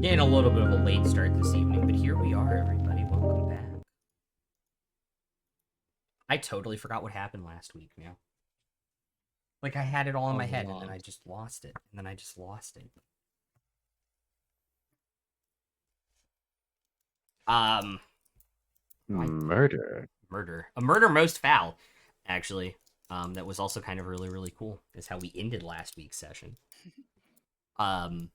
Getting a little bit of a late start this evening, but here we are, everybody. Welcome back. I totally forgot what happened last week now. Like, I had it all in my head, and then I just lost it. Um, Murder. a murder most foul, actually. That was also kind of really cool. Is how we ended last week's session. Um,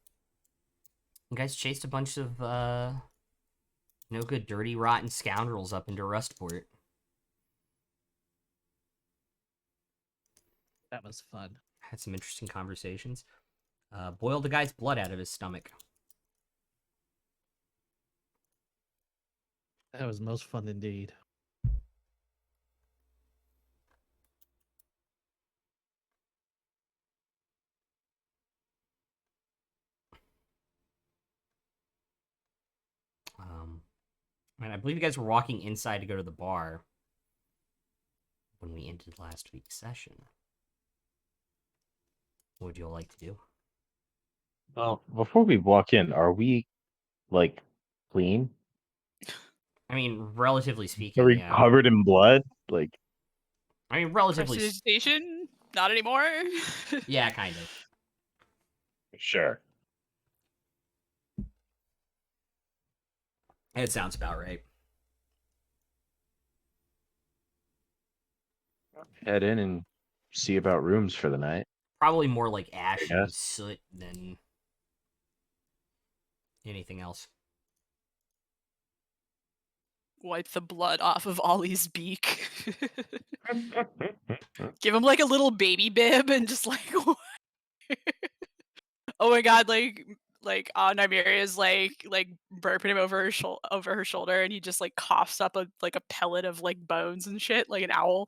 you guys chased a bunch of no good, dirty, rotten scoundrels up into Rustport. That was fun. Had some interesting conversations. Boiled the guy's blood out of his stomach. That was most fun indeed. And I believe you guys were walking inside to go to the bar when we ended last week's session. What would you all like to do? Well, before we walk in, are we like clean? I mean, relatively Are speaking, we yeah. covered in blood? Like, I mean, relatively. Prestidigitation? Not anymore. Yeah, kind of. sure. It sounds about right. Head in and see about rooms for the night. Probably more like ash and guess. soot than anything else. Wipe the blood off of Ollie's beak. Give him like a little baby bib and just like oh my god, like Nymeria's like burping him over her shoulder, and he just like coughs up a pellet of like bones and shit like an owl.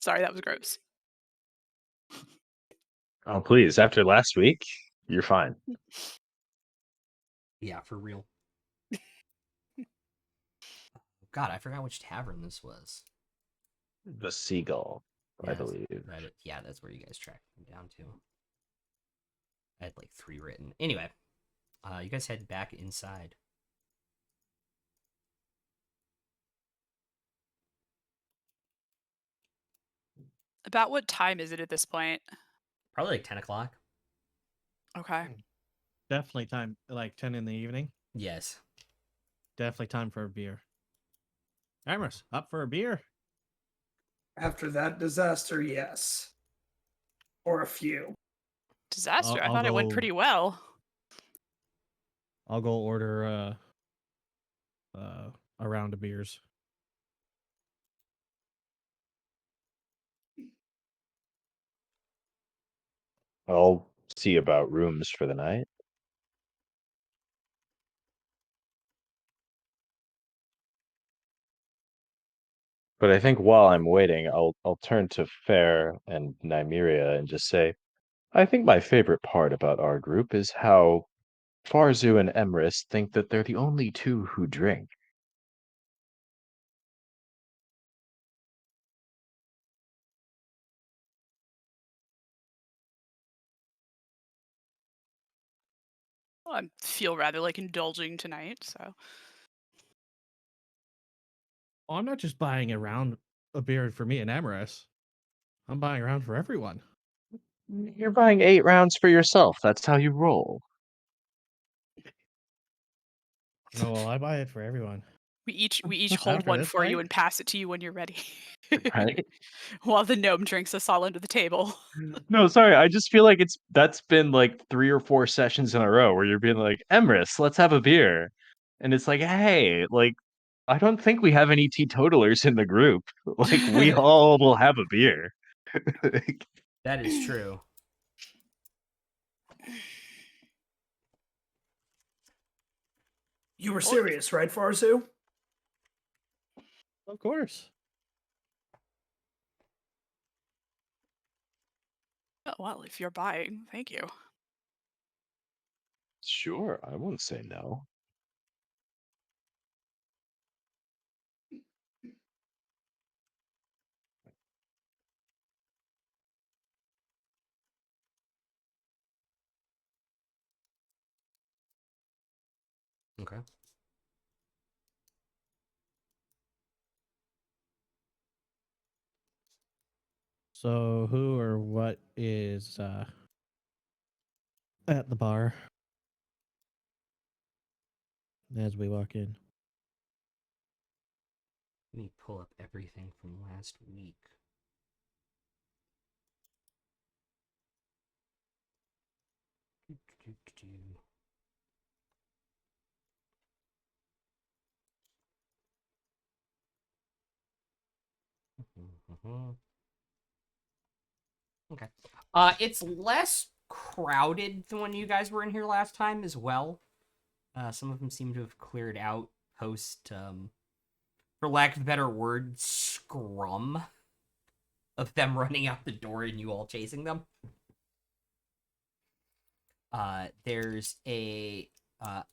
Sorry, that was gross. Oh, please. After last week, you're fine. Yeah, for real. God, I forgot which tavern this was. The Seagull, Yeah, I believe. yeah, that's where you guys tracked them down to. I had like 3 written. Anyway, you guys head back inside. About what time is it at this point? Probably like 10 o'clock. Okay. Definitely time, like 10 in the evening. Yes. Definitely time for a beer. Amorous, up for a beer? After that disaster, yes. Or a few. Disaster. I I'll thought it went go- pretty well. I'll go order a round of beers. I'll see about rooms for the night. But I think while I'm waiting, I'll turn to Fair and Nymeria and just say, I think my favorite part about our group is how Farzu and Emrys think that they're the only two who drink. Well, I feel rather like indulging tonight, so. I'm not just buying a beer for me and Amorous. I'm buying a round for everyone. You're buying 8 rounds for yourself. That's how you roll. No, well, I buy it for everyone. We each hold After one this for you night? and pass it to you when you're ready. Right? While the gnome drinks us all under the table. No, sorry. I just feel like that's been like 3 or 4 sessions in a row where you're being like, Emrys, let's have a beer. And it's like, hey, like, I don't think we have any teetotalers in the group. Like, we all will have a beer. That is true. You were serious, right, Farzu? Of course. Oh, well, if you're buying, thank you. Sure, I won't say no. Okay. So who or what is at the bar? as we walk in. Let me pull up everything from last week. Okay. It's less crowded than when you guys were in here last time as well. Some of them seem to have cleared out post, for lack of a better word, scrum of them running out the door and you all chasing them. There's a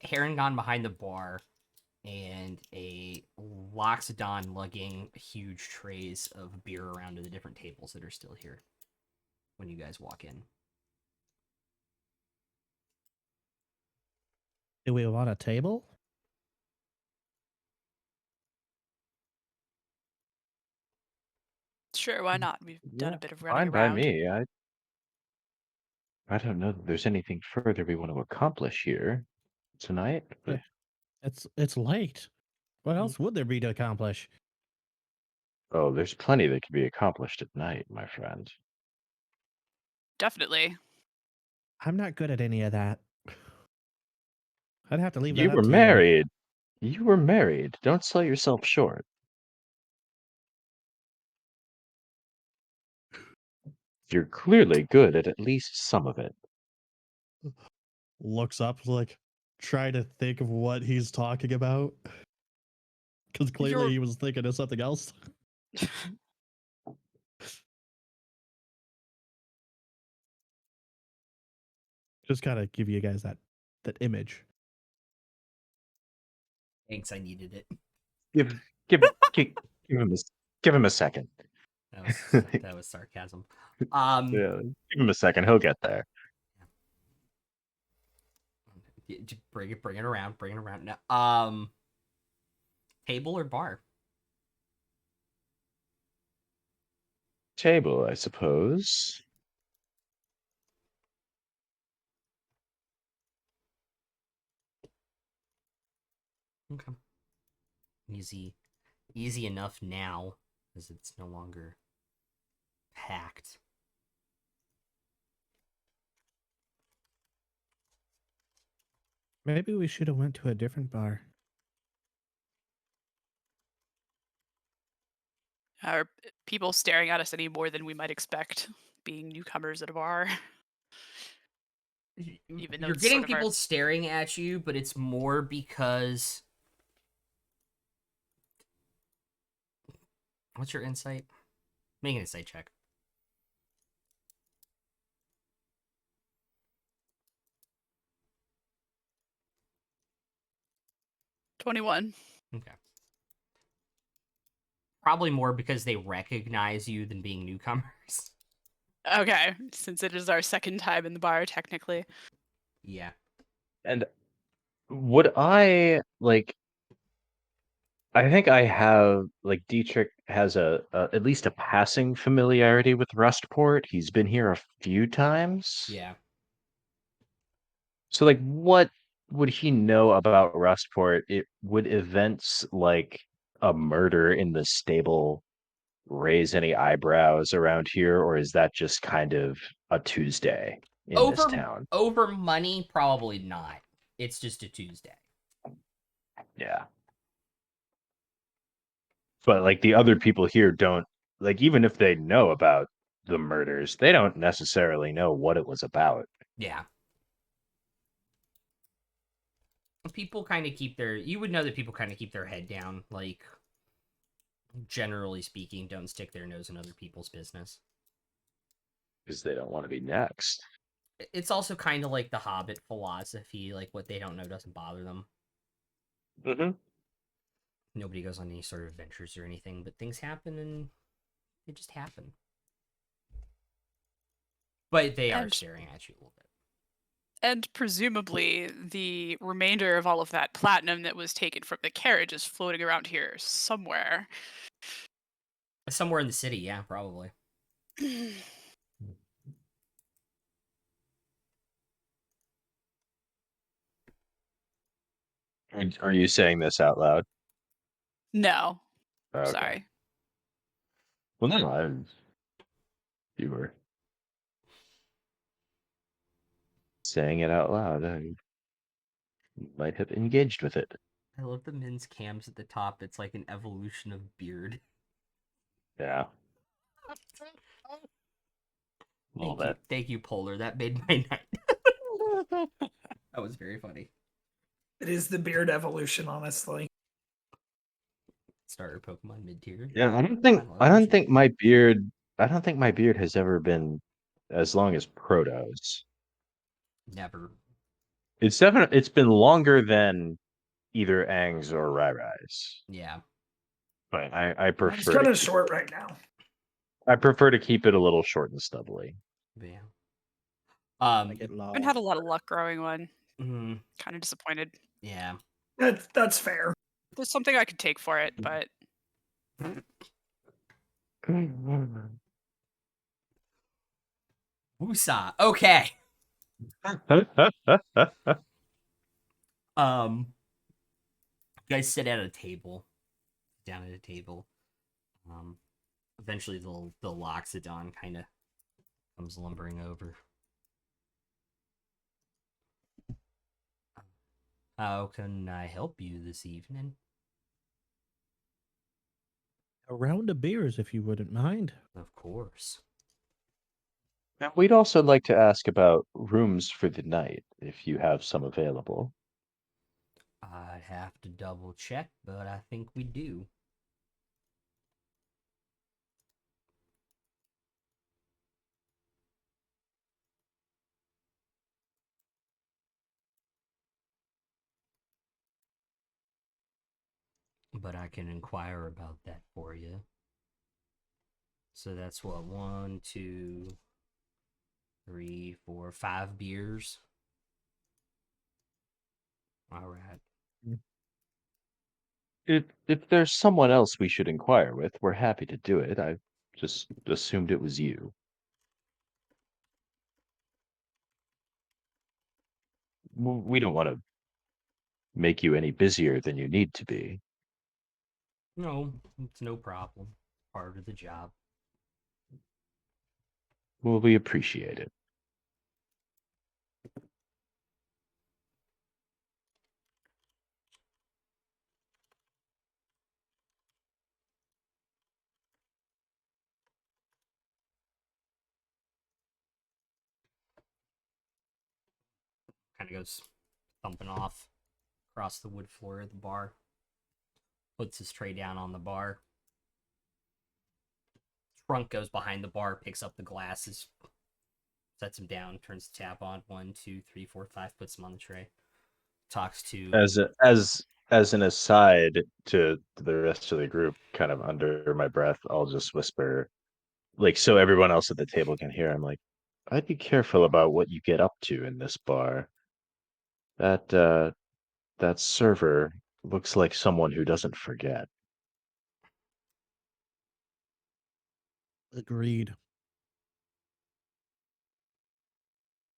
Herringon behind the bar and a Loxodon lugging huge trays of beer around to the different tables that are still here when you guys walk in. Do we want a table? Sure, why not? We've done a bit of running Fine by around. me. I don't know that there's anything further we want to accomplish here tonight. Yeah. It's late. What else would there be to accomplish? Oh, there's plenty that can be accomplished at night, my friend. Definitely. I'm not good at any of that. I'd have to leave You that up were to married. You were married. Don't sell yourself short. You're clearly good at least some of it. you. Looks up, like, try to think of what he's talking about. Because clearly You're- he was thinking of something else. Just kind of give you guys that image. Thanks, I needed it. Give give him a second. That was sarcasm. Yeah, give him a second. He'll get there. Bring it around. Now, table or bar? Table, I suppose. Okay. Easy enough now, as it's no longer packed. Maybe we should have went to a different bar. Are people staring at us any more than we might expect, being newcomers at a bar? Even though You're it's getting sort of our- people staring at you, but it's more because... What's your insight? Make an insight check. $21. Okay. Probably more because they recognize you than being newcomers. Okay, since it is our second time in the bar, technically. Yeah. And would I like? I think I have like Dietrich has a at least a passing familiarity with Rustport. He's been here a few times. Yeah. So like, what would he know about Rustport? Would events like a murder in the stable raise any eyebrows around here, or is that just kind of a Tuesday in this town? Over money, probably not. It's just a Tuesday. Yeah. But like the other people here don't like even if they know about the murders, they don't necessarily know what it was about. Yeah. People kind of keep their... You would know that people kind of keep their head down. Like, generally speaking, don't stick their nose in other people's business. Because they don't want to be next. It's also kind of like the Hobbit philosophy. Like, what they don't know doesn't bother them. Mm-hmm. Nobody goes on any sort of adventures or anything, but things happen and they just happen. But they are staring at you a little bit. And presumably, the remainder of all of that platinum that was taken from the carriage is floating around here somewhere. Somewhere in the city, yeah, probably. Are you saying this out loud? No, Okay. sorry. Well, no, you were saying it out loud. You might have engaged with it. I love the men's cams at the top. It's like an evolution of beard. Yeah. A little bit. Thank you, Polar. That made my night. That was very funny. It is the beard evolution, honestly. Starter Pokemon mid tier. Yeah, I don't Evolution. think my beard has ever been as long as Proto's. Never. It's been longer than either Aang's or Rairai's. Yeah. But I It's prefer kind to of short right now. keep it a little short and stubbly. But yeah. Like it I haven't had a lot of luck growing one. Mhm. Kind of disappointed. Yeah. That's fair. There's something I could take for it, but Woosah. Okay. You guys sit at a table. Down at a table. Eventually the Loxodon kind of comes lumbering over. How can I help you this evening? A round of beers, if you wouldn't mind. Of course. Now, we'd also like to ask about rooms for the night, if you have some available. I'd have to double check, but I think we do. But I can inquire about that for you. So that's what, 1, 2, 3, 4, 5 beers. All right. If there's someone else we should inquire with, we're happy to do it. I just assumed it was you. We don't want to make you any busier than you need to be. No, it's no problem. Part of the job. Well, we appreciate it. Kind of goes thumping off across the wood floor of the bar. Puts his tray down on the bar. Trunk goes behind the bar, picks up the glasses, sets them down, turns the tap on. 1, 2, 3, 4, 5, puts them on the tray. Talks to As an aside to the rest of the group, kind of under my breath, I'll just whisper, like, so everyone else at the table can hear. I'm like, I'd be careful about what you get up to in this bar. That server looks like someone who doesn't forget. Agreed.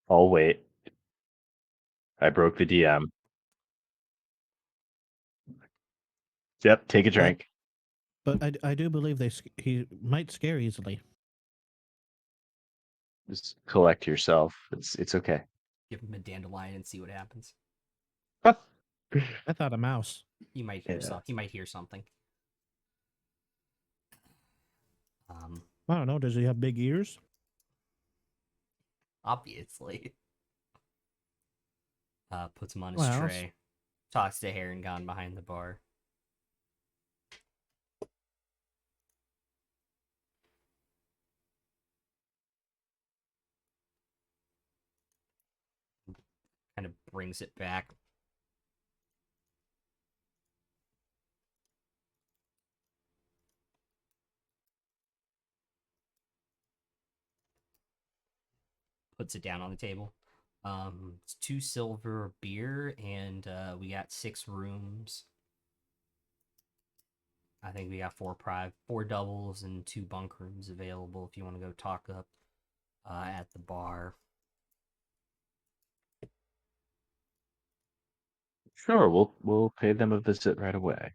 I'll wait. I broke the DM. Yep, take a drink. But I do believe he might scare easily. Just collect yourself. It's okay. give him a dandelion and see what happens. I thought a mouse. He might hear Yeah. He might hear something. I don't know. Does he have big ears? Obviously. Puts him on his Well, tray. Talks to Heron gone behind the bar. Kind of brings it back. Puts it down on the table. It's 2 silver beer, and we got 6 rooms. I think we got 4 doubles and 2 bunk rooms available if you want to go talk up at the bar. Sure, we'll pay them a visit right away.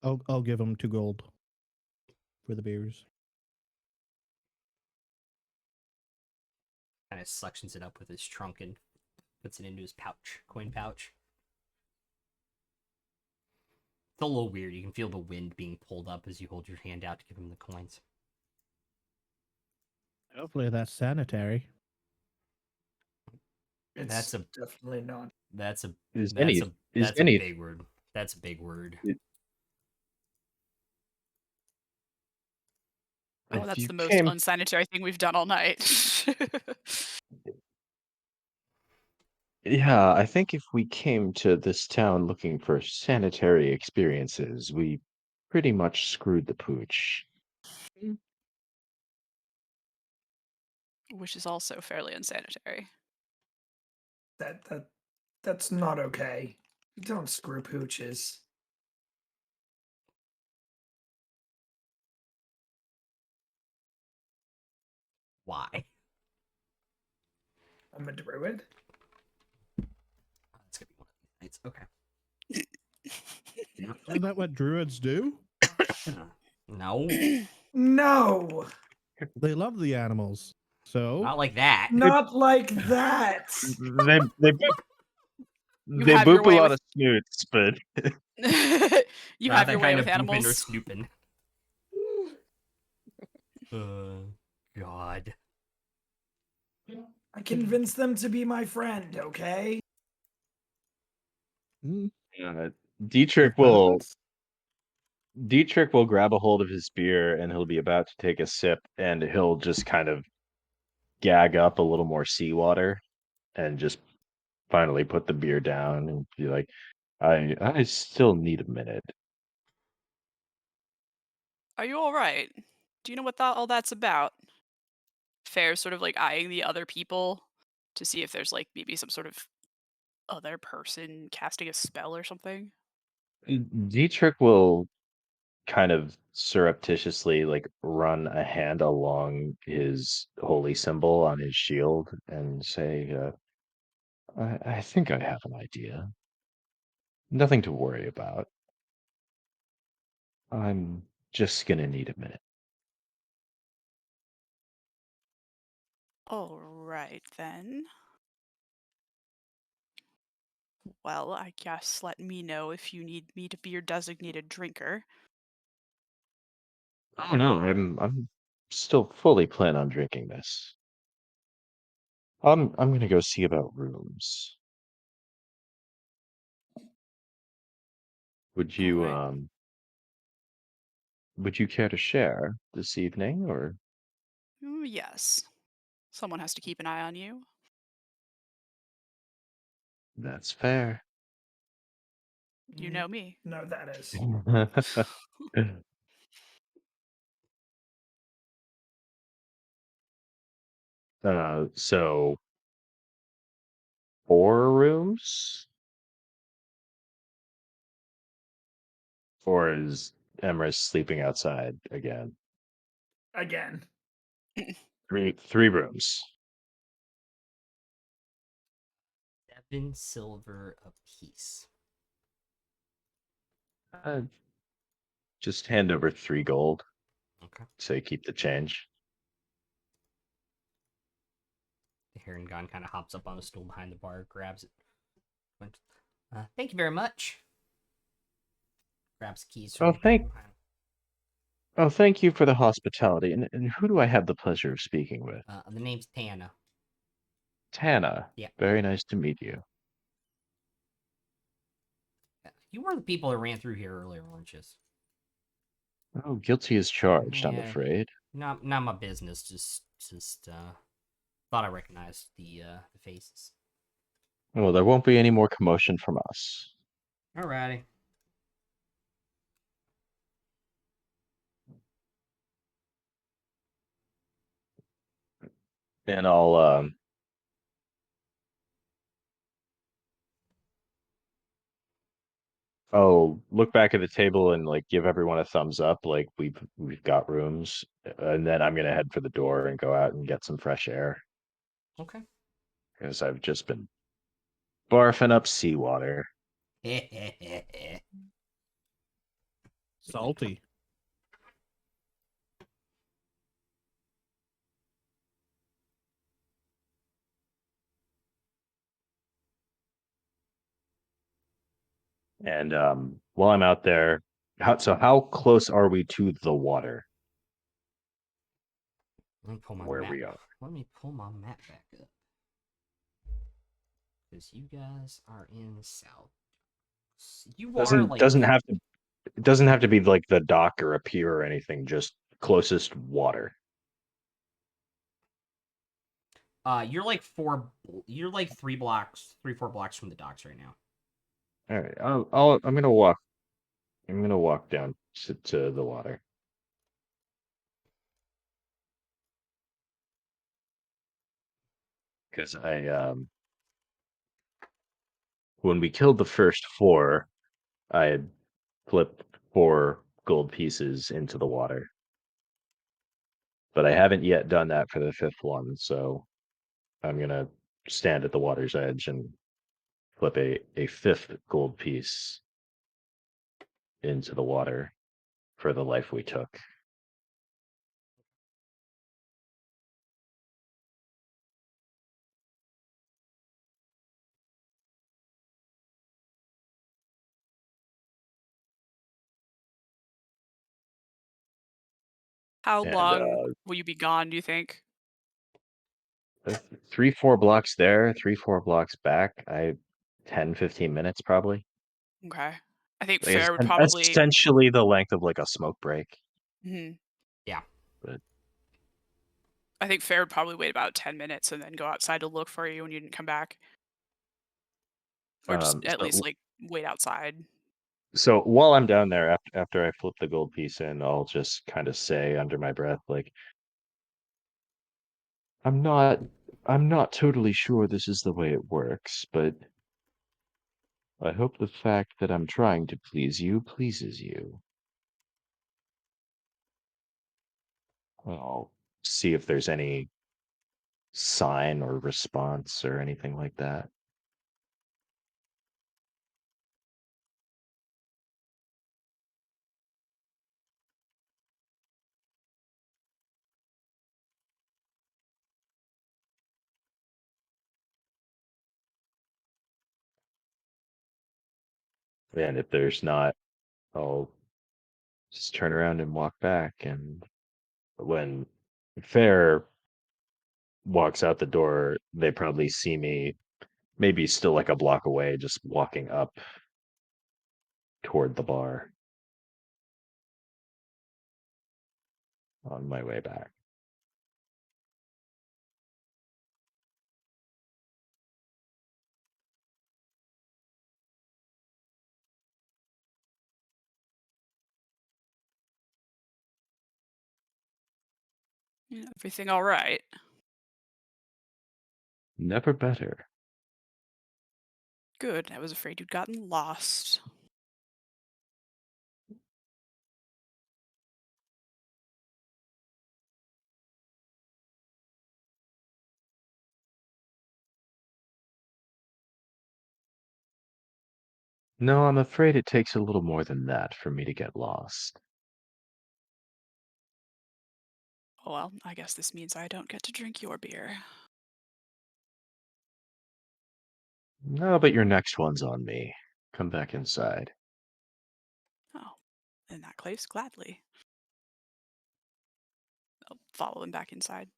I'll give him 2 gold for the beers. Kind of suctions it up with his trunk and puts it into his coin pouch. It's a little weird. You can feel the wind being pulled up as you hold your hand out to give him the coins. Hopefully that's sanitary. It's That's a definitely not. that's a Is that's any a is that's a any big word. That's a big word. Oh, if that's you the most came unsanitary thing we've done all night. Yeah, I think if we came to this town looking for sanitary experiences, we pretty much screwed the pooch. Which is also fairly unsanitary. That's not okay. You don't screw pooches. Why? I'm a druid. That's gonna be one of these nights. Okay. Isn't that what druids do? No, No, They love the animals. So not like that. not like that. They boop You they have your boop a way lot with of snoots, but you Not have that your way kind with of booping or animals. snooping. God. I convinced them to be my friend, okay? mm, uh, it Dietrich will happens. Dietrich will grab a hold of his beer and he'll be about to take a sip and he'll just kind of gag up a little more seawater and just finally put the beer down and be like, I still need a minute. Are you all right? Do you know what all that's about? Fair's sort of like eyeing the other people to see if there's like maybe some sort of other person casting a spell or something. Dietrich will kind of surreptitiously like run a hand along his holy symbol on his shield and say, I think I have an idea. Nothing to worry about. I'm just gonna need a minute. All right then. Well, I guess let me know if you need me to be your designated drinker. Oh no, I'm still fully plan on drinking this. I'm gonna go see about rooms. Would All you right. would you care to share this evening or Yes. Someone has to keep an eye on you. that's fair. You know me. No, that is. So 4 rooms? Or is Emrys sleeping outside again? Again. Three rooms. 7 silver apiece. Uh, just hand over 3 gold. Okay. Say keep the change. The Heron kind of hops up on a stool behind the bar, grabs it. Thank you very much. Grabs the keys from Oh, the table behind him. thank you for the hospitality. And who do I have the pleasure of speaking with? The name's Tana. Tana. Yeah. Very nice to meet you. You were the people that ran through here earlier, weren't you? Oh, guilty as charged, I'm Yeah, afraid. not my business. Just thought I recognized the faces. Well, there won't be any more commotion from us. Alrighty. And I'll I'll look back at the table and like give everyone a thumbs up, like we've got rooms, and then I'm gonna head for the door and go out and get some fresh air Okay. because I've just been barfing up seawater. Salty. And while I'm out there, how close are we to the water Let me pull my where map. we are? Let me pull my map back up. Because you guys are in south. You are Doesn't like doesn't have to it doesn't have to be like the dock or a pier or anything, just closest water. you're like 3, 4 blocks from the docks right now. All right, I'm gonna walk down to the water. Because when we killed the first four, I had flipped 4 gold pieces into the water. But I haven't yet done that for the 5th one, so I'm gonna stand at the water's edge and flip a 5th gold piece into the water for the life we took. How And long will you be gone, do you think? 3, 4 blocks there, 3, 4 blocks back. 10, 15 minutes probably. Okay. I think Like, Fair would probably. essentially the length of like a smoke break. Mhm. Yeah. But I think Fair would probably wait about 10 minutes and then go outside to look for you when you didn't come back. Or just at least, so like, wait outside. so while I'm down there after I flip the gold piece in, I'll just kind of say under my breath, like, I'm not I'm not totally sure this is the way it works, but I hope the fact that I'm trying to please you pleases you. I'll see if there's any sign or response or anything like that. And if there's not, I'll just turn around and walk back. And when Fair walks out the door, they probably see me maybe still like a block away, just walking up toward the bar on my way back. Yeah, everything all right? Never better. Good. I was afraid you'd gotten lost. No, I'm afraid it takes a little more than that for me to get lost. Oh, well, I guess this means I don't get to drink your beer. No, but your next one's on me. Come back inside. Oh, in that case, gladly. I'll follow him back inside.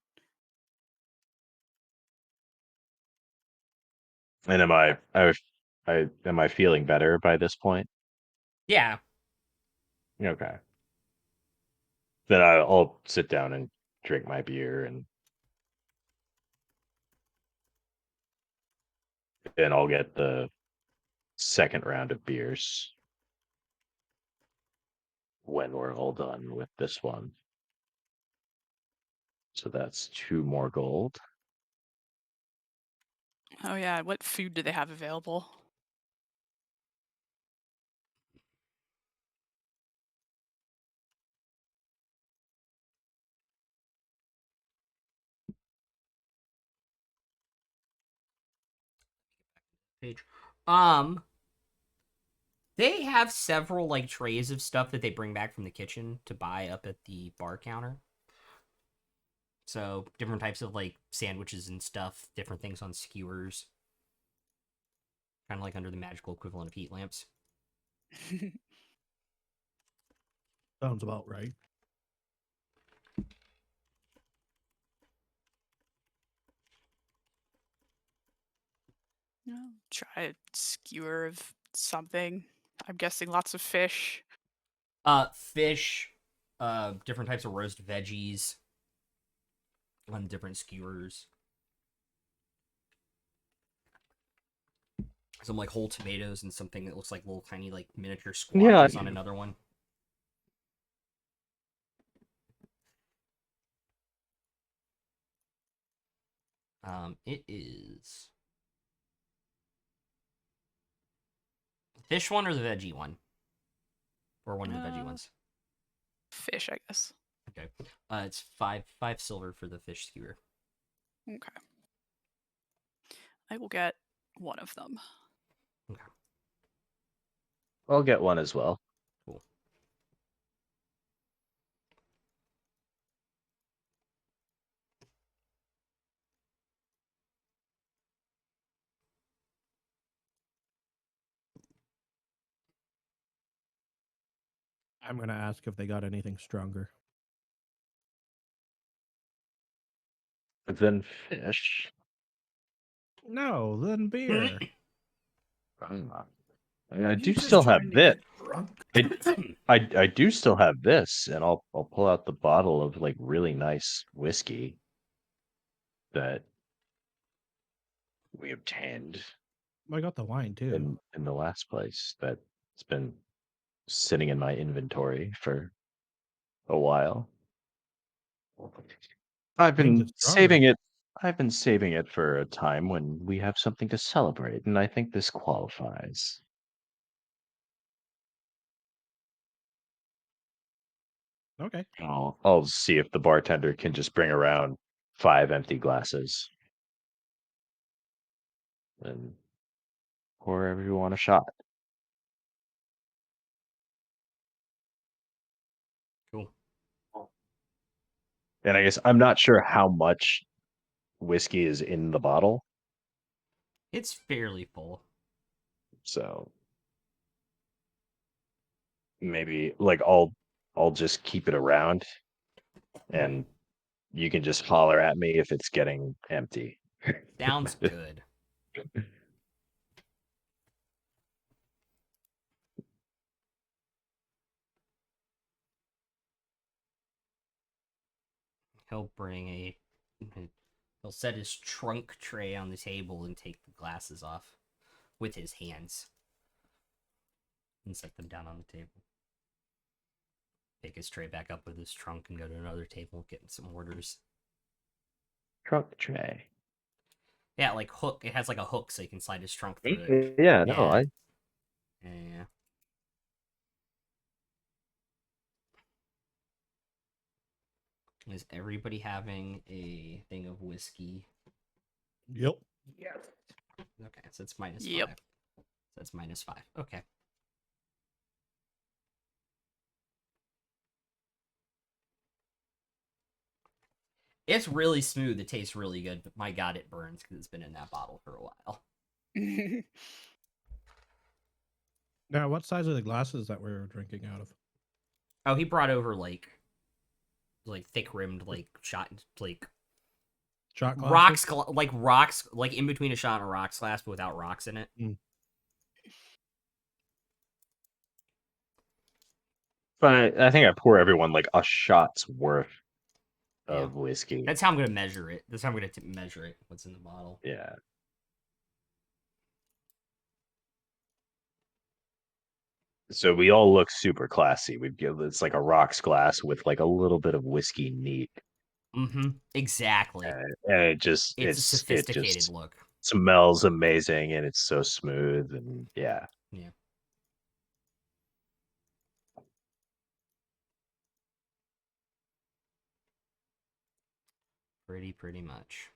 And am I feeling better by this point? Yeah. Okay. Then I'll sit down and drink my beer and then I'll get the second round of beers when we're all done with this one. So that's 2 more gold. Oh, yeah. What food do they have available? page. They have several like trays of stuff that they bring back from the kitchen to buy up at the bar counter. So different types of like sandwiches and stuff, different things on skewers. Kind of like under the magical equivalent of heat lamps. Sounds about right. No, try a skewer of something. I'm guessing lots of fish. Fish, different types of roast veggies on different skewers. Some like whole tomatoes and something that looks like little tiny like miniature squashes on another one. It is the fish one or the veggie one, or one of the veggie ones. Fish, I guess. Okay. It's five silver for the fish skewer. Okay. I will get one of them. Okay. I'll get one as well. Cool. I'm gonna ask if they got anything stronger. Then fish. No, then beer. I You do just still have trying to this. get drunk? I do still have this, and I'll pull out the bottle of like really nice whiskey that we obtained I got the wine too. in the last place that's been sitting in my inventory for a while. I've Makes been it stronger. saving it. I've been saving it for a time when we have something to celebrate, and I think this qualifies. Okay. I'll see if the bartender can just bring around 5 empty glasses and pour everyone a shot. Cool. And I guess I'm not sure how much whiskey is in the bottle, It's fairly full. so maybe like I'll just keep it around, and you can just holler at me if it's getting empty. Sounds good. He'll bring a. He'll set his trunk tray on the table and take the glasses off with his hands and set them down on the table. Pick his tray back up with his trunk and go to another table, get some orders. Trunk tray. Yeah, like hook. It has like a hook so you can slide his trunk through it. Yeah, no, Yeah. I Yeah. Is everybody having a thing of whiskey? Yep. Yes. Okay, so it's minus Yep. 5. So that's minus 5. Okay. It's really smooth. It tastes really good, but my god, it burns because it's been in that bottle for a while. Now, what size are the glasses that we're drinking out of? Oh, he brought over like thick rimmed like shot like Shot glasses? rocks like in between a shot and a rocks glass but without rocks in it. but I think I pour everyone like a shot's worth Yeah. of whiskey. That's how I'm gonna measure it. That's how I'm gonna measure it. What's in the bottle? Yeah. So we all look super classy. We've give it's like a rocks glass with like a little bit of whiskey neat. Mm-hmm. Exactly. And it just It's a it sophisticated just look. smells amazing, and it's so smooth, and yeah. Yeah. Pretty much.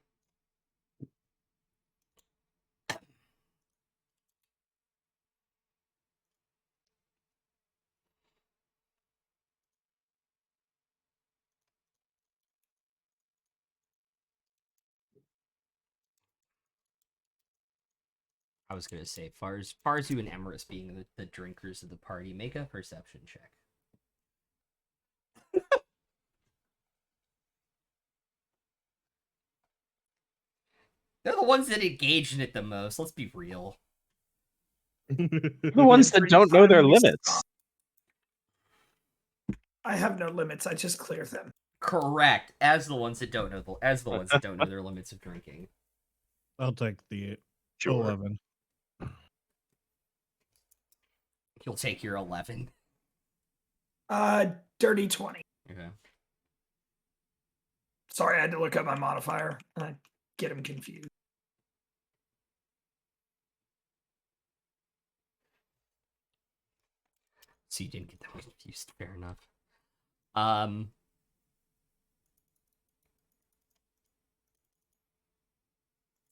I was gonna say, Farzu and Emrys being the drinkers of the party, make a perception check. They're the ones that engage in it the most. Let's be real. The ones that don't know their limits. I have no limits. I just clear them. Correct. As the ones that don't know their limits of drinking. I'll take the Sure. 11. He'll take your 11. Dirty 20. Okay. Sorry, I had to look up my modifier. I get him confused. So you didn't get them confused. Fair enough.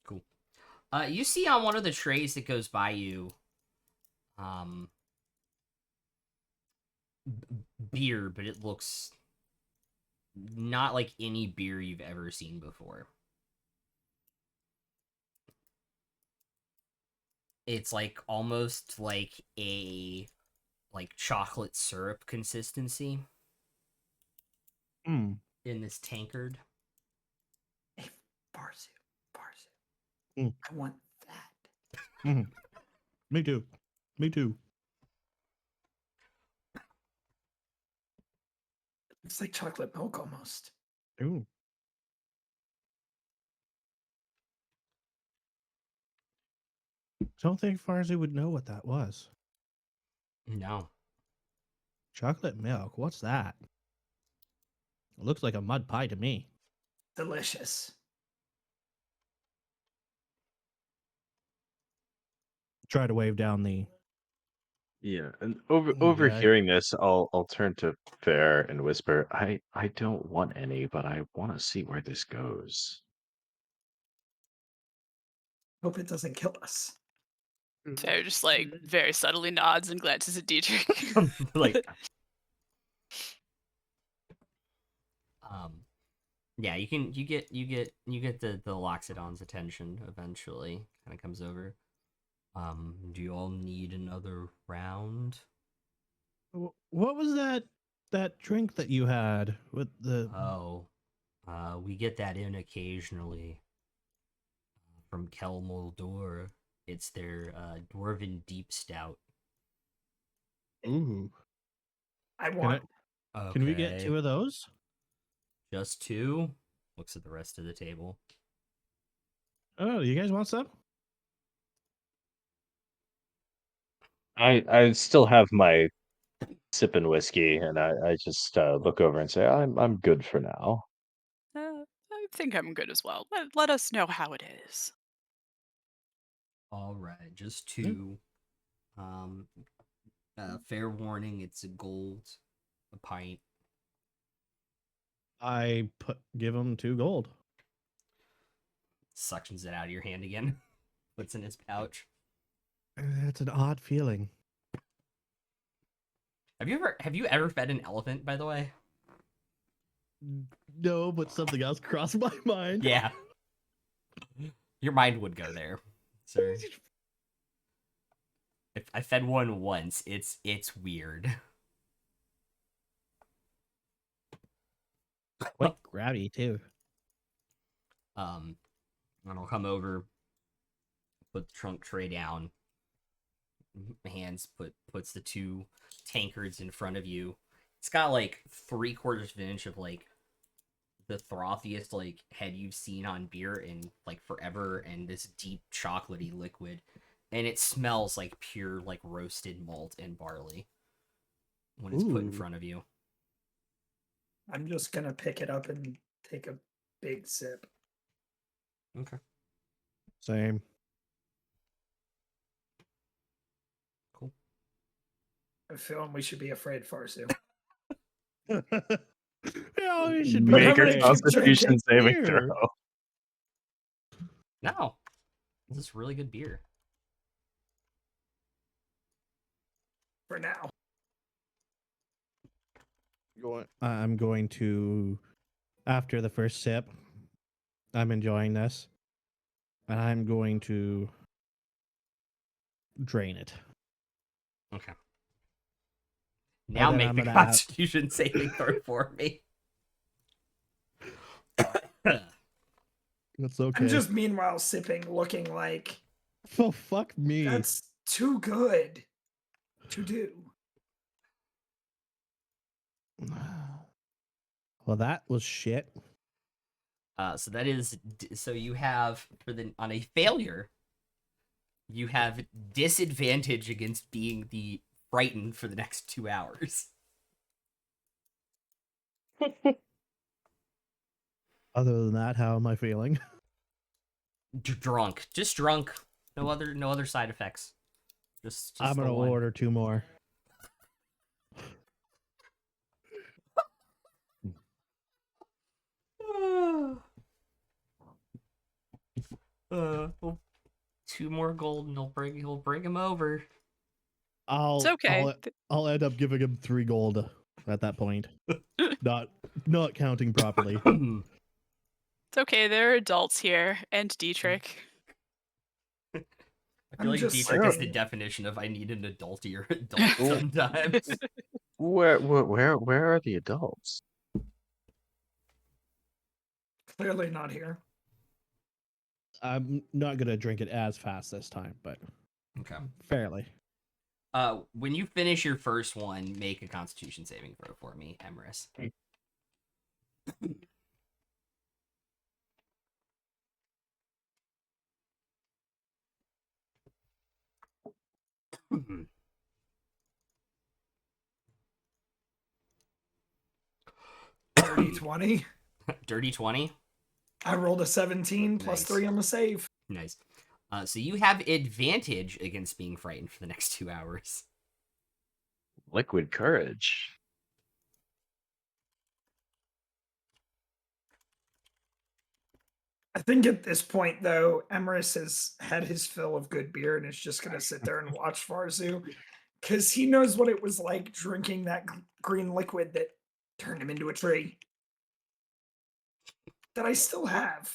Cool. You see on one of the trays that goes by you, beer, but it looks not like any beer you've ever seen before. It's like almost like a chocolate syrup consistency Mm. in this tankard. Hey, Farzu. Mm. I want that. Mm. Me too. Me too. It's like chocolate milk almost. Ooh. Don't think Farzi would know what that was. No. Chocolate milk? What's that? It looks like a mud pie to me. Delicious. Try to wave down the. Yeah, and Yeah. overhearing this, I'll turn to Fair and whisper, I don't want any, but I want to see where this goes. Hope it doesn't kill us. Fair just like very subtly nods and glances at Dietrich. Like, yeah, you get the Loxodon's attention eventually. Kind of comes over. Do you all need another round? What was that drink that you had with the? Oh, we get that in occasionally from Kel Moldor. It's their dwarven deep stout. Ooh. I want. Can we get Okay. 2 of those? Just 2? Looks at the rest of the table. Oh, you guys want some? I still have my sipping whiskey, and I just look over and say, I'm good for now. I think I'm good as well. Let us know how it is. All right, just 2. Fair warning, it's a gold, a pint. I give him 2 gold. Suctions it out of your hand again. Puts in his pouch. That's an odd feeling. Have you ever fed an elephant, by the way? No, but something else crossed my mind. Yeah. Your mind would go there, sir. If I fed one once, it's weird. Quite grabby too. And I'll come over, put the trunk tray down. Hands puts the 2 tankards in front of you. It's got like 3/4 of an inch of like the frothiest like head you've seen on beer in like forever, and this deep chocolatey liquid, and it smells like pure like roasted malt and barley when it's put in Ooh. front of you. I'm just gonna pick it up and take a big sip. Okay. Same. Cool. I'm feeling we should be afraid, Farzu. Yeah, we should be Make Remember a to afraid. keep Constitution saving Here. throw. No. This is really good beer. For now. I'm going to, after the first sip, I'm enjoying this, and I'm going to drain it. Okay. Now then make I'm the gonna have- Constitution saving throw for me. That's okay. I'm just meanwhile sipping, looking like Oh, fuck me. that's too good to do. Well, that was shit. So that is so you have on a failure, you have disadvantage against being the frightened for the next 2 hours. Other than that, how am I feeling? Drunk, just drunk. No other side effects. Just I'm the gonna one. order 2 more. Well, 2 more gold and he'll bring him over. I'll It's okay. I'll end up giving him 3 gold at that point. not counting properly. It's okay. There are adults here, and Dietrich. I I'm feel like just Dietrich is the saying. definition of I need an adultier adult sometimes. Where are the adults? Clearly not here. I'm not gonna drink it as fast this time, but Okay. fairly. When you finish your first one, make a Constitution saving throw for me, Emrys. Dirty 20. Dirty 20. I rolled a 17 plus Nice. 3 on the save. Nice. So you have advantage against being frightened for the next 2 hours. Liquid courage. I think at this point, though, Emrys has had his fill of good beer and is just going to sit there and watch Farzu because he knows what it was like drinking that green liquid that turned him into a tree. That I still have.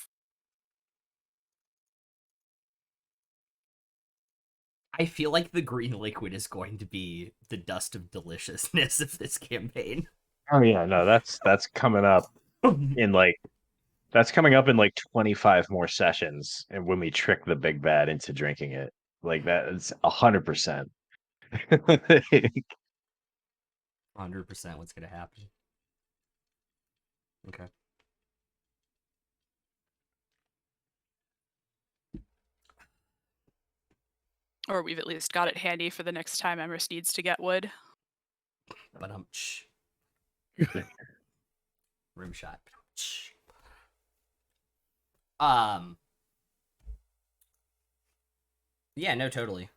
I feel like the green liquid is going to be the dust of deliciousness of this campaign. Oh yeah, no, that's coming up in like 25 more sessions, and when we trick the big bad into drinking it, like that, it's 100%. 100% what's going to happen. Okay. Or we've at least got it handy for the next time Emrys needs to get wood. But room shot. Yeah, no, totally.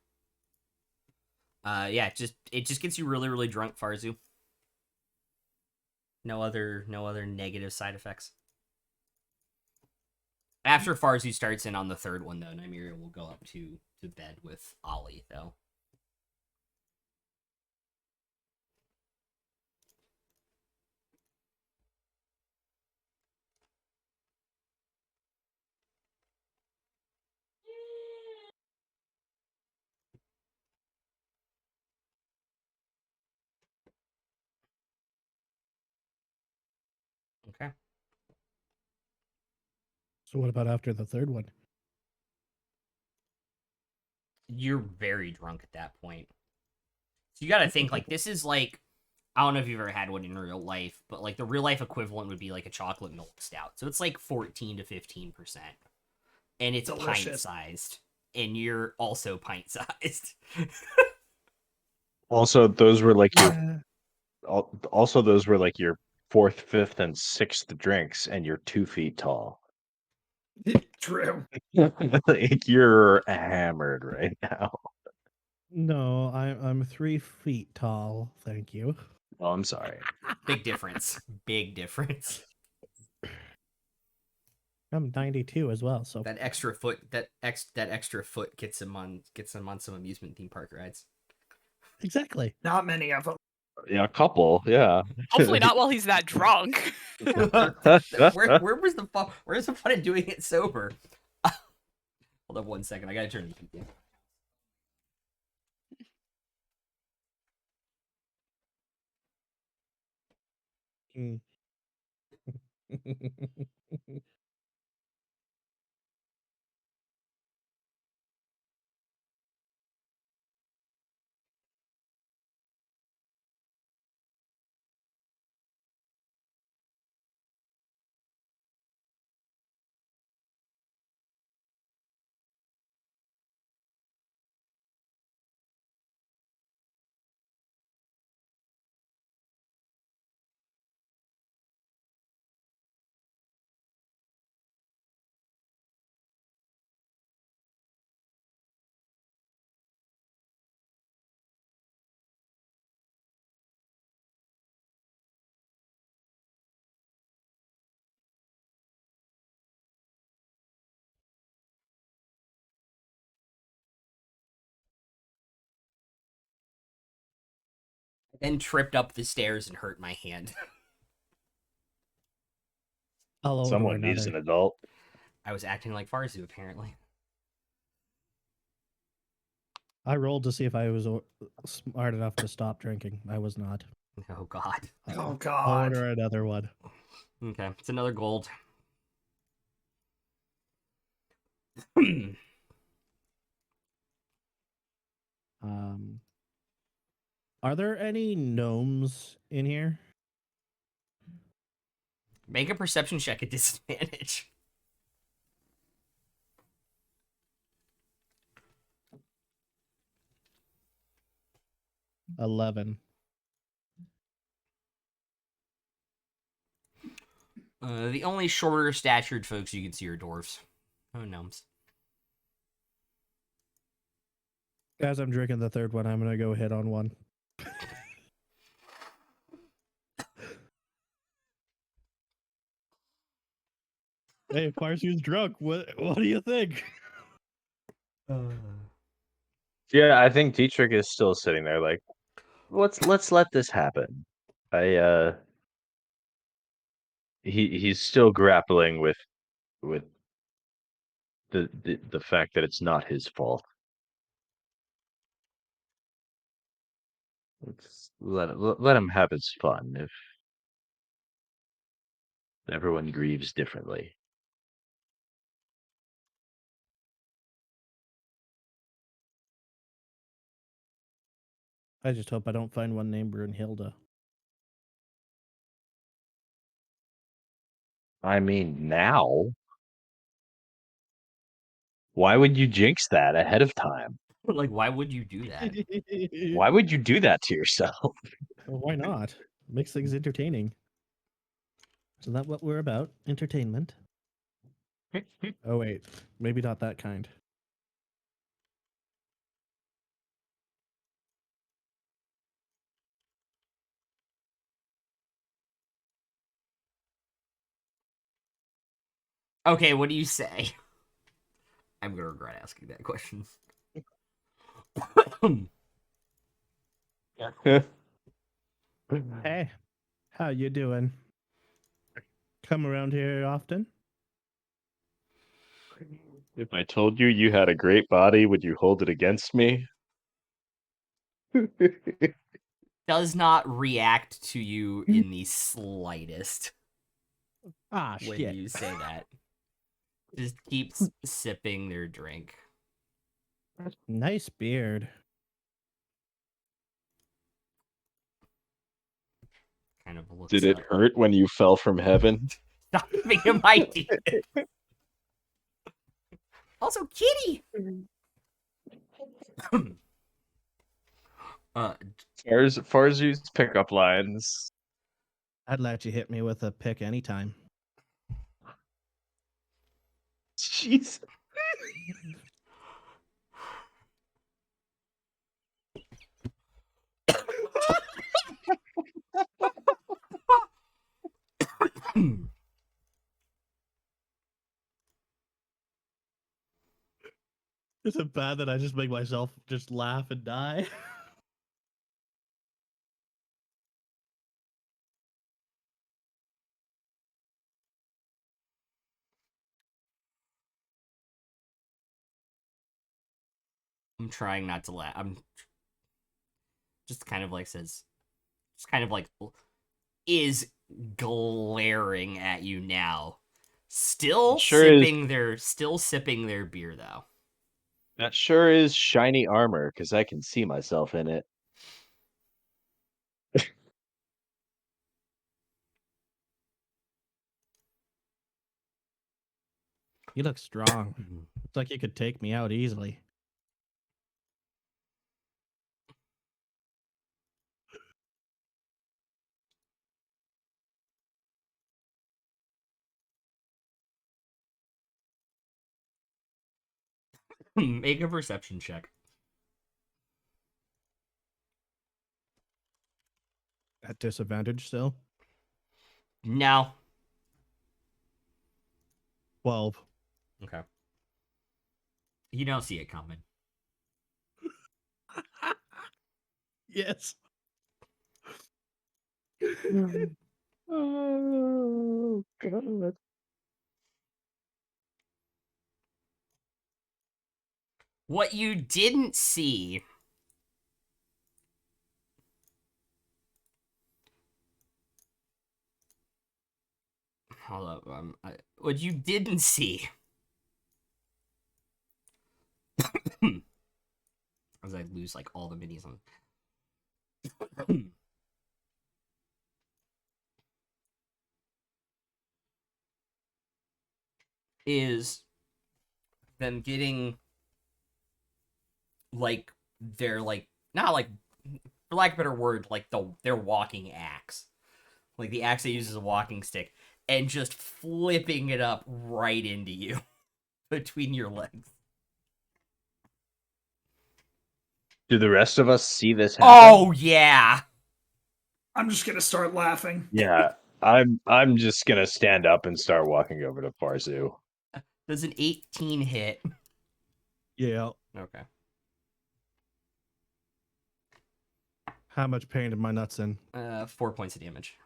Yeah, it just gets you really, really drunk, Farzu. No other negative side effects. After Farzu starts in on the third one, though, Nymeria will go up to bed with Ollie, though. Okay. So what about after the third one? You're very drunk at that point. So you gotta think, like, this is like, I don't know if you've ever had one in real life, but like the real life equivalent would be like a chocolate milk stout. So it's like 14 to 15%. And it's Delicious. pint sized. And you're also pint sized. Also, those were like your Yeah. also those were like your fourth, fifth, and sixth drinks, and you're 2 feet tall. True. Like, you're hammered right now. No, I'm 3 feet tall. Thank you. Oh, I'm sorry. Big difference. Big difference. I'm 92 as well. So That extra foot that extra foot gets him on some amusement theme park rides. exactly. Not many of them. Yeah, a couple. Yeah. Hopefully not while he's that drunk. Where's the fun in doing it sober? Hold on 1 second. I gotta turn the heat down. Mm. Then tripped up the stairs and hurt my hand. I'll order Someone needs another. an adult. I was acting like Farzu, apparently. I rolled to see if I was smart enough to stop drinking. I was not. Oh, God. Oh I'll God. order another one. Okay, it's another gold. Are there any gnomes in here? Make a perception check at disadvantage. 11. The only shorter statured folks you can see are dwarves. Oh, gnomes. As I'm drinking the third one, I'm gonna go hit on one. Hey, Parsu's drunk. What do you think? Yeah, I think Dietrich is still sitting there like, let's let this happen. He's still grappling with the fact that it's not his fault. Let's let him have his fun if everyone grieves differently. I just hope I don't find one named Brunhilde. I mean, now, why would you jinx that ahead of time? Like, why would you do that? Why would you do that to yourself? Well, why not? Makes things entertaining. Isn't that what we're about? Entertainment. Oh wait, maybe not that kind. Okay, what do you say? I'm gonna regret asking that question. Hey, how you doing? Come around here often? If I told you you had a great body, would you hold it against me? Does not react to you in the slightest Ah, when shit. you say that. Just keeps sipping their drink. Nice beard. Kind of looks Did it up. hurt when you fell from heaven? Stop giving him ideas. Also, Kitty. Farzu's pickup lines. I'd let you hit me with a pick anytime. Jeez. Is it bad that I just make myself just laugh and die? I'm trying not to laugh. I'm just kind of like says, just kind of like is glaring at you now. Still Sure is. sipping their beer though. That sure is shiny armor, because I can see myself in it. You look strong. It's like you could take me out easily. Make a perception check. At disadvantage still. No. 12. Okay. You don't see it coming. Yes. Oh, God. What you didn't see hold up, what you didn't see as I lose like all the minis on is them getting like their like not like for lack of a better word like their walking axe, like the axe they use as a walking stick, and just flipping it up right into you between your legs. Do the rest of us see this happen? Oh yeah. I'm just gonna start laughing. Yeah, I'm just gonna stand up and start walking over to Farzu. Does an 18 hit? Yeah. Okay. How much pain am I nuts in? 4 points of damage.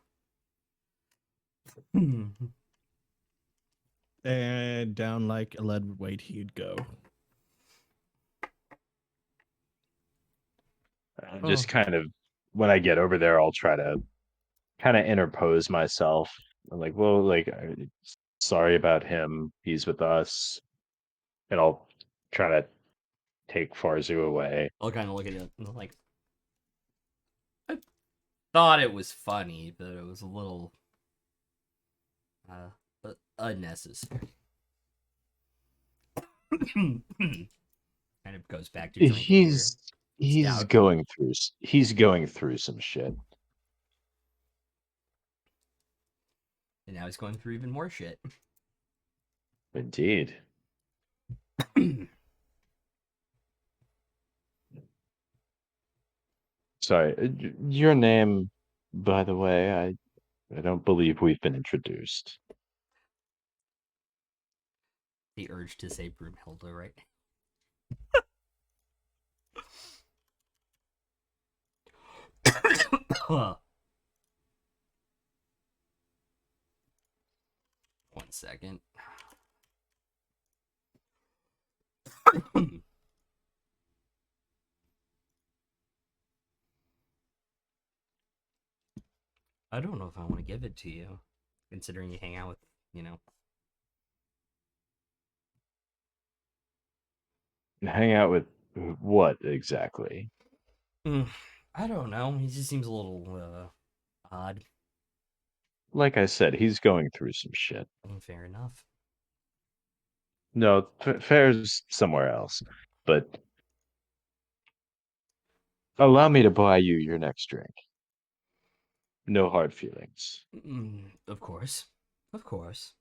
And down like a lead weight he'd go. Just kind of, when I get over there, I'll try to kind of interpose myself. I'm like, well, like, sorry about him. He's with us. And I'll try to take Farzu away. I'll kind of look at it and like, I thought it was funny, but it was a little unnecessary. Kind of goes back to drinking your He's stout. going through some shit. And now he's going through even more shit. Indeed. Sorry, your name, by the way, I don't believe we've been introduced. The urge to say Broomhilda, right? One second. I don't know if I want to give it to you, considering you hang out with, you know. Hang out with what exactly? I don't know. He just seems a little odd. Like I said, he's going through some shit. Fair enough. No, fair's somewhere else. But allow me to buy you your next drink. No hard feelings. Of course. Of course.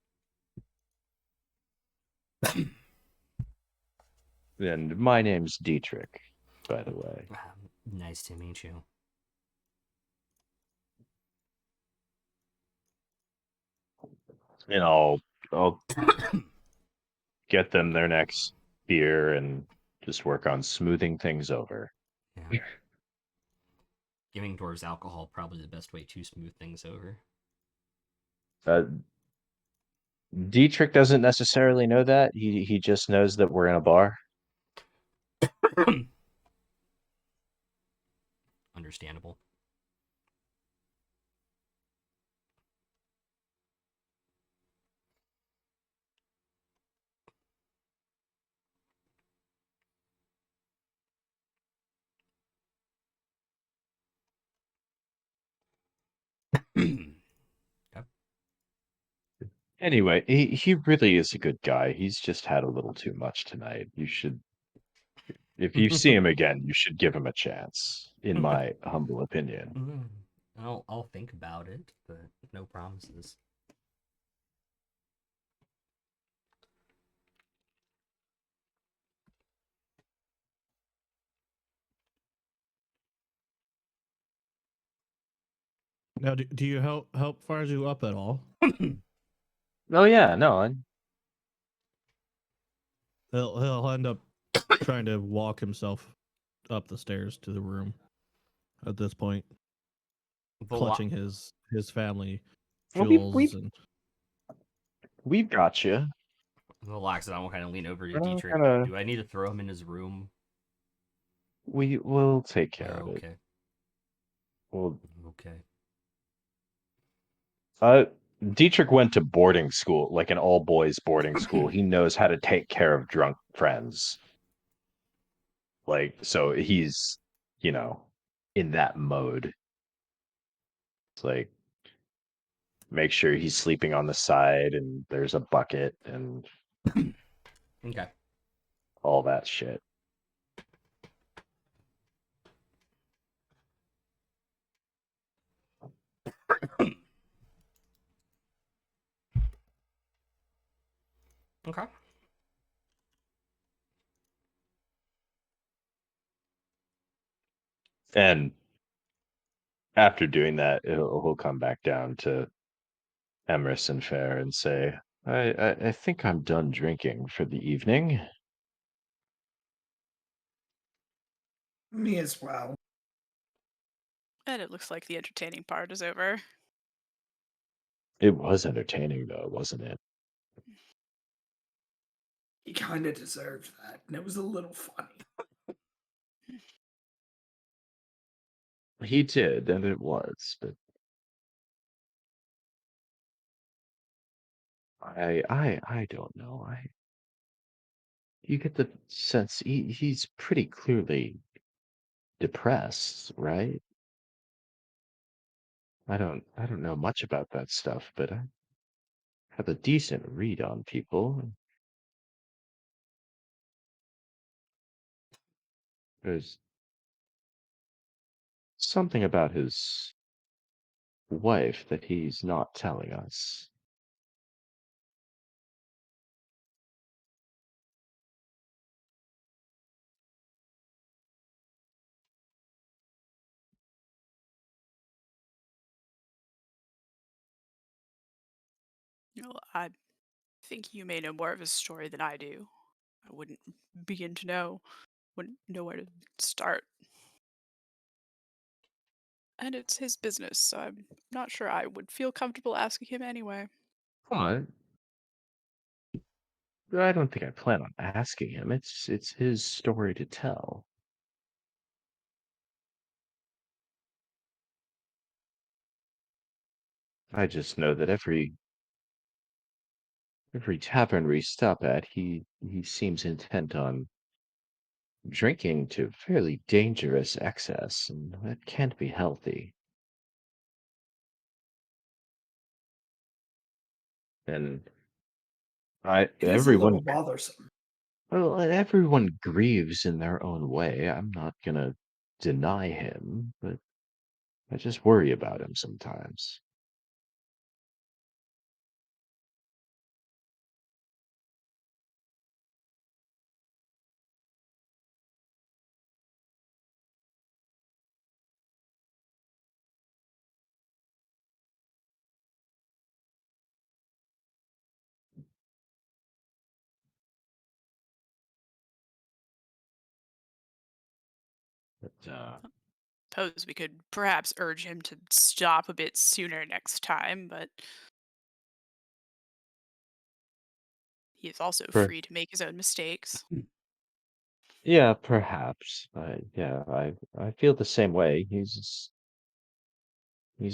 And my name's Dietrich, by the way. Nice to meet you. And I'll get them their next beer and just work on smoothing things over. Yeah. Giving dwarves alcohol probably the best way to smooth things over. Dietrich doesn't necessarily know that. He just knows that we're in a bar. Understandable. Anyway, he really is a good guy. He's just had a little too much tonight. You should, if you see him again, you should give him a chance, in my humble opinion. I'll think about it, but no promises. Now, do you help Farzu up at all? Oh yeah, no, He'll end up trying to walk himself up the stairs to the room. At this point, clutching his family Well, jewels and. we've got you. Relax, I will kind of lean over to We're not Dietrich. gonna- Do I need to throw him in his room? We will take care of it. Okay. Well, Okay. Dietrich went to boarding school, like an all boys boarding school. He knows how to take care of drunk friends. Like, so he's, in that mode. It's like, make sure he's sleeping on the side and there's a bucket and Okay. all that shit. Okay. And after doing that, he'll come back down to Emrys and Fair and say, I think I'm done drinking for the evening. Me as well. And it looks like the entertaining part is over. It was entertaining, though, wasn't it? He kind of deserved that, and it was a little funny. He did, and it was, but I don't know. You get the sense he's pretty clearly depressed, right? I don't know much about that stuff, but I have a decent read on people. There's something about his wife that he's not telling us. I think you may know more of his story than I do. I wouldn't begin to know, wouldn't know where to start. And it's his business, so I'm not sure I would feel comfortable asking him anyway. What? I don't think I plan on asking him. It's his story to tell. I just know that every tavern we stop at, he seems intent on drinking to fairly dangerous excess, and that can't be healthy. And It is a little bothersome. everyone grieves in their own way. I'm not gonna deny him, but I just worry about him sometimes. But Suppose we could perhaps urge him to stop a bit sooner next time, but he is also per- free to make his own mistakes. yeah, perhaps. Yeah, I feel the same way. He's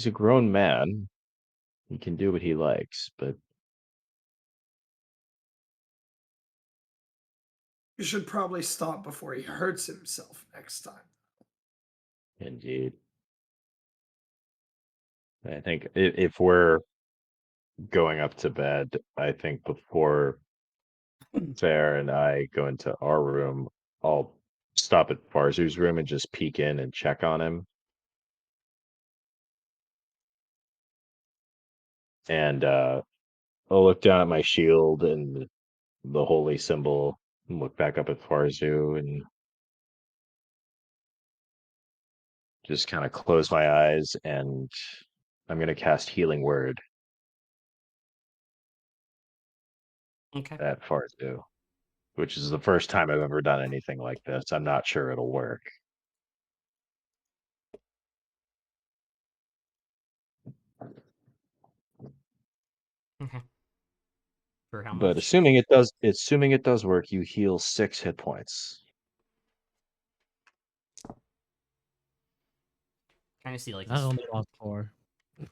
a grown man. He can do what he likes, but You should probably stop before he hurts himself next time. indeed. I think if we're going up to bed, I think before Fair and I go into our room, I'll stop at Farzu's room and just peek in and check on him. And I'll look down at my shield and the holy symbol and look back up at Farzu and just kind of close my eyes, and I'm going to cast Healing Word Okay. at Farzu, which is the first time I've ever done anything like this. I'm not sure it'll work. Okay. For how But much? assuming it does work, you heal 6 hit points. Kind of see like I this. only lost 4. Kind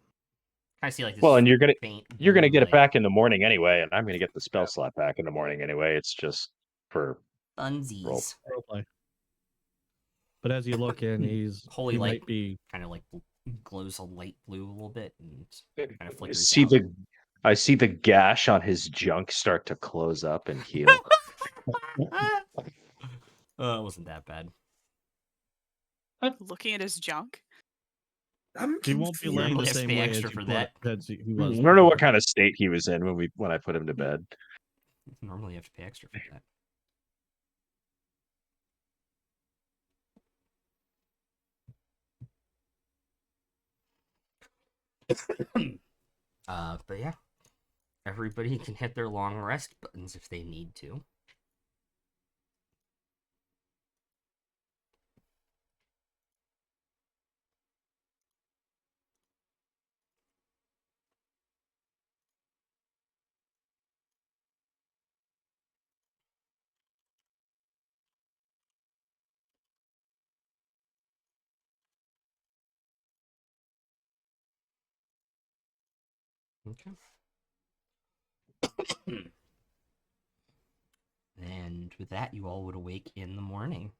of see like this. Well, and faint you're gonna blue get it light. back in the morning anyway, and I'm gonna get the spell slot back in the morning anyway. It's just for Funsies. Roleplay. But as you look in, Holy he light might be. kind of like glows a light blue a little bit and kind of flickers see out. I see the gash on his junk start to close up and heal. It wasn't that bad. Looking at his junk. I'm He won't be laying Normally the have to same pay way extra as, you for put, that. as he I was. don't know what before. kind of state he was in when I put him to bed. Normally you have to pay extra for that. But yeah, everybody can hit their long rest buttons if they need to. Okay. And with that, you all would awake in the morning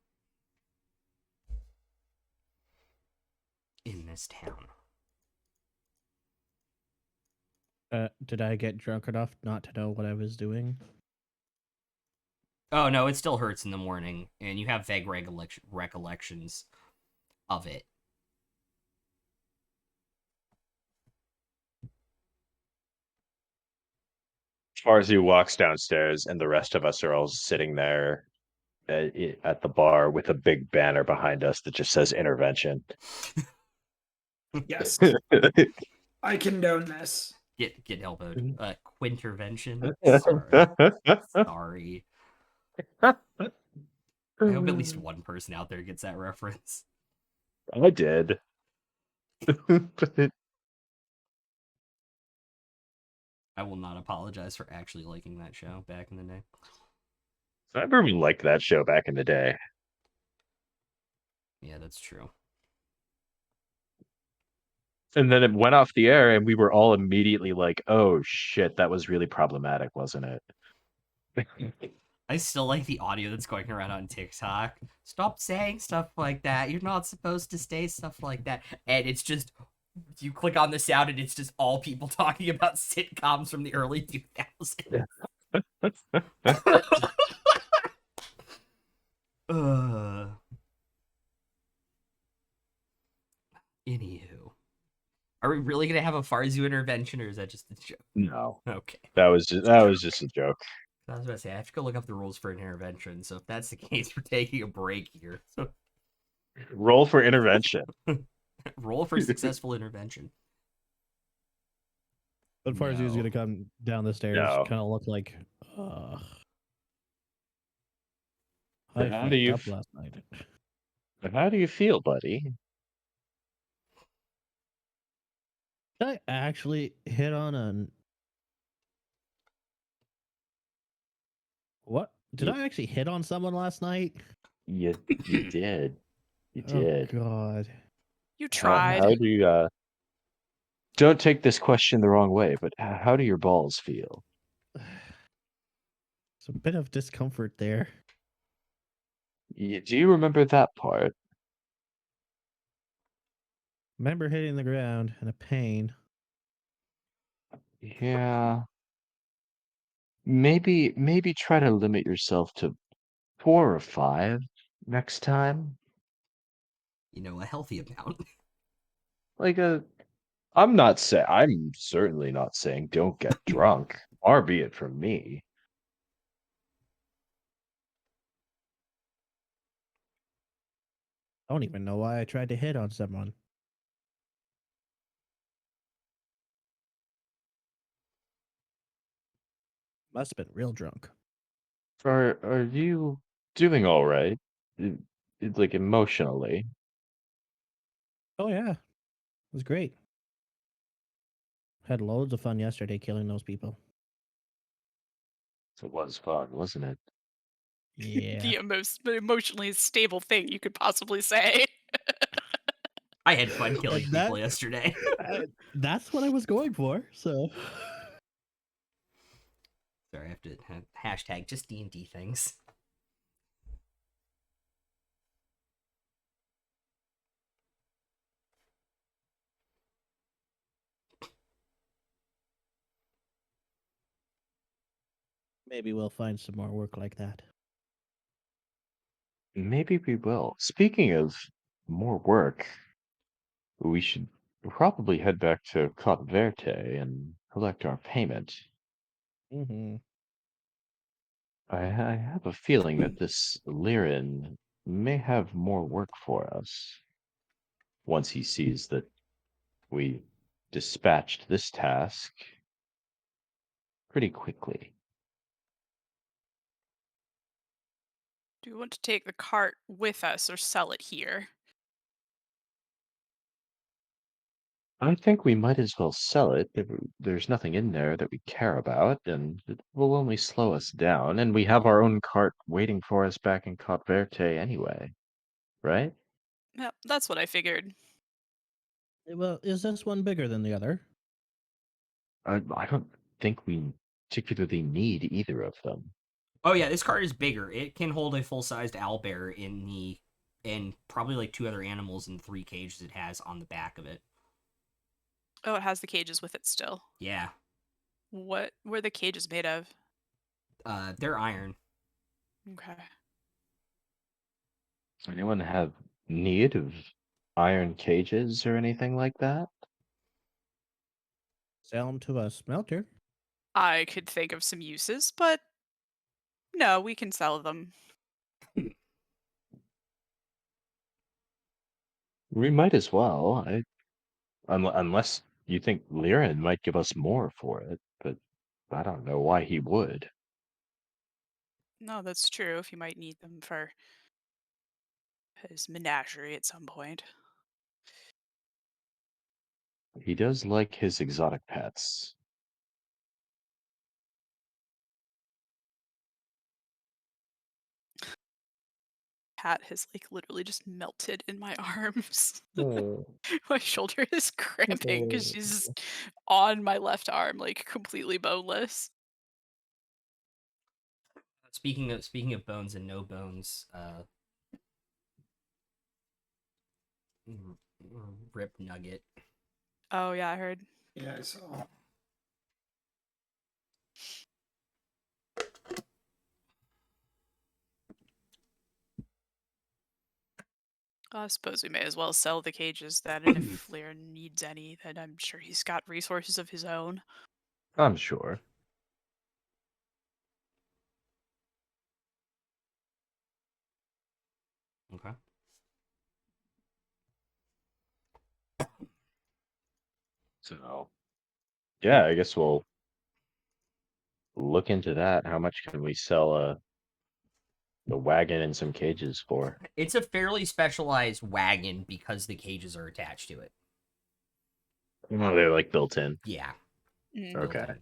in this town. Did I get drunk enough not to know what I was doing? Oh no, it still hurts in the morning, and you have vague recollections of it. Farzu walks downstairs, and the rest of us are all sitting there at the bar with a big banner behind us that just says intervention. Yes, I condone this. Get elbowed. Quintervention. Sorry. Sorry. I hope at least one person out there gets that reference. I did. I will not apologize for actually liking that show back in the day. I remember we liked that show back in the day. Yeah, that's true. And then it went off the air, and we were all immediately like, oh shit, that was really problematic, wasn't it? I still like the audio that's going around on TikTok. Stop saying stuff like that. You're not supposed to say stuff like that. And it's just, you click on the sound and it's just all people talking about sitcoms from the early 2000s. Anywho. Are we really going to have a Farzu intervention, or is that just a joke? No. Okay. That was just a joke. I was about to say, I have to go look up the rules for an intervention, so if that's the case, we're taking a break here. So Roll for intervention. roll for successful intervention. But Farzu's No. gonna come down the stairs, No. kind of look like, I How fucked do you up last night. How do you feel, buddy? Did I actually hit on an? What? Did I actually hit on someone last night? You did. You Oh did. God. You How tried. do you don't take this question the wrong way, but how do your balls feel? It's a bit of discomfort there. Do you remember that part? Remember hitting the ground and a pain. Yeah. Maybe try to limit yourself to 4 or 5 next time. You know, a healthy amount. Like I'm certainly not saying don't get drunk. Far be it from me. I don't even know why I tried to hit on someone. Must have been real drunk. Are you doing all right? Like emotionally? Oh yeah, it was great. Had loads of fun yesterday killing those people. It was fun, wasn't it? Yeah. The most emotionally stable thing you could possibly say. I had fun killing And people yesterday. that's what I was going for. So Sorry, I have to hashtag just D&D things. maybe we'll find some more work like that. Maybe we will. Speaking of more work, we should probably head back to Cot Verte and collect our payment. Mm-hmm. I have a feeling that this Lirin may have more work for us once he sees that we dispatched this task pretty quickly. Do we want to take the cart with us or sell it here? I think we might as well sell it. There's nothing in there that we care about, and it will only slow us down, and we have our own cart waiting for us back in Cot Verte anyway, right? Yeah, that's what I figured. Well, is this one bigger than the other? I don't think we particularly need either of them. Oh yeah, this cart is bigger. It can hold a full-sized owlbear and probably like 2 other animals in 3 cages it has on the back of it. Oh, it has the cages with it still. Yeah. What were the cages made of? They're iron. Okay. Does anyone have need of iron cages or anything like that? Sell them to a smelter. I could think of some uses, but no, we can sell them. We might as well. Unless you think Liren might give us more for it, but I don't know why he would. No, that's true. If you might need them for his menagerie at some point. He does like his exotic pets. Hat has like literally just melted in my arms. Oh. My shoulder is cramping because she's just on my left arm, like completely boneless. Speaking of bones and no bones, Rip Nugget. Oh yeah, I heard. Yeah, I saw. I suppose we may as well sell the cages then, and if Lear needs any, then I'm sure he's got resources of his own. I'm sure. Okay. So, yeah, I guess we'll look into that. How much can we sell the wagon and some cages for? It's a fairly specialized wagon because the cages are attached to it. Oh, they're like built in. Yeah. Mm. built Okay.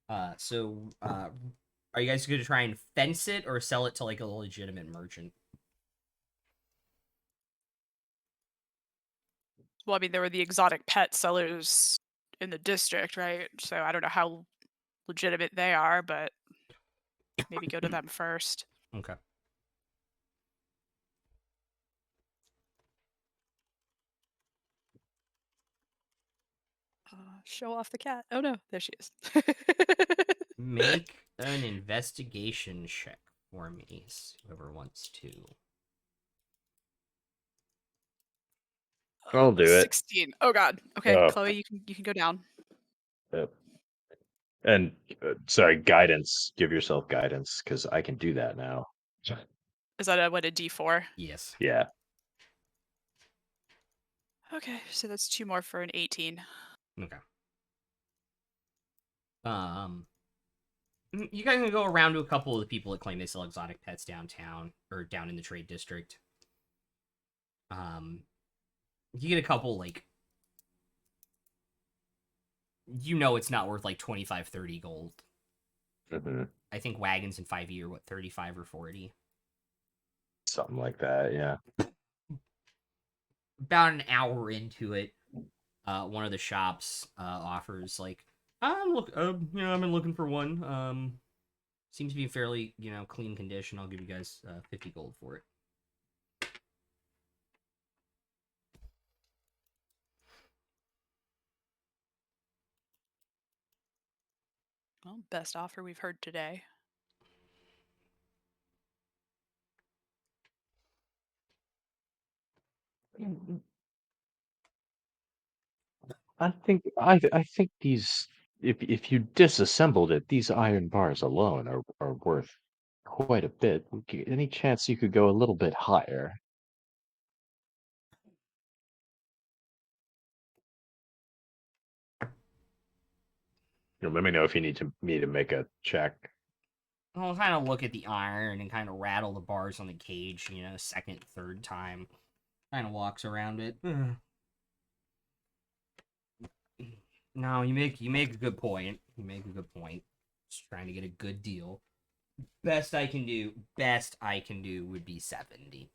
in. Are you guys going to try and fence it or sell it to like a legitimate merchant? Well, I mean, there were the exotic pet sellers in the district, right? So I don't know how legitimate they are, but maybe go to them first. Okay. Show off the cat. Oh no, there she is. Make an investigation check for me, whoever wants to. I'll do it. 16. Oh god. Okay, Oh. Chloe, you can go down. Yep. And sorry, guidance. Give yourself guidance because I can do that now. Is that a D4? Yes. Yeah. Okay, so that's 2 more for an 18. Okay. You guys can go around to a couple of the people that claim they sell exotic pets downtown or down in the trade district. You get a couple, like, it's not worth like 25, 30 gold. Mm-hmm. I think wagons in 5e are what, 35 or 40. Something like that. Yeah. About an hour into it, one of the shops offers like, I've been looking for one. Seems to be in fairly, clean condition. I'll give you guys 50 gold for it. Well, best offer we've heard today. I think these if you disassembled it, these iron bars alone are worth quite a bit. Any chance you could go a little bit higher? Let me know if you need me to make a check. I'll kind of look at the iron and kind of rattle the bars on the cage, second, third time. Kind of walks around it. No, you make a good point. You make a good point. Just trying to get a good deal. Best I can do would be 70.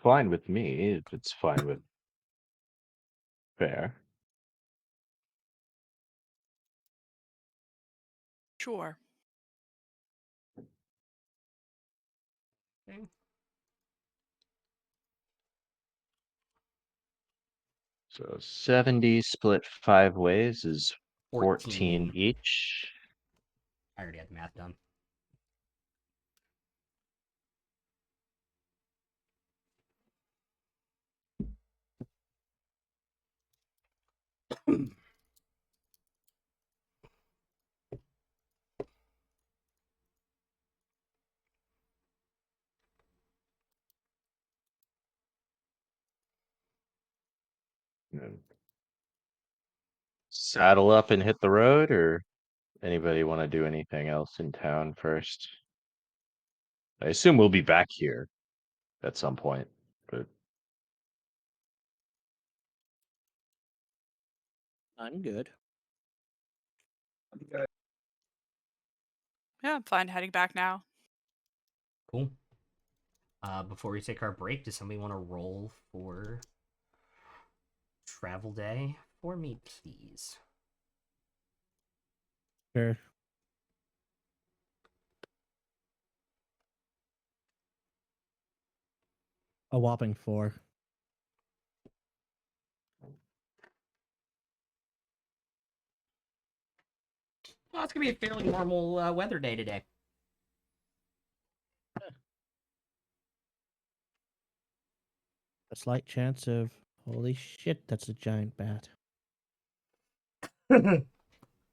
Fine with me if it's fine with fair. Sure. Okay. So 70 split 5 ways is 14 14. each. I already had the math done. And saddle up and hit the road, or anybody want to do anything else in town first? I assume we'll be back here at some point, but I'm good. Yeah, I'm fine heading back now. Cool. Before we take our break, does somebody want to roll for travel day for me, please? Sure. A whopping 4. Well, it's gonna be a fairly normal weather day today. A slight chance of, holy shit, that's a giant bat.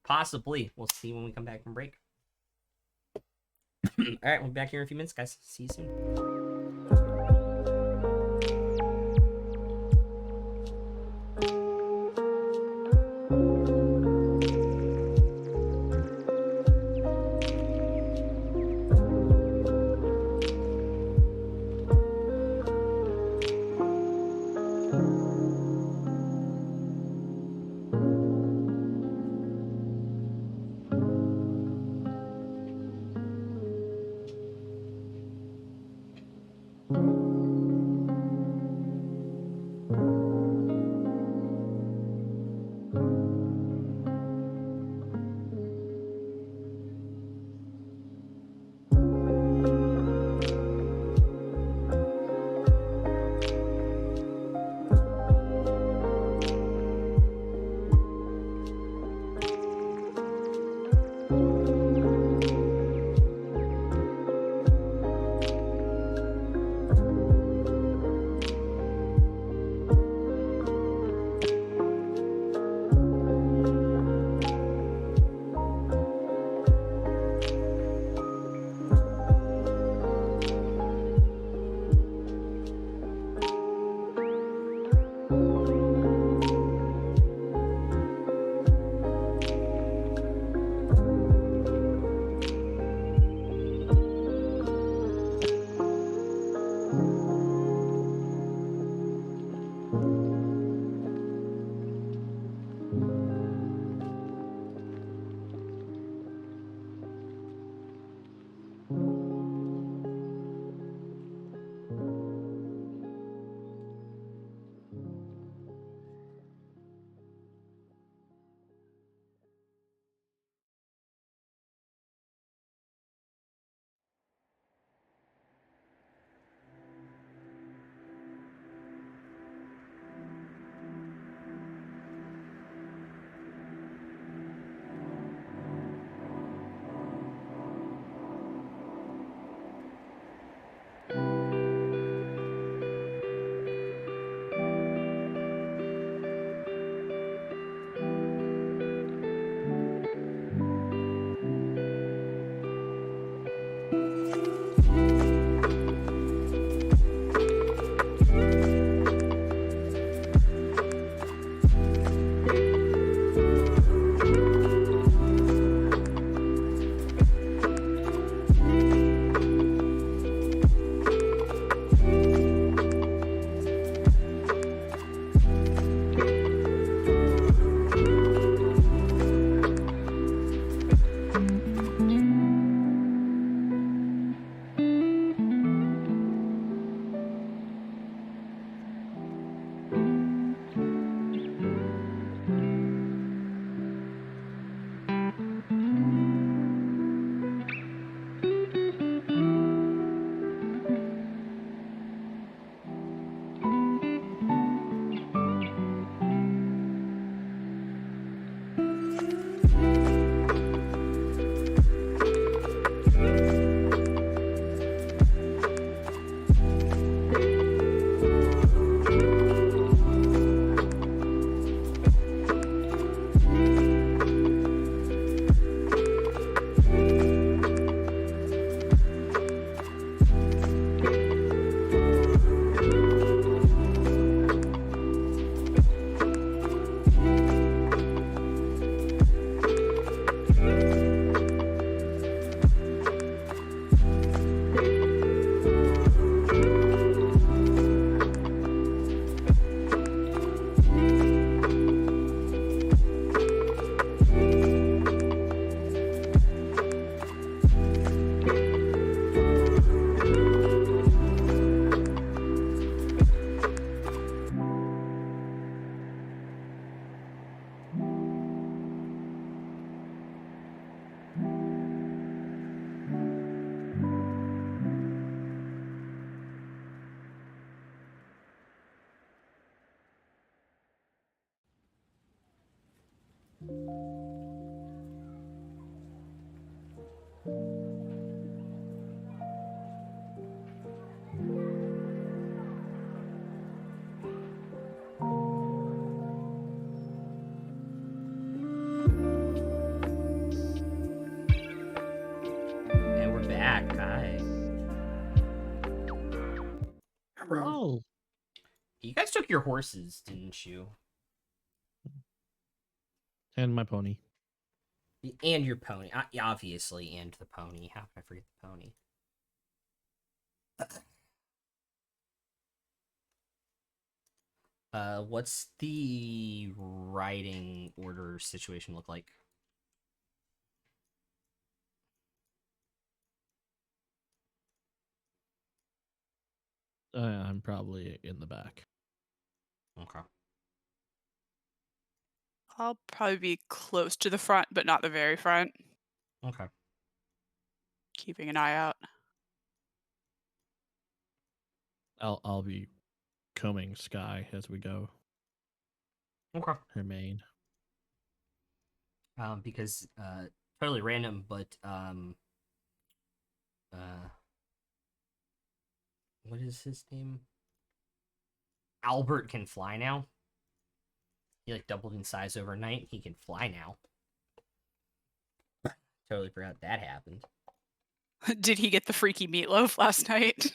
Possibly. We'll see when we come back from break. All right, we'll be back here in a few minutes, guys. See you soon. And we're back. Hi. Oh, You guys took your horses, didn't you? and my pony. And your pony. Obviously, and the pony. How could I forget the pony? What's the riding order situation look like? I'm probably in the back. Okay. I'll probably be close to the front, but not the very front. Okay. Keeping an eye out. I'll be combing Sky as we go. Okay. Her mane. Because totally random, but what is his name? Albert can fly now. He like doubled in size overnight. He can fly now. Totally forgot that happened. Did he get the freaky meatloaf last night?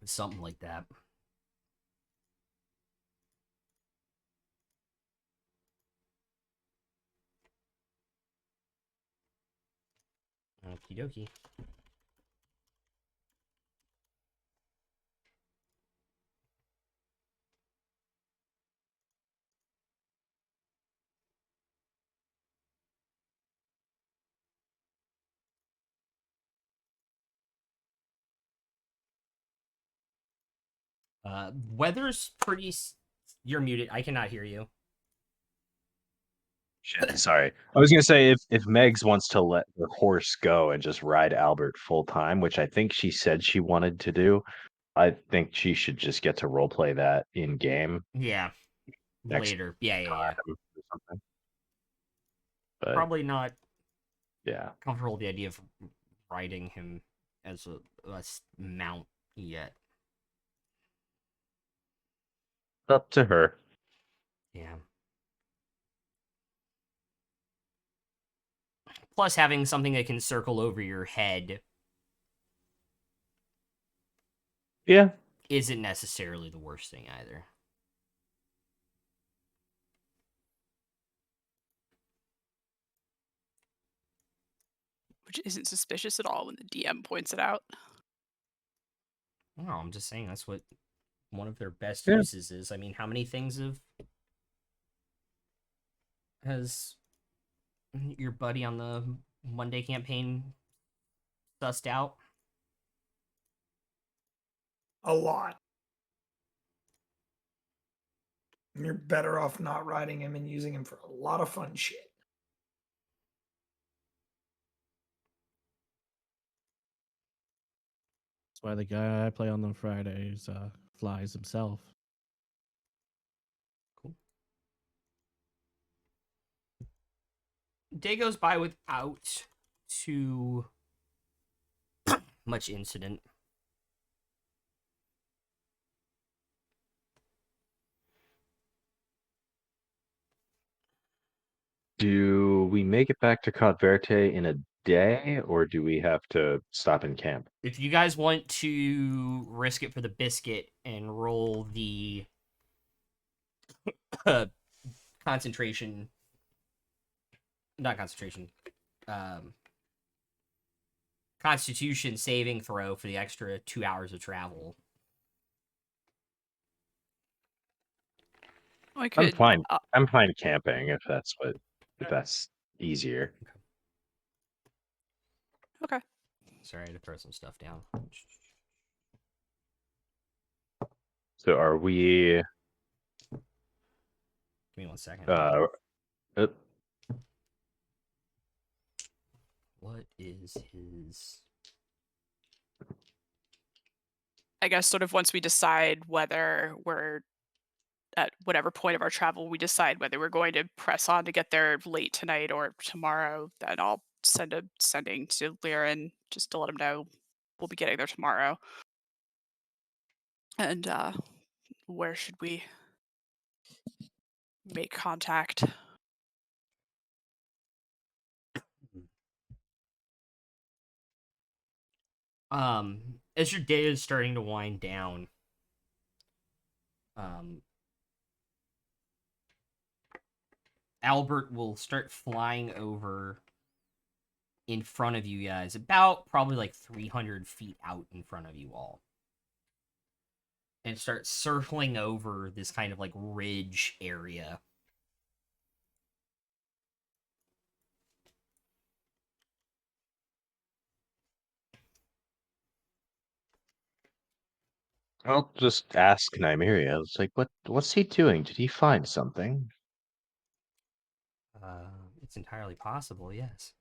Something like that. Okie dokie. Weather's pretty. You're muted. I cannot hear you. Shit, sorry. I was gonna say if Megs wants to let the horse go and just ride Albert full time, which I think she said she wanted to do, I think she should just get to roleplay that in game Yeah. next Later. Yeah. time or something. But Probably not yeah, comfortable with the idea of riding him as a mount yet. up to her. Yeah. Plus, having something that can circle over your head Yeah, isn't necessarily the worst thing either. Which isn't suspicious at all when the DM points it out. No, I'm just saying that's what one of their best Yeah. uses is. I mean, how many things has your buddy on the Monday campaign sussed out? A lot. And you're better off not riding him and using him for a lot of fun shit. That's why the guy I play on the Fridays flies himself. Cool. Day goes by without too much incident. Do we make it back to Cod Verde in a day, or do we have to stop in camp? If you guys want to risk it for the biscuit and roll the concentration, not concentration, Constitution saving throw for the extra 2 hours of travel. I could. I'm fine. I'm fine camping if that's easier. Okay. Sorry, I had to throw some stuff down. So are we? Give me 1 second. Uh, What is his? I guess sort of once we decide whether we're at whatever point of our travel, we decide whether we're going to press on to get there late tonight or tomorrow, then I'll send a sending to Liren just to let him know we'll be getting there tomorrow. And where should we make contact? As your day is starting to wind down, Albert will start flying over in front of you guys, about probably like 300 feet out in front of you all, and start circling over this kind of like ridge area. I'll just ask Nymeria. It's like, what's he doing? Did he find something? It's entirely possible, yes.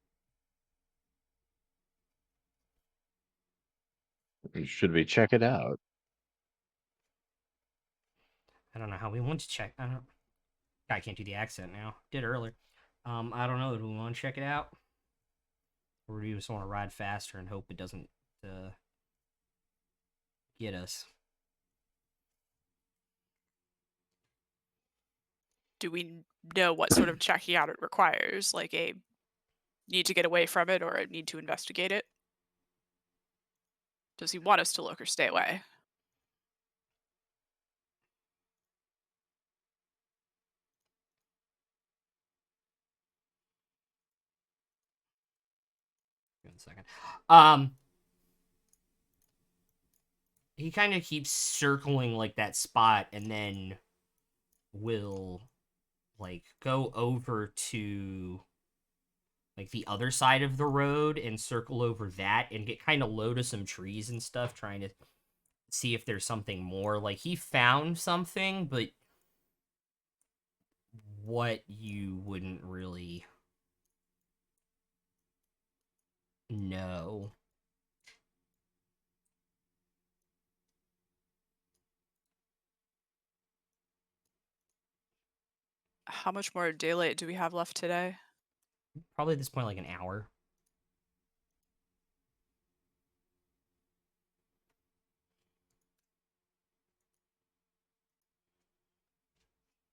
Should we check it out? I don't know how we want to check. I can't do the accent now. Did earlier. I don't know. Do we want to check it out, or do we just want to ride faster and hope it doesn't get us? Do we know what sort of checking out it requires? Like a need to get away from it or a need to investigate it? Does he want us to look or stay away? Give me 1 second. He kind of keeps circling like that spot, and then will like go over to like the other side of the road and circle over that and get kind of low to some trees and stuff, trying to see if there's something more. Like, he found something, but what you wouldn't really know. How much more daylight do we have left today? Probably at this point, like an hour.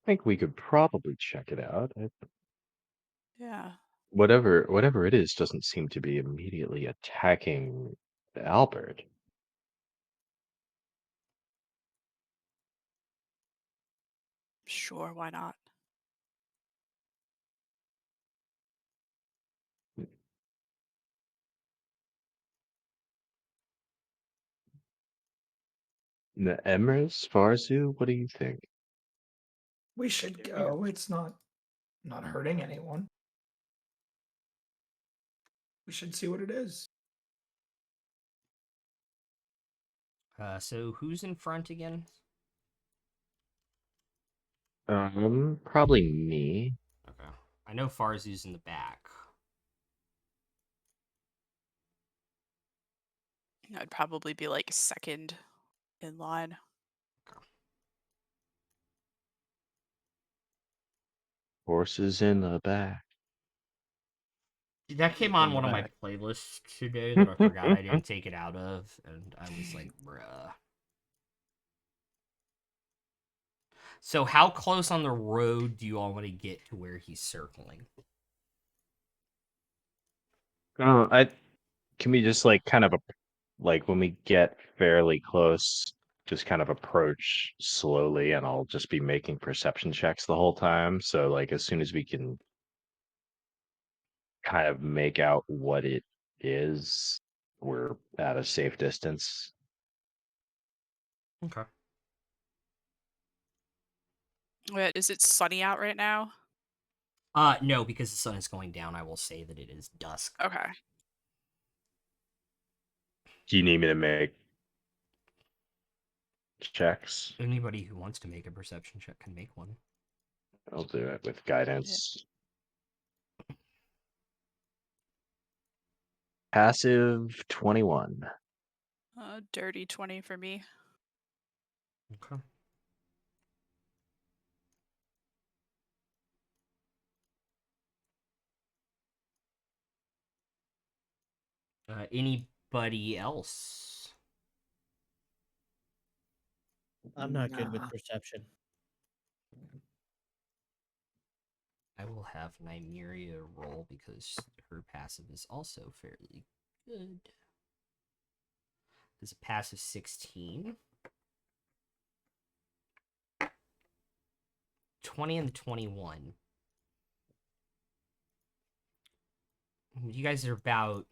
I think we could probably check it out. Yeah. Whatever it is doesn't seem to be immediately attacking Albert. Sure, why not? Emrys, Farzu, what do you think? We should go. It's not hurting anyone. We should see what it is. So who's in front again? Probably me. Okay. I know Farzu's in the back. I'd probably be like second in line. Horses in the back. That came In on the one of my back. playlists today that I forgot I didn't take it out of, and I was like, bruh. So how close on the road do you all want to get to where he's circling? Can we just like kind of like when we get fairly close, just kind of approach slowly, and I'll just be making perception checks the whole time. So like as soon as we can kind of make out what it is, we're at a safe distance. Okay. Wait, is it sunny out right now? No, because the sun is going down, I will say that it is dusk. Okay. Do you need me to make checks? Anybody who wants to make a perception check can make one. I'll do it with guidance. Passive 21. Dirty 20 for me. Okay. Anybody else? I'm not good with Nah. perception. I will have Nymeria roll because her passive is also fairly good. There's a passive 16. 20 and 21. You guys are about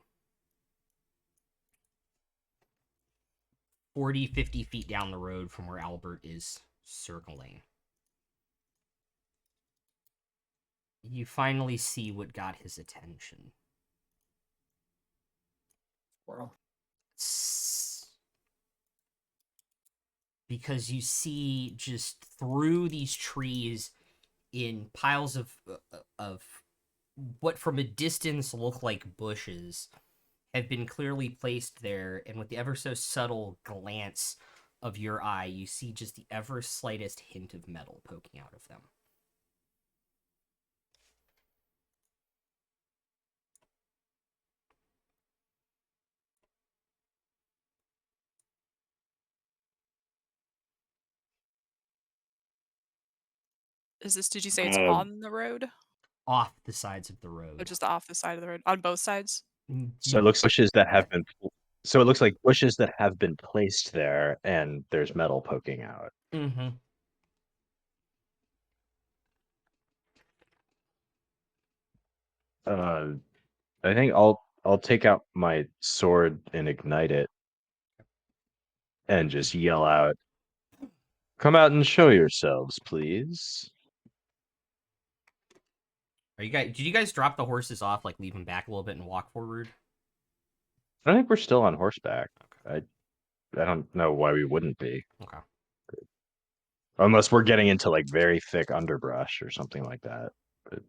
40, 50 feet down the road from where Albert is circling. You finally see what got his attention. Well, Because you see just through these trees in piles of what from a distance look like bushes have been clearly placed there, and with the ever so subtle glance of your eye, you see just the ever slightest hint of metal poking out of them. Did you say it's Um, on the road? Off the sides of the Or road. just off the side of the road? On both sides? So it looks bushes that have been. So it looks like bushes that have been placed there, and there's metal poking out. Mm-hmm. Uh, I think I'll take out my sword and ignite it, and just yell out, "Come out and show yourselves, please!" Are you guys? Did you guys drop the horses off, like leave them back a little bit and walk forward? I think we're still on horseback. I don't know why we wouldn't be. Okay. Unless we're getting into like very thick underbrush or something like that. But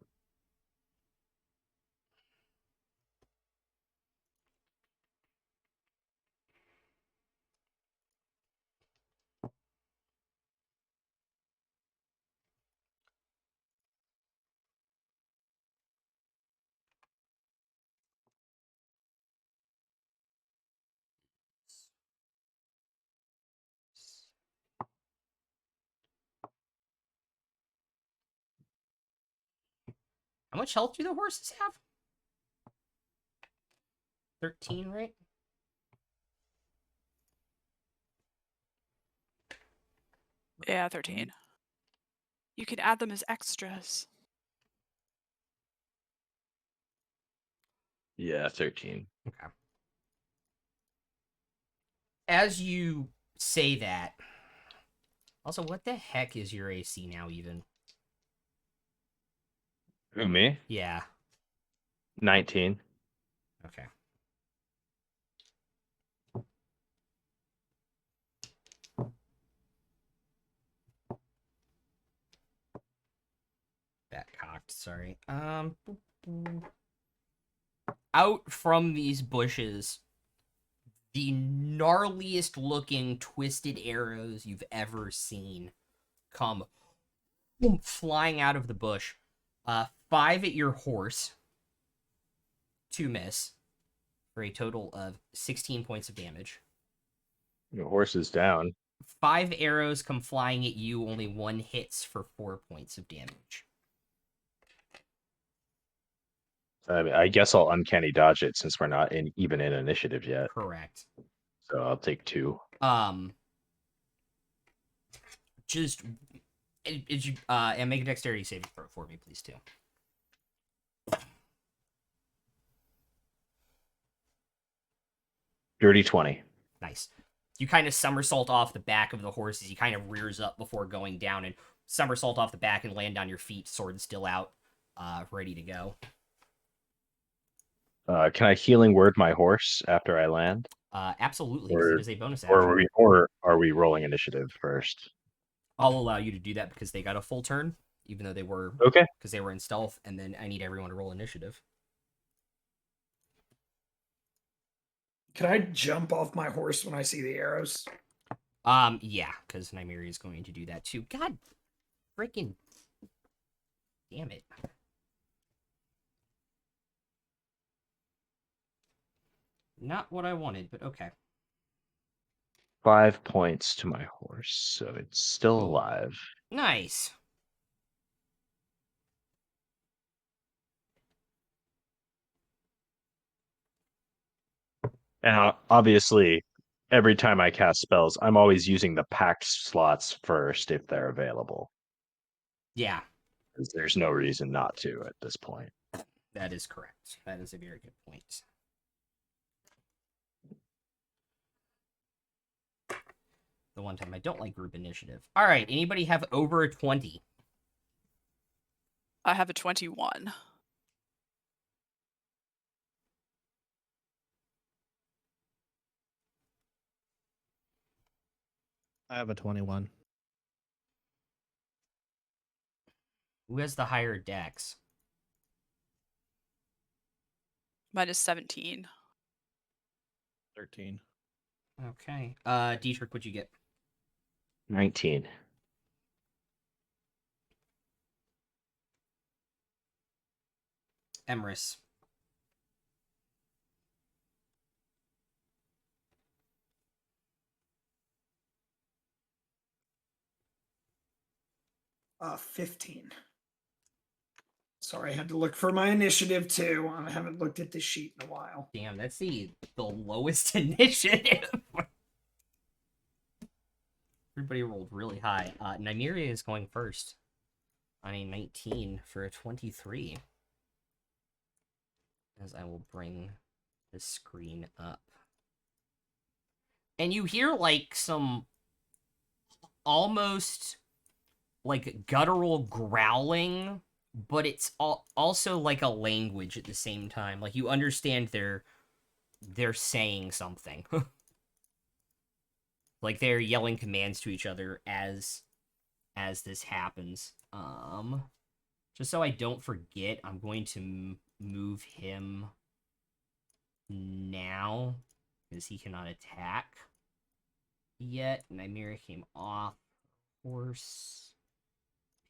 How much health do the horses have? 13, right? Yeah, 13. You can add them as extras. yeah, 13. Okay. As you say that, also, what the heck is your AC now, even? Who, me? Yeah. 19. Okay. That cocked, sorry. Out from these bushes, the gnarliest looking twisted arrows you've ever seen come flying out of the bush. 5 at your horse to miss for a total of 16 points of damage. The horse is down. 5 arrows come flying at you, only 1 hits for 4 points of damage. I guess I'll uncanny dodge it since we're not even in initiative yet. Correct. So I'll take 2. Just and make a dexterity saving throw for me, please, too. Dirty 20. Nice. You kind of somersault off the back of the horse as he kind of rears up before going down, and somersault off the back and land on your feet, sword still out, ready to go. Can I healing word my horse after I land? Absolutely, because it is a bonus Or action. are we rolling initiative first? I'll allow you to do that because they got a full turn, even though they were Okay. because they were in stealth, and then I need everyone to roll initiative. Can I jump off my horse when I see the arrows? Yeah, because Nymeria is going to do that too. God freaking damn it. Not what I wanted, but okay. 5 points to my horse, so it's still alive. Nice. And obviously, every time I cast spells, I'm always using the packed slots first if they're available. Yeah, 'Cause there's no reason not to at this point. that is correct. That is a very good point. The one time I don't like group initiative. All right, anybody have over a 20? I have a 21. I have a 21. Who has the higher dex? Mine is 17. 13. Okay. Dietrich, what'd you get? 19. Emrys. Uh, 15. Sorry, I had to look for my initiative too. I haven't looked at this sheet in a while. Damn, that's the lowest initiative. Everybody rolled really high. Nymeria is going first on a 19 for a 23. As I will bring the screen up. And you hear like some almost like guttural growling, but it's also like a language at the same time. Like you understand they're saying something. Like they're yelling commands to each other as this happens. Just so I don't forget, I'm going to move him now because he cannot attack yet. Nymeria came off. Horse.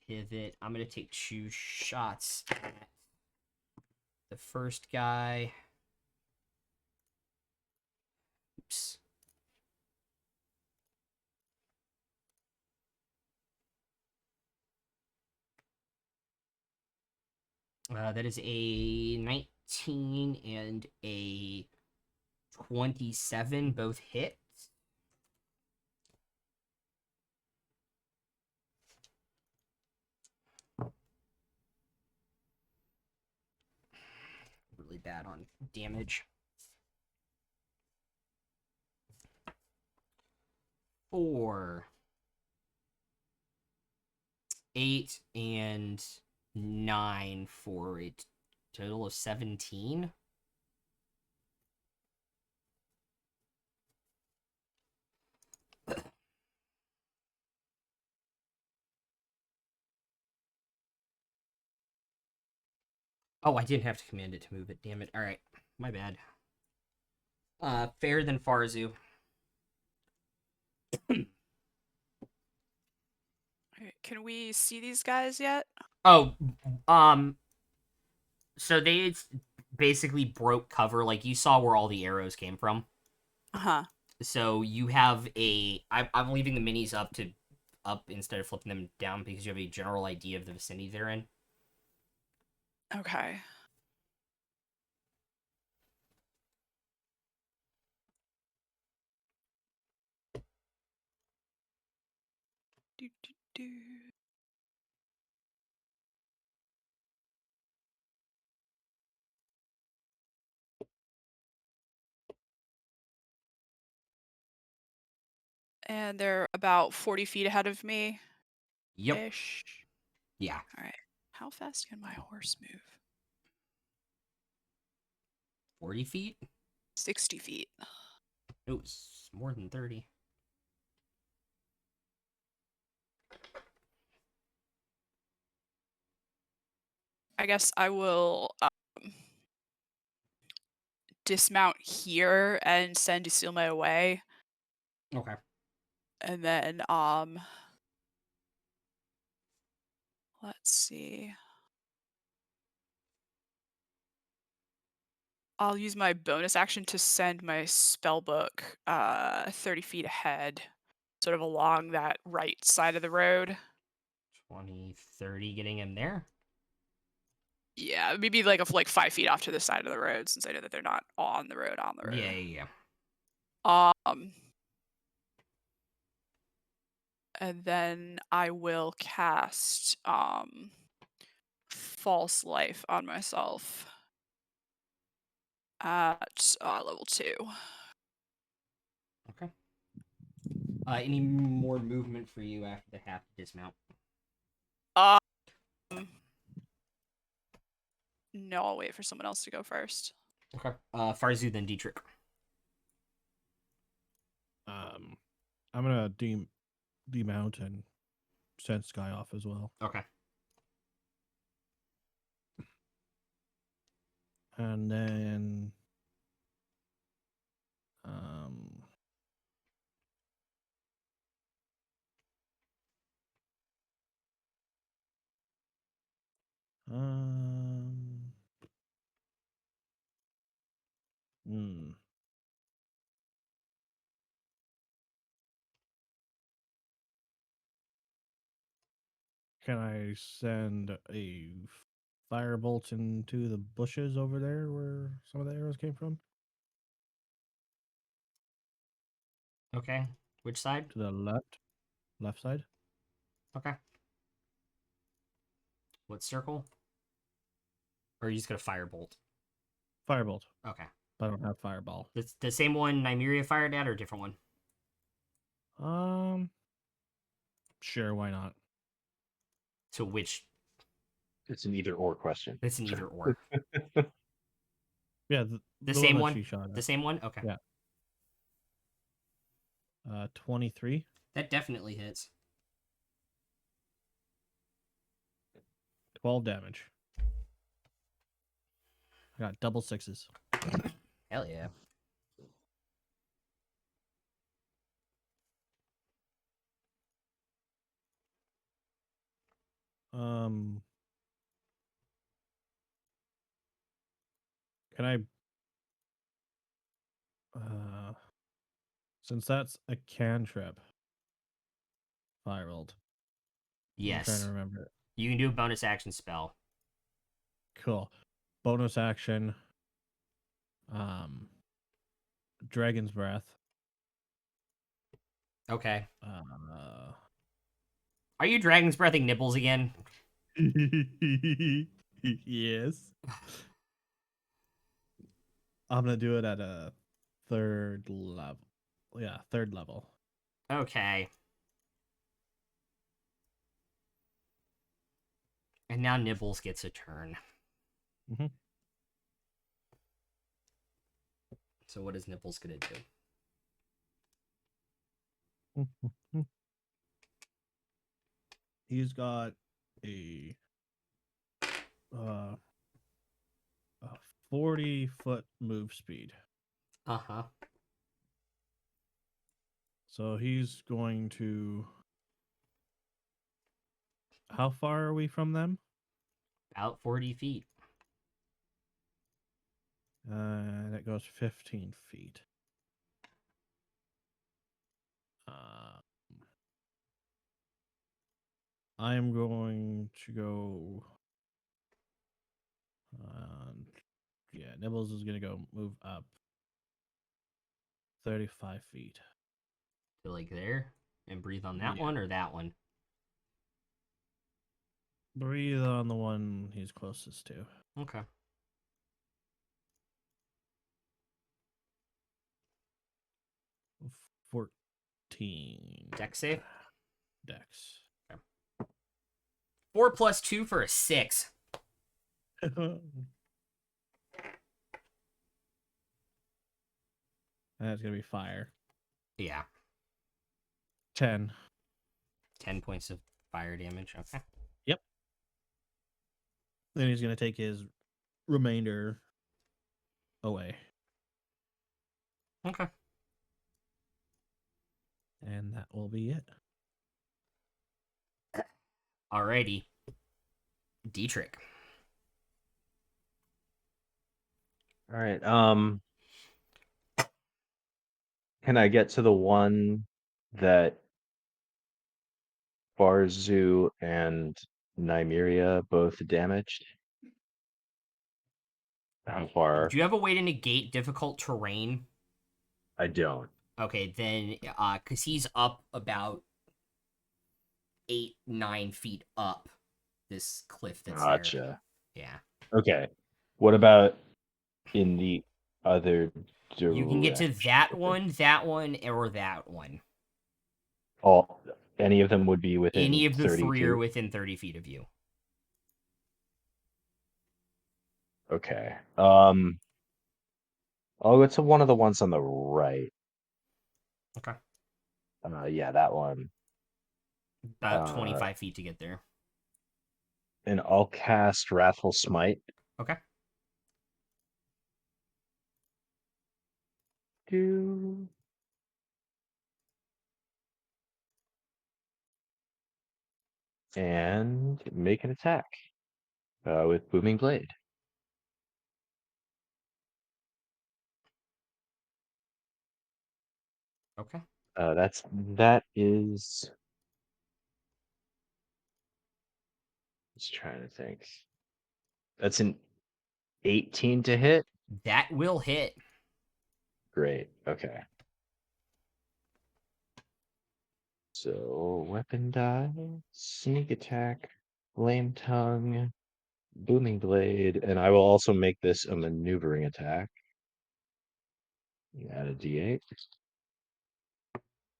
Pivot. I'm going to take 2 shots at the first guy. Oops. That is a 19 and a 27, both hits. Really bad on damage. 4, 8, and 9 for a total of 17. Oh, I didn't have to command it to move it. Damn it. All right, my bad. Fair than Farzu. Okay, can we see these guys yet? Oh, so they basically broke cover. Like you saw where all the arrows came from. Uh-huh. So you have I'm leaving the minis up instead of flipping them down because you have a general idea of the vicinity they're in. Okay. Do, do, do. And they're about 40 feet ahead of me. Yep. Ish. Yeah. All right. How fast can my horse move? 40 feet? 60 feet. It was more than 30. I guess I will dismount here and send Isilme away. Okay. And then let's see. I'll use my bonus action to send my spell book 30 feet ahead, sort of along that right side of the road. 20, 30, getting him there. Yeah, maybe like 5 feet off to the side of the road, since I know that they're not on the road. Yeah. And then I will cast False Life on myself at level 2. Okay. Any more movement for you after the half dismount? No, I'll wait for someone else to go first. Okay. Farzu, then Dietrich. I'm gonna demount and send Sky off as well. Okay. And then hmm. Can I send a firebolt into the bushes over there where some of the arrows came from? Okay. Which side? To the left side. Okay. What circle? Or are you just gonna firebolt? Firebolt. Okay. But I don't have fireball. The same one Nymeria fired at, or a different one? Sure, why not? So which? It's an either or question. It's an either or. Yeah, The the same that one. she shot at. The same one. Okay. Yeah. 23. That definitely hits. 12 damage. I got double sixes. Hell yeah. Can I since that's a cantrip spiraled. I'm trying Yes. to remember it. You can do a bonus action spell. Cool. Bonus action. Dragon's breath. Okay. Uh, Are you Dragon's Breathing Nibbles again? yes. I'm gonna do it at a third level. Yeah, third level. Okay. And now Nibbles gets a turn. Mhm. So what is Nibbles gonna do? He's got a uh a 40-foot move speed. Uh-huh. So he's going to. How far are we from them? About 40 feet. That goes 15 feet. I'm going to go. Yeah, Nibbles is gonna go move up 35 feet. To like there? And breathe on that Yeah. one or that one? Breathe on the one he's closest to. Okay. F- 14. Dex save? Dex. 4 plus 2 for a 6. That's gonna be fire. Yeah. 10. 10 points of fire damage. Okay. Yep. Then he's gonna take his remainder away. Okay. And that will be it. Alrighty. Dietrich. All right. Can I get to the one that Barzu and Nymeria both damaged? How far? Do you have a way to negate difficult terrain? I don't. Okay, then, because he's up about 8, 9 feet up this cliff that's there. Gotcha. Yeah. Okay. What about in the other direction? You can get to that one, or that one. All any of them would be within Any of the 30 three feet? are within 30 feet of you. Okay. I'll go to one of the ones on the right. Okay. Yeah, that one. About 25 feet to get there. And I'll cast Wrathful Smite. Okay. And make an attack with Booming Blade. Okay. That is. Just trying to think. That's an 18 to hit. That will hit. Great. Okay. So weapon die, sneak attack, flame tongue, booming blade, and I will also make this a maneuvering attack. Add a d8,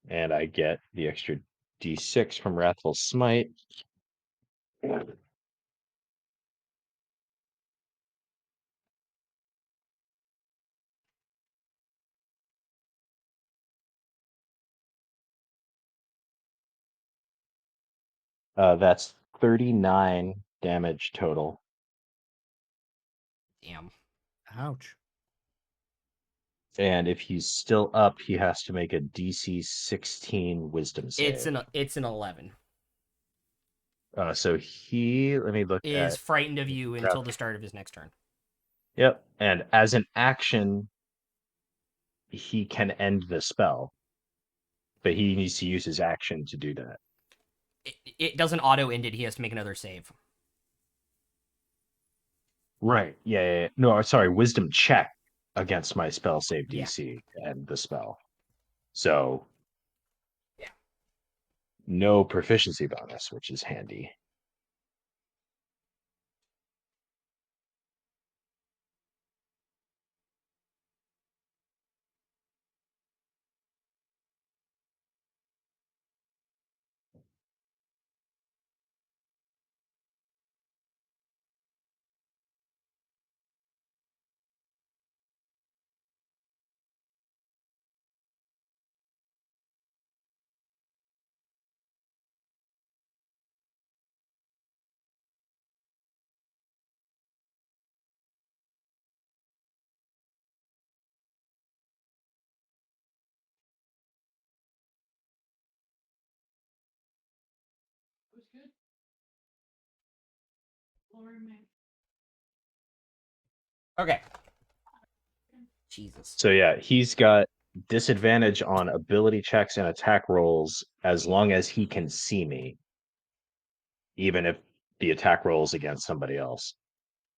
and I get the extra d6 from Wrathful Smite. That's 39 damage total. Damn. Ouch. And if he's still up, he has to make a DC 16 Wisdom save. It's an 11. So let me look Is at. frightened of you until the start of his next turn. Yep. And as an action, he can end the spell, but he needs to use his action to do that. It doesn't auto end it. He has to make another save. Right. Yeah. No, sorry. Wisdom check against my spell save Yeah. DC and the spell. So, yeah, no proficiency bonus, which is handy. Okay. Jesus. So yeah, he's got disadvantage on ability checks and attack rolls as long as he can see me, even if the attack rolls against somebody else.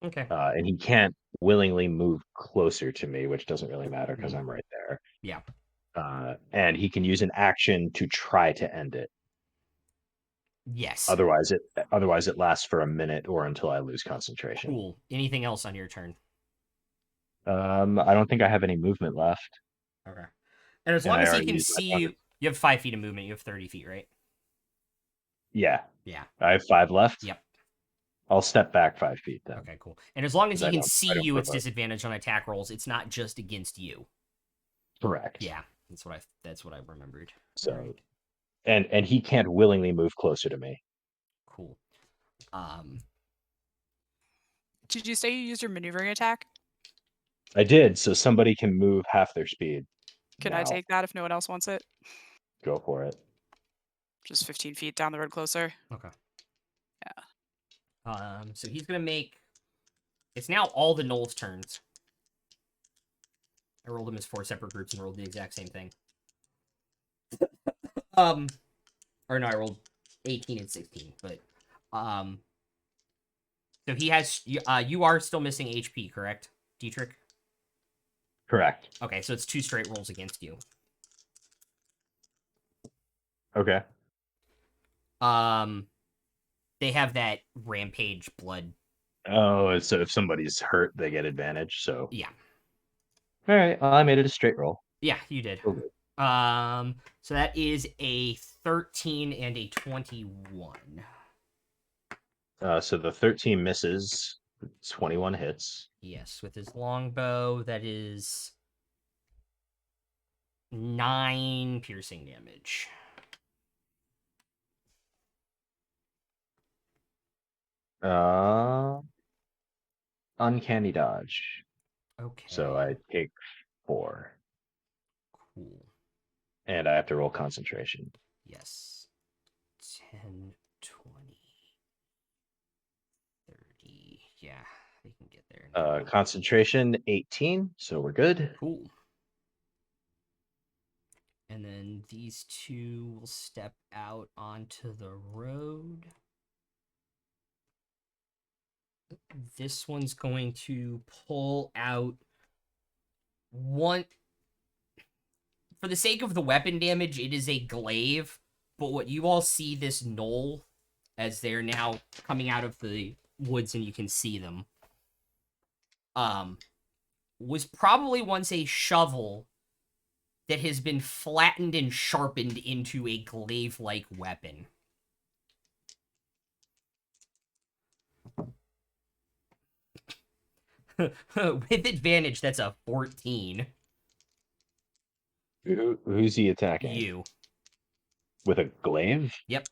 Okay. And he can't willingly move closer to me, which doesn't really matter because I'm right there. Yeah. And he can use an action to try to end it. Yes. Otherwise it lasts for a minute or until I lose concentration. Cool. Anything else on your turn? I don't think I have any movement left. Okay. And as And long I as he already can used my see bonus. you, you have 5 feet of movement. You have 30 feet, right? Yeah. Yeah. I have 5 left. Yep. I'll step back 5 feet then. Okay, cool. And as long as 'Cause he I can see don't you, it's provoke. disadvantage on attack rolls. It's not just against you. Correct. Yeah, that's what I remembered. So, Alright, and he can't willingly move closer to me. cool. Did you say you used your maneuvering attack? I did, so somebody can move half their speed. Can now. I take that if no one else wants it? Go for it. Just 15 feet down the road closer. Okay. Yeah. So he's gonna make. It's now all the Knoll's turns. I rolled them as 4 separate groups and rolled the exact same thing. Or no, I rolled 18 and 16, but so he has. You are still missing HP, correct, Dietrich? Correct. Okay, so it's 2 straight rolls against you. Okay. They have that rampage blood. Oh, so if somebody's hurt, they get advantage. So Yeah. all right, well, I made it a straight roll. Yeah, you did. Okay. So that is a 13 and a 21. So the 13 misses, 21 hits. Yes, with his longbow, that is 9 piercing damage. Uncanny dodge. Okay. So I take 4. Cool. And I have to roll concentration. Yes. 10, 20, 30. Yeah, they can get there. Concentration 18, so we're good. Cool. And then these 2 will step out onto the road. This one's going to pull out one. For the sake of the weapon damage, it is a glaive. But what you all see this knoll, as they're now coming out of the woods and you can see them, was probably once a shovel that has been flattened and sharpened into a glaive-like weapon. With advantage, that's a 14. Who's he attacking? You. With a glaive? Yep.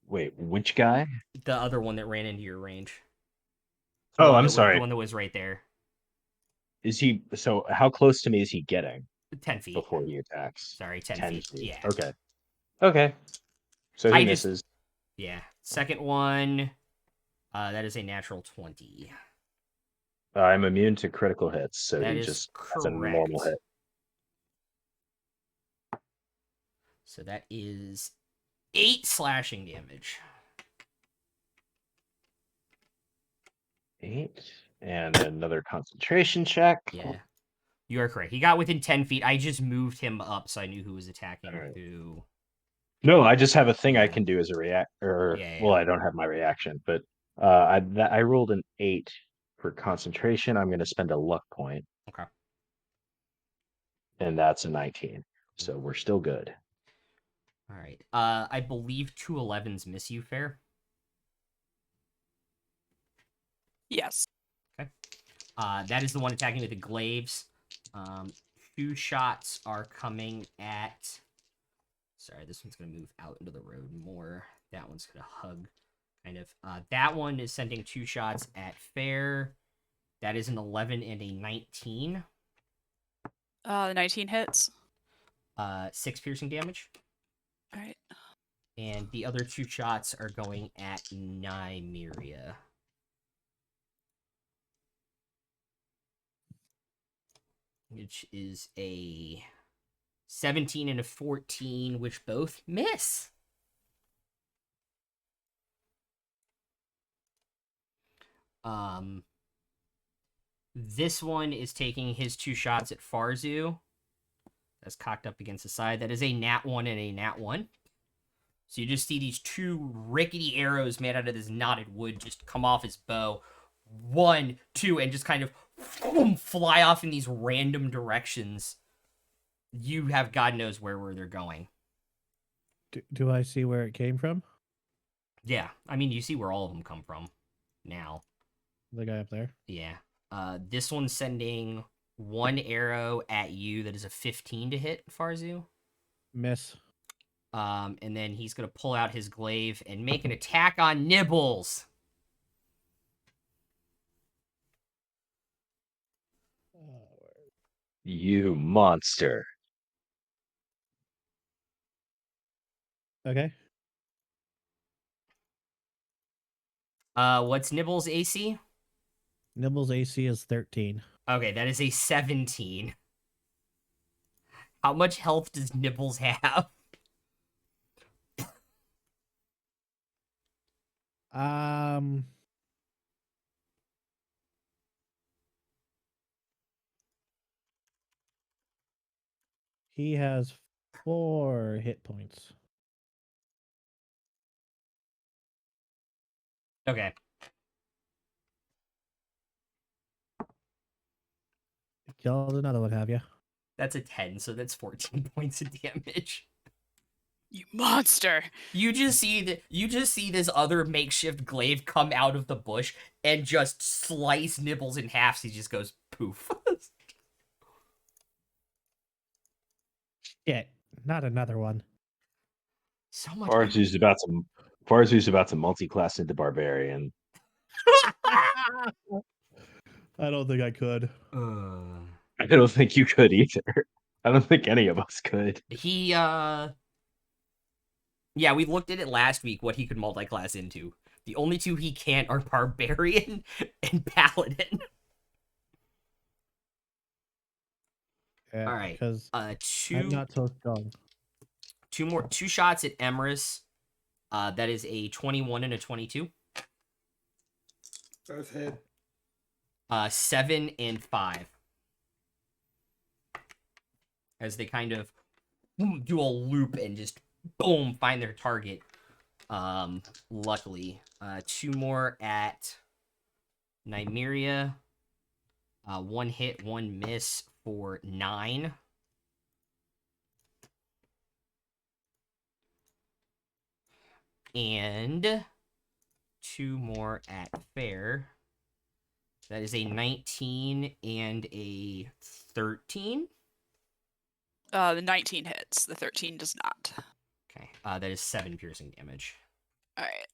Wait, which guy? The other one that ran into your range. Oh, one I'm that was- sorry. The one that was right there. Is he? So how close to me is he getting 10 feet. before he attacks? Sorry, 10 10 feet. feet. Yeah. Okay. Okay. So he I just- misses. Yeah. Second one, that is a natural 20. I'm immune to critical hits, so That he is just has a normal correct. hit. So that is 8 slashing damage. 8. And another concentration check. Yeah. You are correct. He got within 10 feet. I just moved him up so I knew who was attacking All right. who. No, I just have a thing I Yeah. can do as a react. Or Yeah, well, yeah. I don't have my reaction, but I rolled an 8 for concentration. I'm going to spend a luck point. Okay. And that's a 19. So we're still good. All right. I believe 2 11s miss you, Fair. Yes. That is the one attacking with the glaives. 2 shots are coming at. Sorry, this one's gonna move out into the road more. That one's gonna hug, kind of. That one is sending 2 shots at Fair. That is an 11 and a 19. The 19 hits. 6 piercing damage. All right. And the other 2 shots are going at Nymeria. Which is a 17 and a 14, which both miss. This one is taking his 2 shots at Farzu. That's cocked up against the side. That is a nat 1 and a nat 1. So you just see these 2 rickety arrows made out of this knotted wood just come off his bow. 1, 2, and just kind of fly off in these random directions. You have God knows where they're going. Do I see where it came from? Yeah, I mean, you see where all of them come from now. The guy up there? Yeah. This one's sending 1 arrow at you that is a 15 to hit, Farzu. Miss. And then he's going to pull out his glaive and make an attack on Nibbles. You monster. Okay. What's Nibbles' AC? Nibble's AC is 13. Okay, that is a 17. How much health does Nibbles have? He has 4 hit points. Okay. Killed another one, have you? That's a 10, so that's 14 points of damage. You monster. You just see this other makeshift glaive come out of the bush and just slice Nibbles in half. So he just goes poof. Yeah, not another one. So much. Farzu's about to multi-class into barbarian. I don't think I could. I don't think you could either. I don't think any of us could. Yeah, we looked at it last week, what he could multi-class into. The only 2 he can't are Barbarian and Paladin. Yeah, All right. because I'm 2 not so strong. 2 shots at Emrys. That is a 21 and a 22. Both hit. 7 and 5. As they kind of do a loop and just boom, find their target. Luckily. 2 more at Nymeria. 1 hit, 1 miss for 9. And 2 more at Fair. That is a 19 and a 13. The 19 hits. The 13 does not. Okay. That is 7 piercing damage. All right.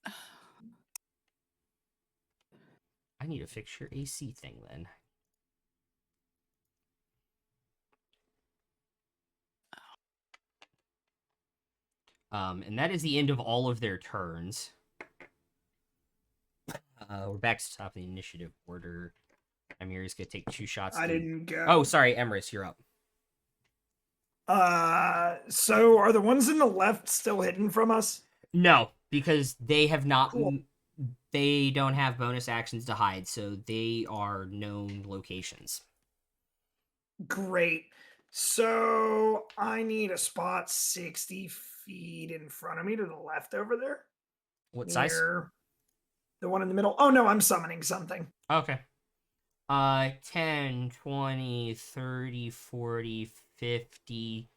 I need to fix your AC thing then. And that is the end of all of their turns. We're back to the top of the initiative order. Amiri's gonna take 2 shots. I didn't go. Oh, sorry, Emrys, you're up. So are the ones in the left still hidden from us? No, because they have not. Cool. They don't have bonus actions to hide, so they are known locations. Great. So I need a spot 60 feet in front of me to the left over there. What size? Near the one in the middle. Oh no, I'm summoning something. Okay. 10, 20, 30, 40, 50,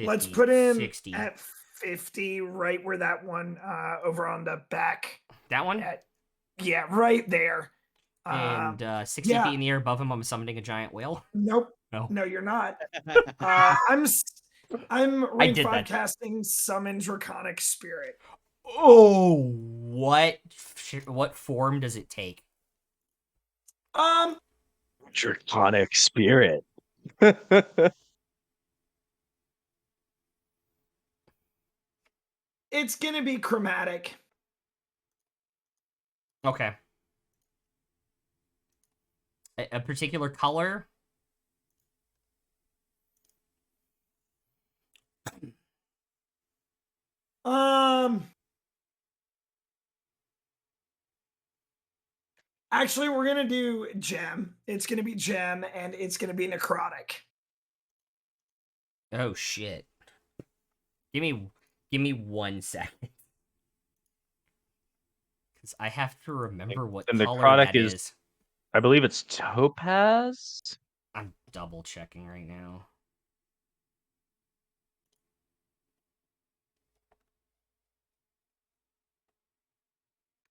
Let's put him 60. at 50, right where that one over on the back. That one? Yeah, right there. And 60 yeah. feet in the air above him, I'm summoning a giant whale. Nope. No, you're not. I'm rank did 5 that. casting summon draconic spirit. Oh, what form does it take? Draconic spirit. It's gonna be chromatic. Okay. A particular color? Actually, we're gonna do gem. It's gonna be gem, and it's gonna be necrotic. Oh shit. Give me 1 second. Because I have to remember what The color necrotic that is- is. I believe it's topaz. I'm double checking right now.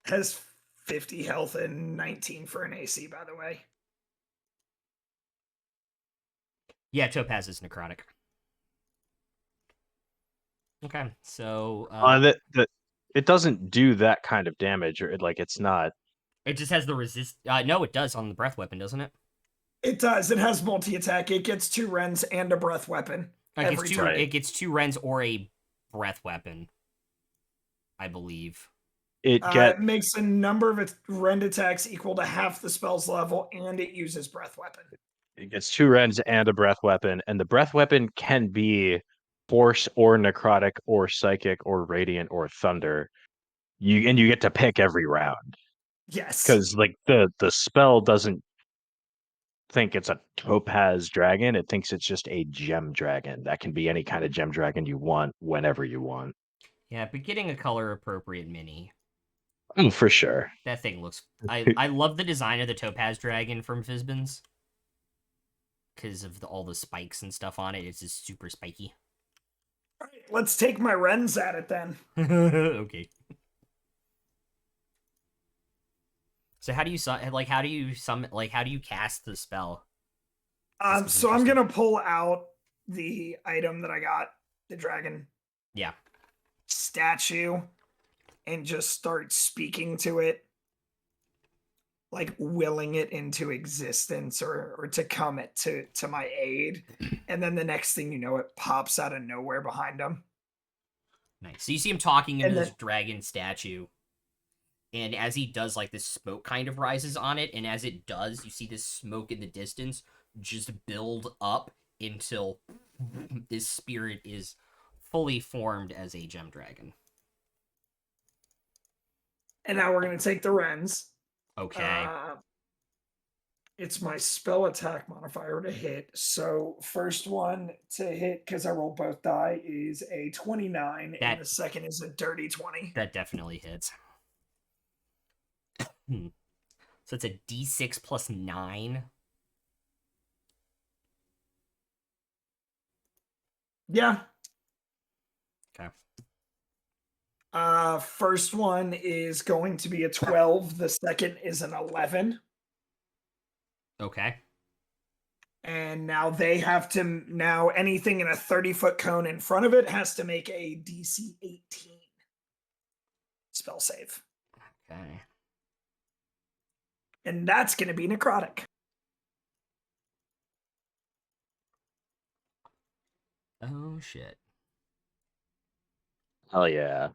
Has 50 health and 19 for an AC, by the way. Yeah, topaz is necrotic. Okay, so It doesn't do that kind of damage, or it's not. it just has the resist. No, it does on the breath weapon, doesn't it? It does. It has multi-attack. It gets 2 rends and a breath weapon every turn. It gets 2 rends or a breath weapon, I believe. It makes a number of its rend attacks equal to half the spell's level, and it uses breath weapon. It gets 2 rends and a breath weapon, and the breath weapon can be force or necrotic or psychic or radiant or thunder. You get to pick every round. Yes. Because the spell doesn't think it's a topaz dragon, it thinks it's just a gem dragon. That can be any kind of gem dragon you want whenever you want. Yeah, but getting a color appropriate mini. Oh, for sure. That thing looks I love the design of the topaz dragon from Fizbin's. Because of all the spikes and stuff on it. It's just super spiky. All right, let's take my rends at it then. Okay. So how do you cast the spell? So I'm gonna pull out the item that I got, the dragon statue, and just start speaking to it, like willing it into existence or to come to my aid. And then the next thing you know, it pops out of nowhere behind him. Nice. So you see him talking into And this dragon statue. And as he does, this smoke kind of rises on it. And as it does, you see this smoke in the distance just build up until this spirit is fully formed as a gem dragon. And now we're going to take the rends. Okay. It's my spell attack modifier to hit. So first one to hit, because I roll both die, is a 29, and the second is a dirty 20. That definitely hits. So it's a d6 plus 9. Yeah. Okay. First one is going to be a 12. The second is an 11. Okay. And now they have to, anything in a 30-foot cone in front of it has to make a DC 18. spell save. Okay. And that's going to be necrotic. Oh shit. Oh yeah.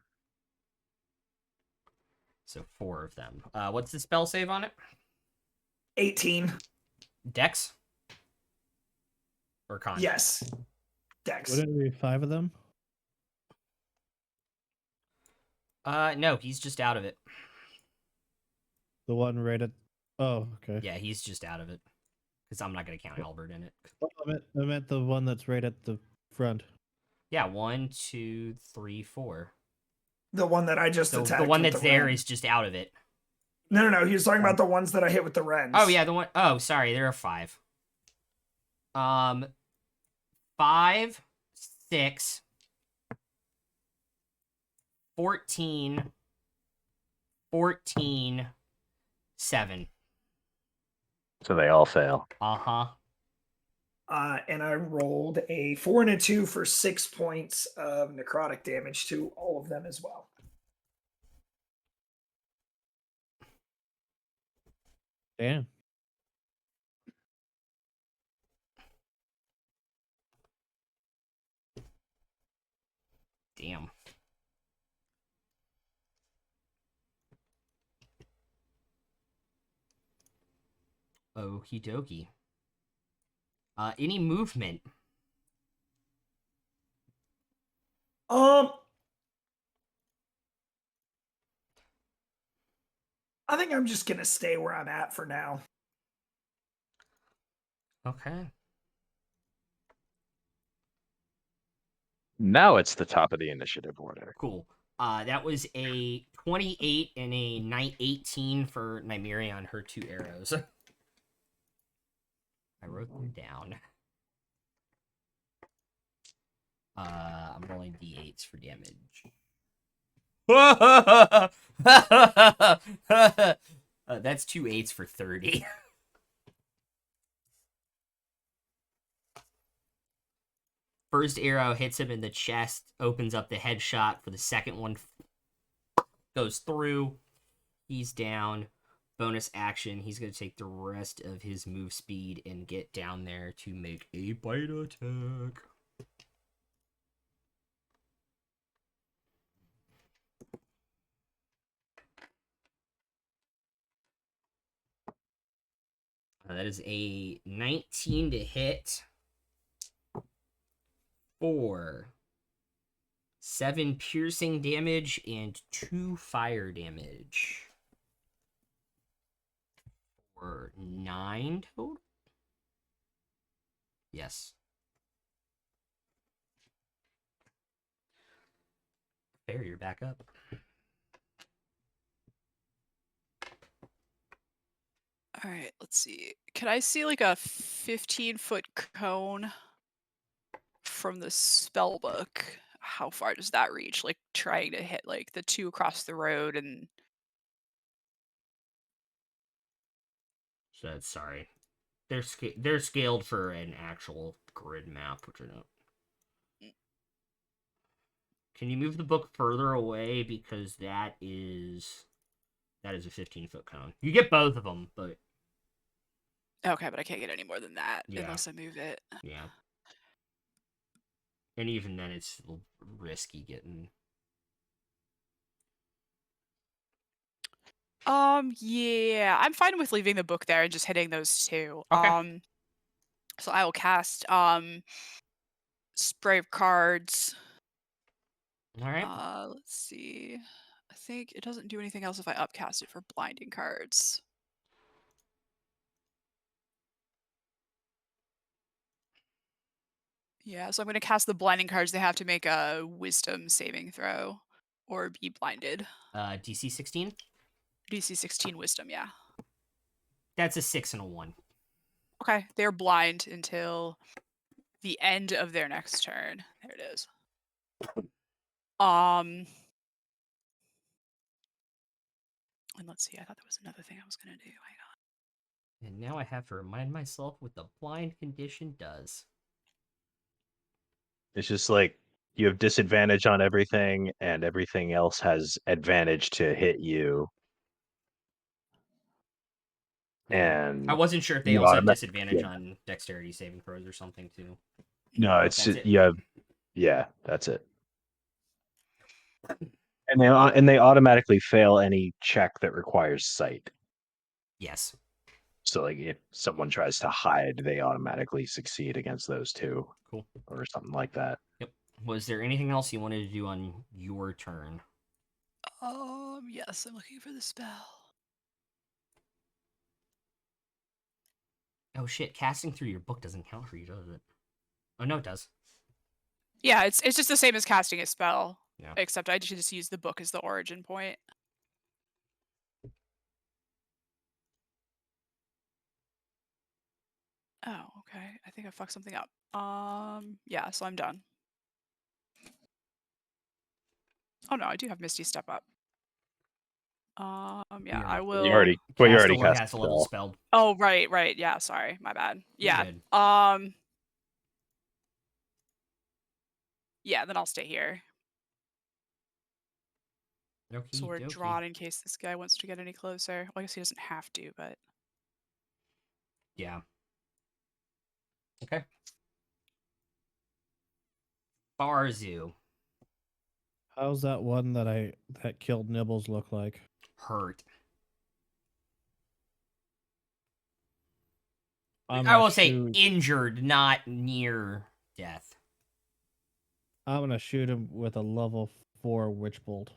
So 4 of them. What's the spell save on it? 18. Dex? Or con? Yes. Dex. Wouldn't it be 5 of them? No, he's just out of it. The one right at. Oh, okay. Yeah, he's just out of it. Because I'm not going to count Albert in it. Oh, I meant the one that's right at the front. Yeah, 1, 2, 3, 4. The one that I just attacked. The one with that's the there wren. is just out of it. No. He was talking about the ones that I hit with the wrens. Oh yeah, the one oh sorry, there are 5. 5, 6, 14, 14, 7. So they all fail. Uh-huh. And I rolled a 4 and a 2 for 6 points of necrotic damage to all of them as well. Damn. Damn. Okie dokie. Any movement? I think I'm just gonna stay where I'm at for now. Okay. Now it's the top of the initiative order. Cool. That was a 28 and a 18 for Nymeria on her 2 arrows. I wrote them down. I'm rolling d8s for damage. That's 2 8s for 30. First arrow hits him in the chest, opens up the headshot. For the second one, goes through. He's down. Bonus action. He's going to take the rest of his move speed and get down there to make a bite attack. That is a 19 to hit. 4, 7 piercing damage and 2 fire damage. For 9 total? Yes. Fair, you're back up. All right, let's see. Can I see like a 15-foot cone from the spell book? How far does that reach? Like trying to hit like the 2 across the road and So sorry. They're scaled for an actual grid map, which I don't. Can you move the book further away, because that is a 15-foot cone. You get both of them, but okay, but I can't get any more than that Yeah. unless I move it. yeah. And even then, it's a little risky getting. Yeah, I'm fine with leaving the book there and just hitting those 2. Okay. So I will cast spray of cards. All right. Let's see. I think it doesn't do anything else if I upcast it for blinding cards. Yeah, so I'm going to cast the blinding cards. They have to make a wisdom saving throw or be blinded. DC 16. DC 16 wisdom, yeah. That's a 6 and a 1. Okay, they're blind until the end of their next turn. There it is. And let's see. I thought there was another thing I was going to do. Hang on. And now I have to remind myself what the blind condition does. It's just like you have disadvantage on everything, and everything else has advantage to hit you. And I wasn't sure if they you also had automatic- disadvantage yeah. on dexterity saving throws or something too. No, Nope, it's that's just, it. you have, yeah, that's it. And they automatically fail any check that requires sight. Yes. So like if someone tries to hide, they automatically succeed against those two. Cool. Or something like that. Yep. Was there anything else you wanted to do on your turn? Yes, I'm looking for the spell. Oh shit, casting through your book doesn't count for you, does it? Oh no, it does. Yeah, it's just the same as casting a spell. Yeah. Except I just use the book as the origin point. Oh, okay. I think I fucked something up. Yeah, so I'm done. Oh no, I do have Misty Step Up. Yeah, You're I right. will. You already Castellan cast has the a level spell. spelled. Oh, right. Yeah, sorry. My bad. You're Yeah. good. Yeah, then I'll stay here. So we're Okey-dokey. drawn in case this guy wants to get any closer. Well, I guess he doesn't have to, but Yeah. Okay. Barzu. How's that one that killed Nibbles look like? Hurt. I'm I gonna will say shoot- injured, not near death. I'm gonna shoot him with a level 4 witch bolt.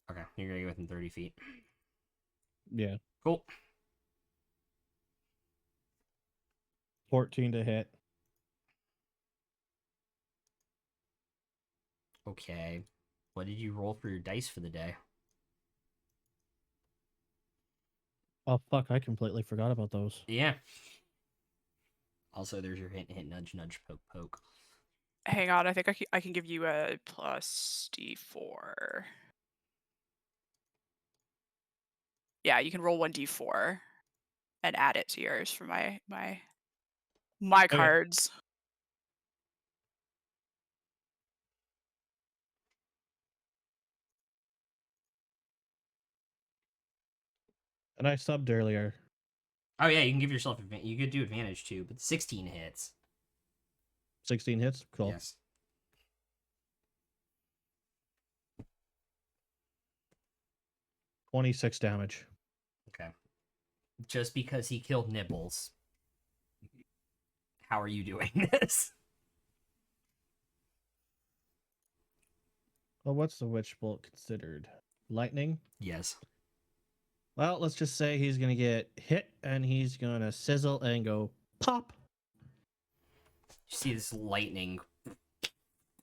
Okay, you're gonna go within 30 feet. Yeah, Cool. 14 to hit. Okay. What did you roll for your dice for the day? Oh fuck! I completely forgot about those. Yeah. Also, there's your hint, hint, nudge, nudge, poke, poke. hang on. I think I can give you a plus D4. Yeah, you can roll 1d4 and add it to yours for my cards. And I subbed earlier. Oh yeah, you can give yourself advantage. You could do advantage too, but 16 hits. 16 hits. Cool. Yes. $26 damage. Okay. Just because he killed Nibbles. How are you doing this? Well, what's the witch bolt considered? Lightning? Yes. Well, let's just say he's gonna get hit and he's gonna sizzle and go pop. You see this lightning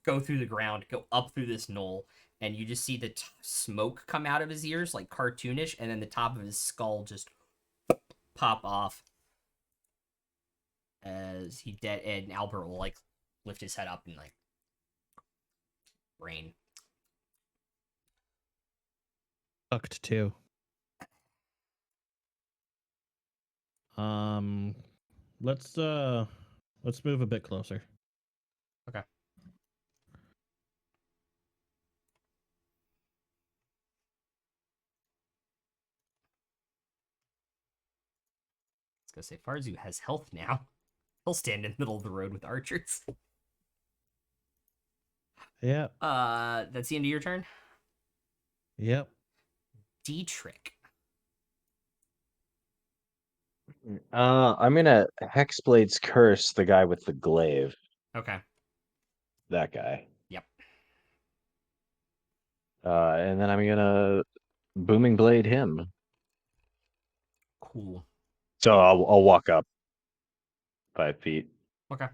go through the ground, go up through this knoll, and you just see the smoke come out of his ears, like cartoonish, and then the top of his skull just pop off as he dead. And Albert will like lift his head up and like rain. Fucked too. Let's move a bit closer. Okay. I was gonna say Farzu has health now. He'll stand in the middle of the road with archers. Yep. That's the end of your turn. Yep. D-Trick. I'm gonna Hexblade's Curse the guy with the glaive. Okay. That guy. Yep. And then I'm gonna Booming Blade him. Cool. So I'll walk up 5 feet Okay.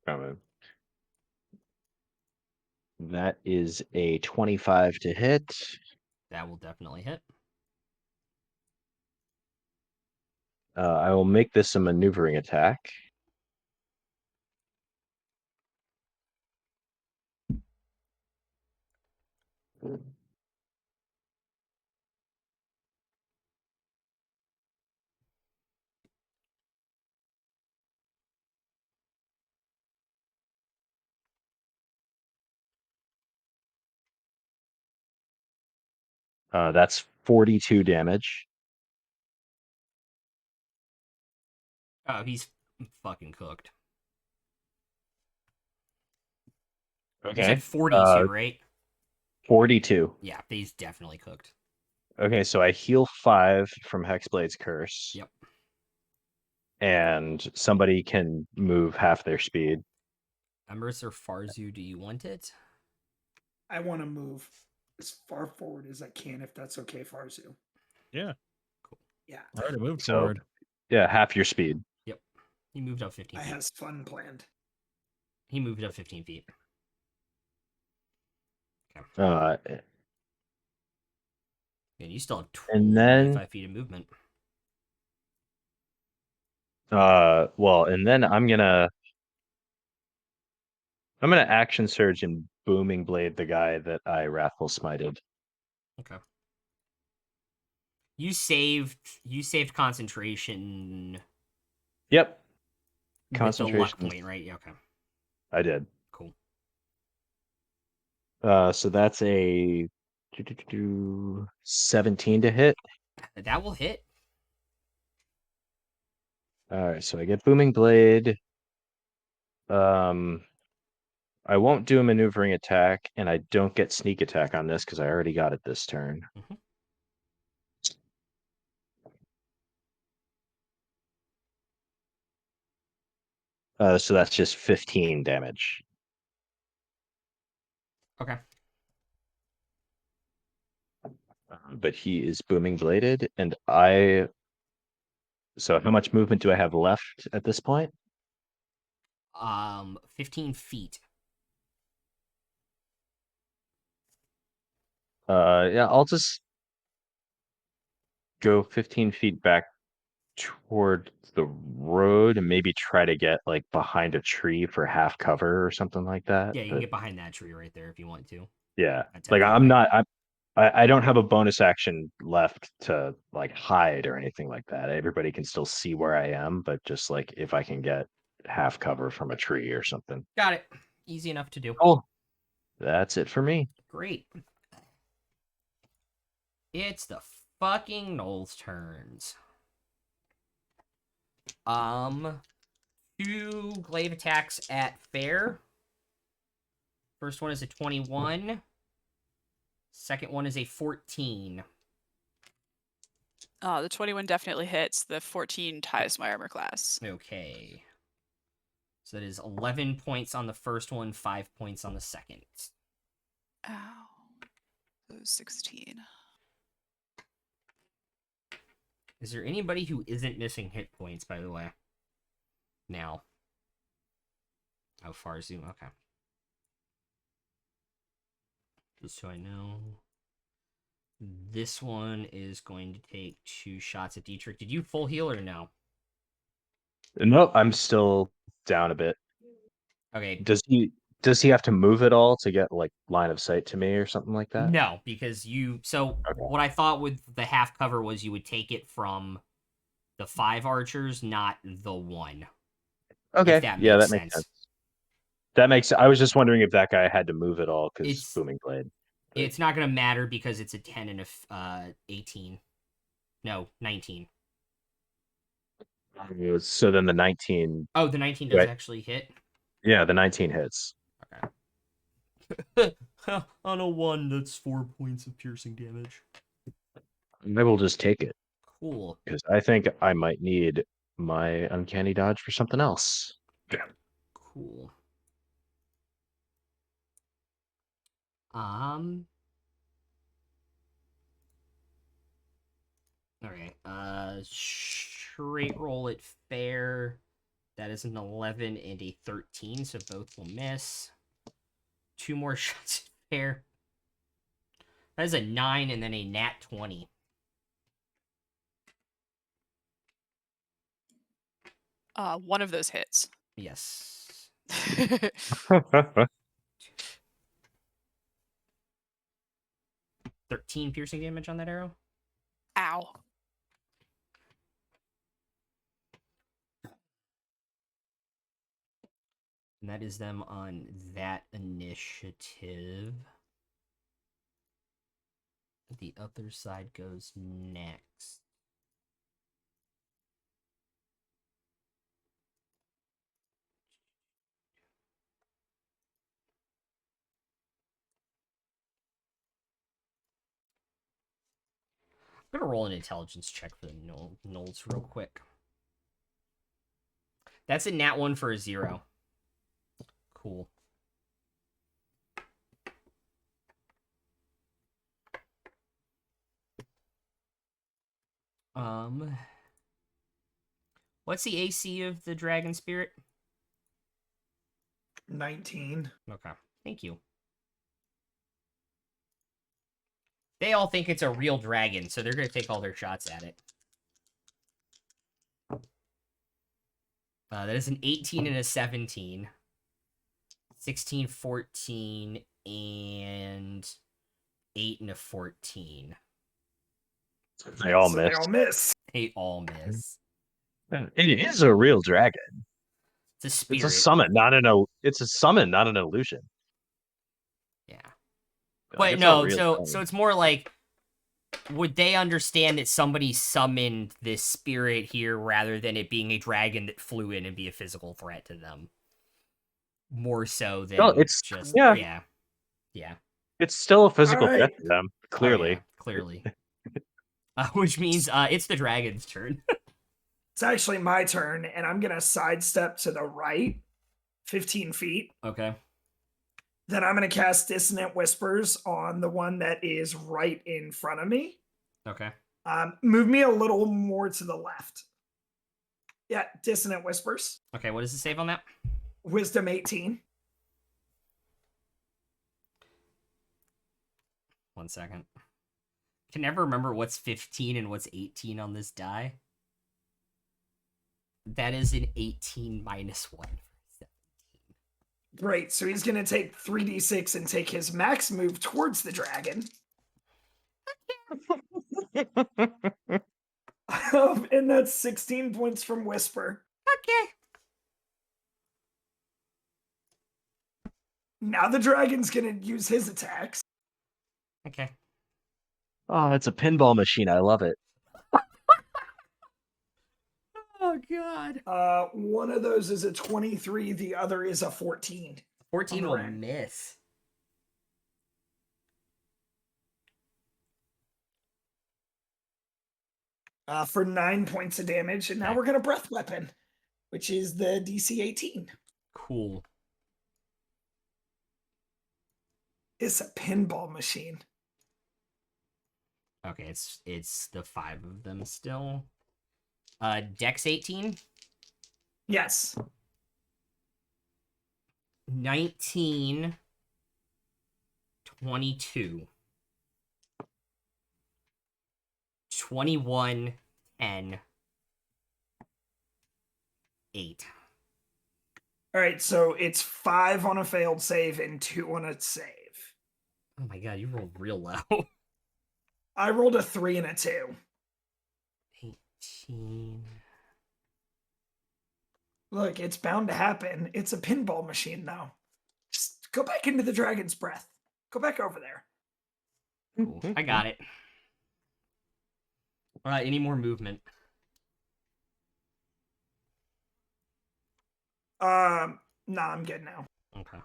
from him. That is a 25 to hit. That will definitely hit. I will make this a maneuvering attack. That's 42 damage. Oh, he's fucking cooked. You Okay. said 42, right? 42. Yeah, he's definitely cooked. Okay, so I heal 5 from Hexblade's Curse. Yep. And somebody can move half their speed. Emrys or Farzu, do you want it? I want to move as far forward as I can, if that's okay, Farzu. Yeah. Yeah, I already moved So- forward. Yeah, half your speed. Yep. He moved up 15 I feet. has fun planned. He moved up 15 feet. Uh, And you still have And then- 25 feet of movement. well, and then I'm gonna action surge and booming blade the guy that I wrathful smited. Okay. You saved concentration Yep, with the luck Concentration. point, right? Yeah, okay. I did. Cool. So that's a 17 to hit. That will hit. All right, so I get booming blade. I won't do a maneuvering attack, and I don't get sneak attack on this because I already got it this turn. Mhm. So that's just 15 damage. Okay. But he is booming bladed, and I. So how much movement do I have left at this point? 15 feet. Yeah, I'll just go 15 feet back toward the road and maybe try to get like behind a tree for half cover or something like that. Yeah, you But can get behind that tree right there if you want to. yeah, At 10 like feet I'm away. not. I don't have a bonus action left to like hide or anything like that. Everybody can still see where I am, but just like if I can get half cover from a tree or something. Got it. Easy enough to do. Cool. That's it for me. Great. It's the fucking Knoll's turns. 2 glaive attacks at Fair. First one is a 21. Second one is a 14. The 21 definitely hits. The 14 ties my armor class. Okay. So that is 11 points on the first one, 5 points on the second. Ow. Those 16. Is there anybody who isn't missing hit points, by the way? Now. How far zoom? Okay. Just so I know. This one is going to take 2 shots at Dietrich. Did you full heal or no? Nope, I'm still down a bit. Okay. Does he have to move at all to get like line of sight to me or something like that? No, because you. So Okay. what I thought with the half cover was you would take it from the 5 archers, not the 1. Okay. If that Yeah, makes that makes sense. sense. That makes. I was just wondering if that guy had to move at all because It's- booming blade. But- It's not going to matter because it's a 10 and a 18. No, 19. So then the 19. Oh, the 19 does Right. actually hit. Yeah, the 19 hits. Okay. On a 1, that's 4 points of piercing damage. I will just take it Cool. because I think I might need my uncanny dodge for something else. Cool. Okay. Straight roll at Fair. That is an 11 and a 13, so both will miss. 2 more shots at Fair. That is a 9 and then a nat 20. One of those hits. Yes. 13 piercing damage on that arrow. Ow. And that is them on that initiative. The other side goes next. I'm gonna roll an intelligence check for the gnolls real quick. That's a nat 1 for a 0. Cool. What's the AC of the dragon spirit? 19. Okay, thank you. They all think it's a real dragon, so they're gonna take all their shots at it. That is an 18 and a 17. 16, 14, and 8 and a 14. They all So miss. they all miss. They all miss. It is a real dragon. It's a spirit. It's a summon, not an. It's a summon, not an illusion. Yeah. Like, But it's a no, real so summon. it's more like, would they understand that somebody summoned this spirit here rather than it being a dragon that flew in and be a physical threat to them? More so than it's just yeah. Yeah. It's still a physical Alright. threat to them. Clearly. Oh, yeah, clearly. Which means it's the dragon's turn. It's actually my turn, and I'm going to sidestep to the right 15 feet. Okay. Then I'm going to cast Dissonant Whispers on the one that is right in front of me. Okay. Move me a little more to the left. Yeah, Dissonant Whispers. Okay, what does it save on that? Wisdom 18. 1 second. Can never remember what's 15 and what's 18 on this die. That is an 18 minus 1. Great. So he's going to take 3d6 and take his max move towards the dragon. And that's 16 points from Whisper. Okay. Now the dragon's going to use his attacks. Okay. Oh, it's a pinball machine. I love it. Oh, God. One of those is a 23. The other is a 14. 14 will Alright. miss. For 9 points of damage. And now Okay. we're going to Breath Weapon, which is the DC 18. Cool. It's a pinball machine. Okay, it's the 5 of them still. Dex 18. Yes. 19. 22. 21. 10. 8. All right, so it's 5 on a failed save and 2 on a save. Oh my god, you rolled real low. I rolled a 3 and a 2. 18. Look, it's bound to happen. It's a pinball machine, though. Just go back into the dragon's breath. Go back over there. Cool. I got it. Any more movement? Nah, I'm good now. Okay.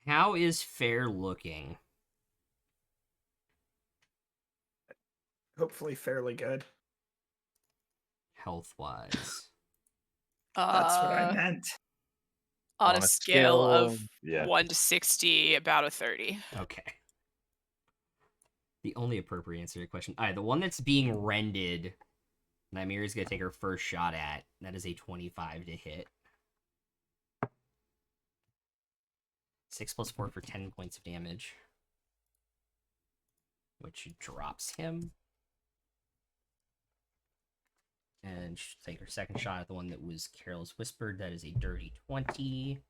How is Fair looking? Hopefully fairly good. Health-wise. That's what I meant. On a scale of yeah. 1 to 60, about a 30. Okay. The only appropriate answer to your question. Alright, the one that's being rended, Nymeria's gonna take her first shot at. That is a 25 to hit. 6 plus 4 for 10 points of damage. Which drops him. And she'll take her second shot at the one that was Careless Whispered. That is a dirty 20.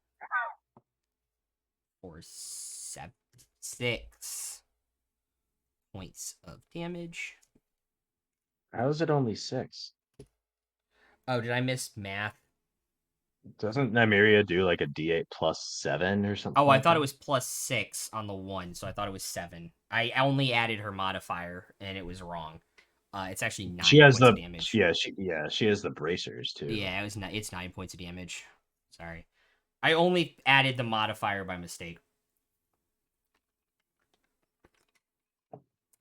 For 6 points of damage. How is it only 6? Oh, did I miss math? Doesn't Nymeria do like a D8 plus 7 or something? Oh, I like thought that? it was +6 on the 1, so I thought it was 7. I only added her modifier, and it was wrong. It's actually 9 She has points the of damage. she has the bracers too. Yeah, it's 9 points of damage. Sorry. I only added the modifier by mistake.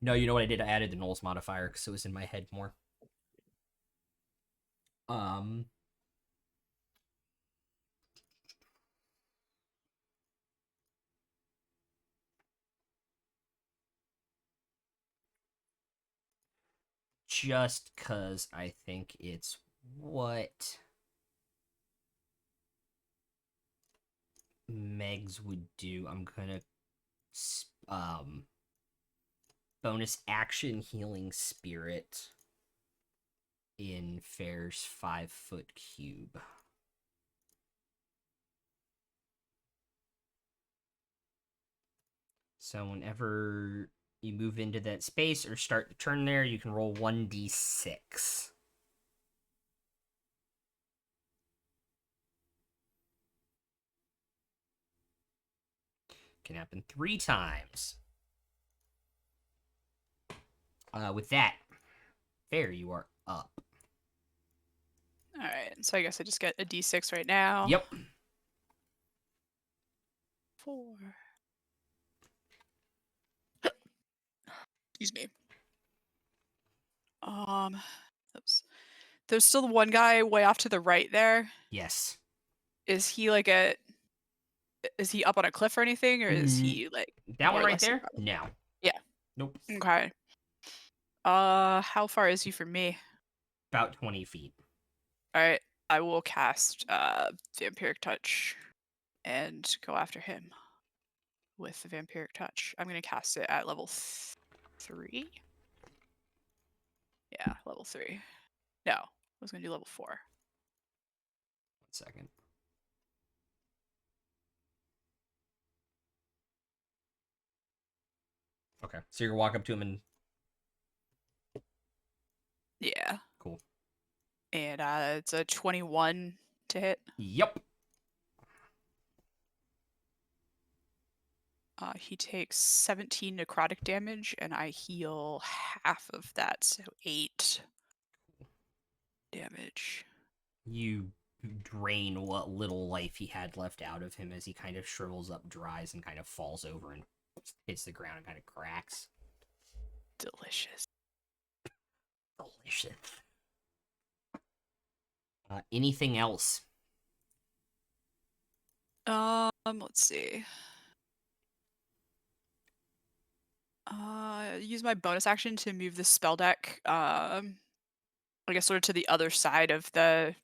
No, you know what I did? I added the Knowles modifier because it was in my head more. Just because I think it's what Megs would do. I'm gonna bonus action healing spirit in Fair's 5-foot cube. So whenever you move into that space or start the turn there, you can roll 1d6. Can happen 3 times. With that, Fair, you are up. All right, so I guess I just get a d6 right now. Yep. 4. Excuse me. Oops. There's still the one guy way off to the right there. Yes. Is he like is he up on a cliff or anything, or is he like That more one or right less there? above? No. Yeah. Nope. Okay. How far is he from me? About 20 feet. All right, I will cast Vampiric Touch and go after him with the Vampiric Touch. I'm gonna cast it at level 3. Yeah, level 3. No, I was gonna do level 4. 1 second. Okay. So you're gonna walk up to him and Yeah. cool. And it's a 21 to hit. Yep. He takes 17 necrotic damage, and I heal half of that, so 8 damage. You drain what little life he had left out of him as he kind of shrivels up, dries, and kind of falls over and hits the ground and kind of cracks. Delicious. Delicious. Anything else? Let's see. Use my bonus action to move the spell deck. I guess sort of to the other side of the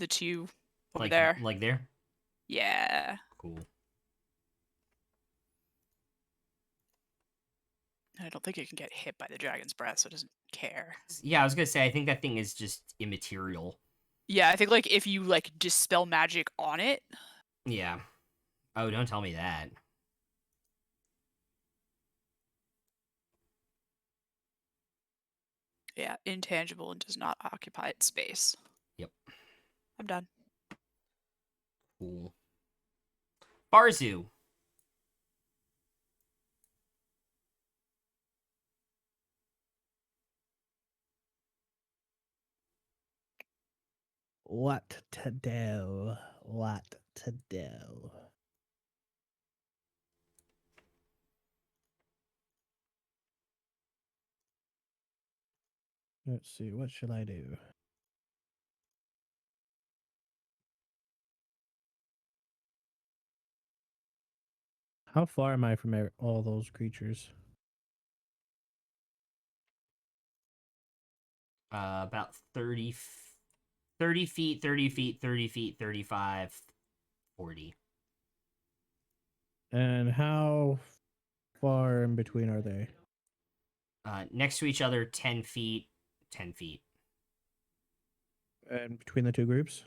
two over there. Like there? Yeah. Cool. I don't think it can get hit by the dragon's breath, so it doesn't care. Yeah, I was gonna say I think that thing is just immaterial. Yeah, I think like if you like dispel magic on it. Yeah. Oh, don't tell me that. Yeah, intangible and does not occupy its space. Yep. I'm done. Cool. Barzu. What to do? What to do? Let's see. What should I do? How far am I from all those creatures? About 30 feet, 30 feet, 30 feet, 35, 40. And how far in between are they? Next to each other, 10 feet, 10 feet. And between the two groups?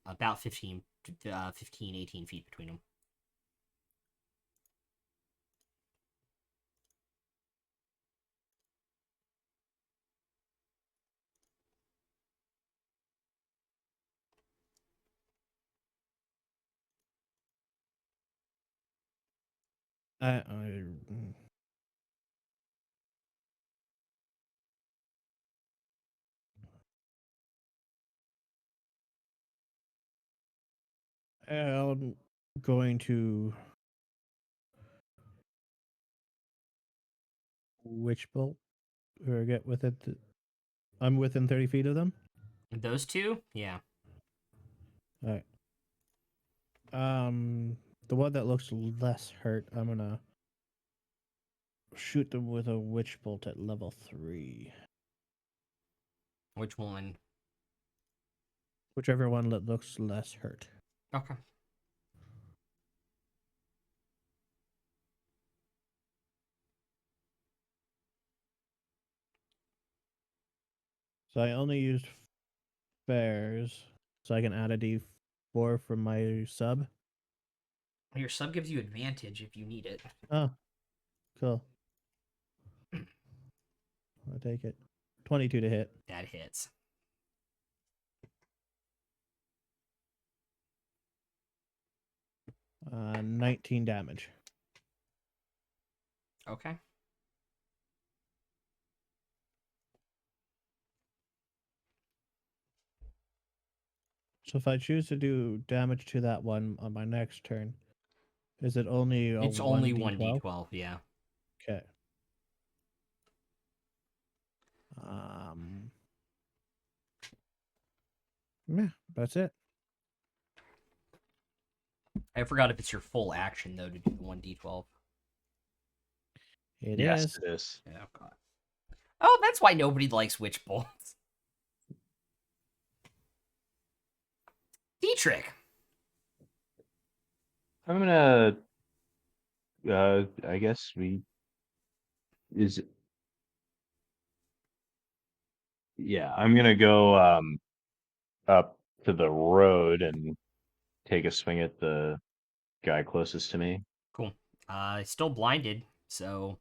About 15, 18 feet between them. I I'm going to witch bolt or get within. I'm within 30 feet of them. Those two? Yeah. All right. The one that looks less hurt, I'm gonna shoot them with a witch bolt at level 3. Which one? Whichever one that looks less hurt. Okay. So I only used fares, so I can add a D4 from my sub. Your sub gives you advantage if you need it. Oh, cool. I'll take it. 22 to hit. That hits. Uh, 19 damage. Okay. So if I choose to do damage to that one on my next turn, is it only a It's only 1d12? 1d12, yeah. Okay. Um. Yeah, that's it. I forgot if it's your full action, though, to do the 1d12. It Yes, is. it is. Oh, God. Oh, that's why nobody likes witch bolts. Dietrich. I'm gonna. I guess we is. Yeah, I'm gonna go up to the road and take a swing at the guy closest to me. Cool. Still blinded, so...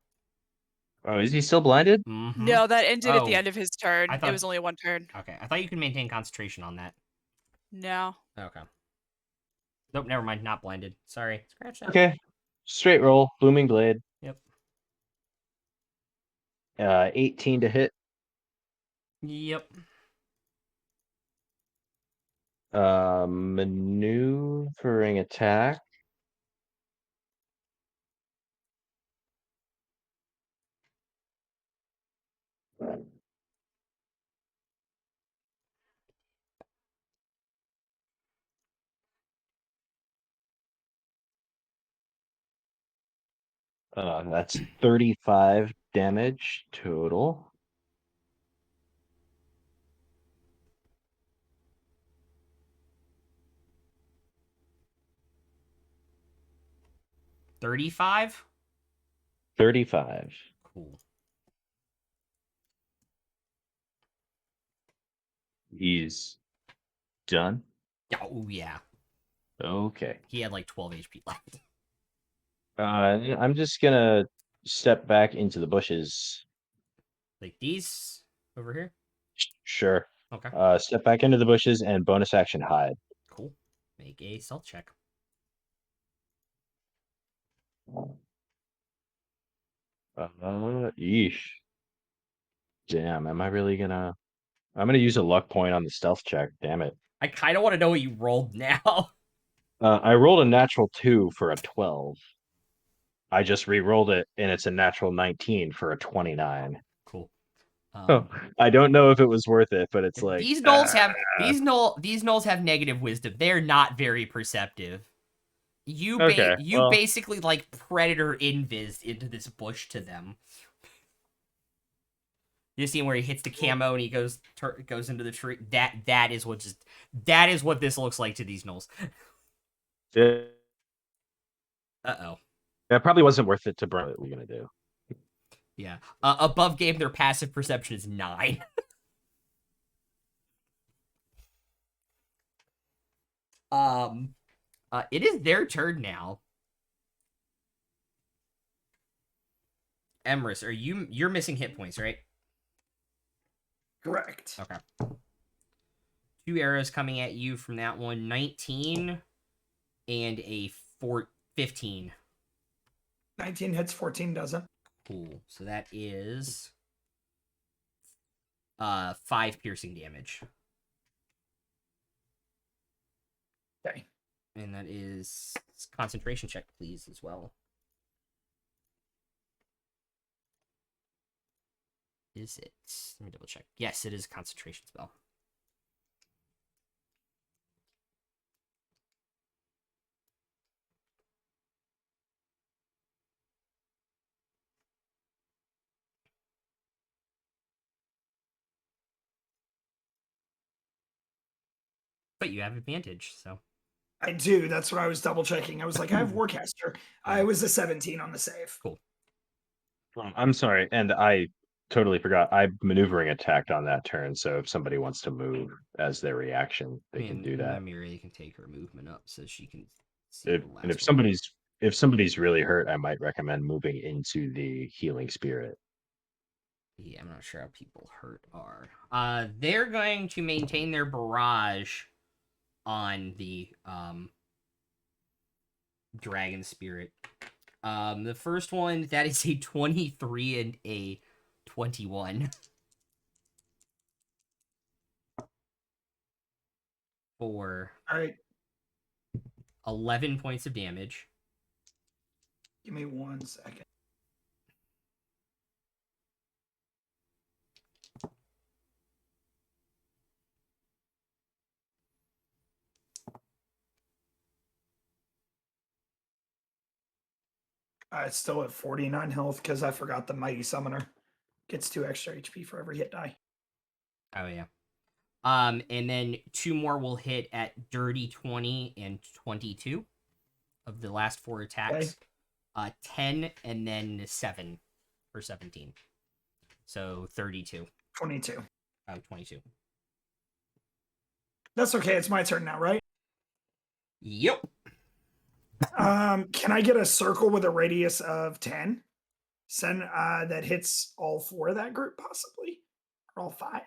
Oh, is he still blinded? Mm-hmm. No, that ended at the Oh, end of his turn. I It thought- was only one turn. Okay, I thought you could maintain concentration on that. No. Okay. Nope, never mind. Not blinded. Sorry. Scratch that. Okay, straight roll, booming blade. Yep. 18 to hit. Yep. Maneuvering attack. That's 35 damage total. $35? 35. Cool. He's done. Oh, yeah. Okay. He had like 12 HP left. I'm just gonna step back into the bushes. Like these over here? Sure. Okay. Step back into the bushes and bonus action hide. Cool. Make a stealth check. Yeesh. Damn, am I really gonna... I'm gonna use a luck point on the stealth check, damn it. I kind of want to know what you rolled now. I rolled a natural 2 for a 12. I just re-rolled it, and it's a natural 19 for a 29. Cool. I don't know if it was worth it, but it's like... These gnolls have these gnolls have negative wisdom. They're not very perceptive. You well. basically like predator invis into this bush to them. You see him where he hits the camo and he goes into the tree. That is what this looks like to these gnolls. Uh-oh. That probably wasn't worth it to burn. What we're gonna do? Yeah. Above game, their passive perception is 9. It is their turn now. Emrys, you're missing hit points, right? Correct. Okay. 2 arrows coming at you from that one. 19 and a 15. 19 hits, 14 doesn't. Cool. So that is 5 piercing damage. Okay. And that is concentration check, please, as well. Is it? Let me double check. Yes, it is a concentration spell. But you have advantage, so. I do. That's what I was double checking. I was like, I have Warcaster. I was a 17 on the save. Cool. I'm sorry, and I totally forgot. I'm maneuvering attacked on that turn, so if somebody wants to move as their reaction, they can do that. Mimiri can take her movement up so she can see the last And one. if somebody's really hurt, I might recommend moving into the healing spirit. Yeah, I'm not sure how people hurt are. They're going to maintain their barrage on the dragon spirit. The first one, that is a 23 and a 21. For All right. 11 points of damage. Give me 1 second. It's still at 49 health because I forgot the Mighty Summoner gets 2 extra HP for every hit die. Oh, yeah. And then 2 more will hit at dirty 20 and 22 of the last 4 attacks. Okay. 10 and then 7 for 17. So 32. 22. Oh, 22. That's okay. It's my turn now, right? Yep. Can I get a circle with a radius of 10? Send that hits all 4 of that group, possibly? Or all 5?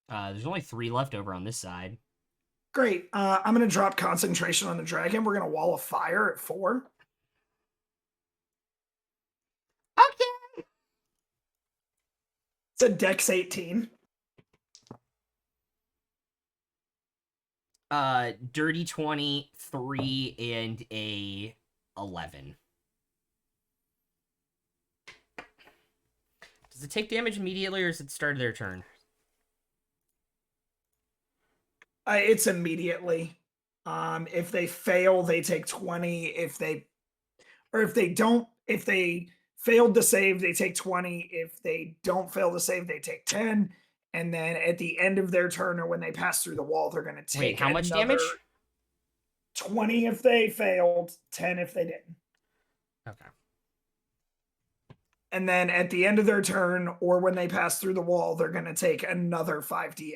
There's only 3 left over on this side. Great. I'm going to drop concentration on the dragon. We're going to wall of fire at 4. Okay. It's a dex 18. Dirty 20, 3, and a 11. Does it take damage immediately, or is it start of their turn? It's immediately. If they fail, they take 20. If they failed to save, they take 20. If they don't fail to save, they take 10. And then at the end of their turn, or when they pass through the wall, they're going to take. Wait, how much damage? 20 if they failed, 10 if they didn't. Okay. And then at the end of their turn, or when they pass through the wall, they're going to take another 5d8.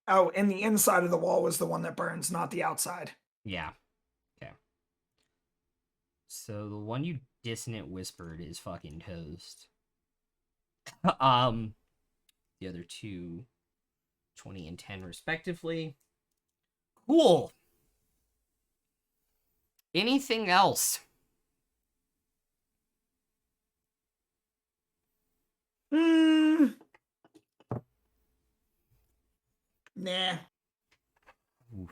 Oh, and the inside of the wall was the one that burns, not the outside. Yeah. Okay. So the one you dissonant whispered is fucking toast. The other 2, 20 and 10 respectively. Cool. Anything else? Nah. Oof.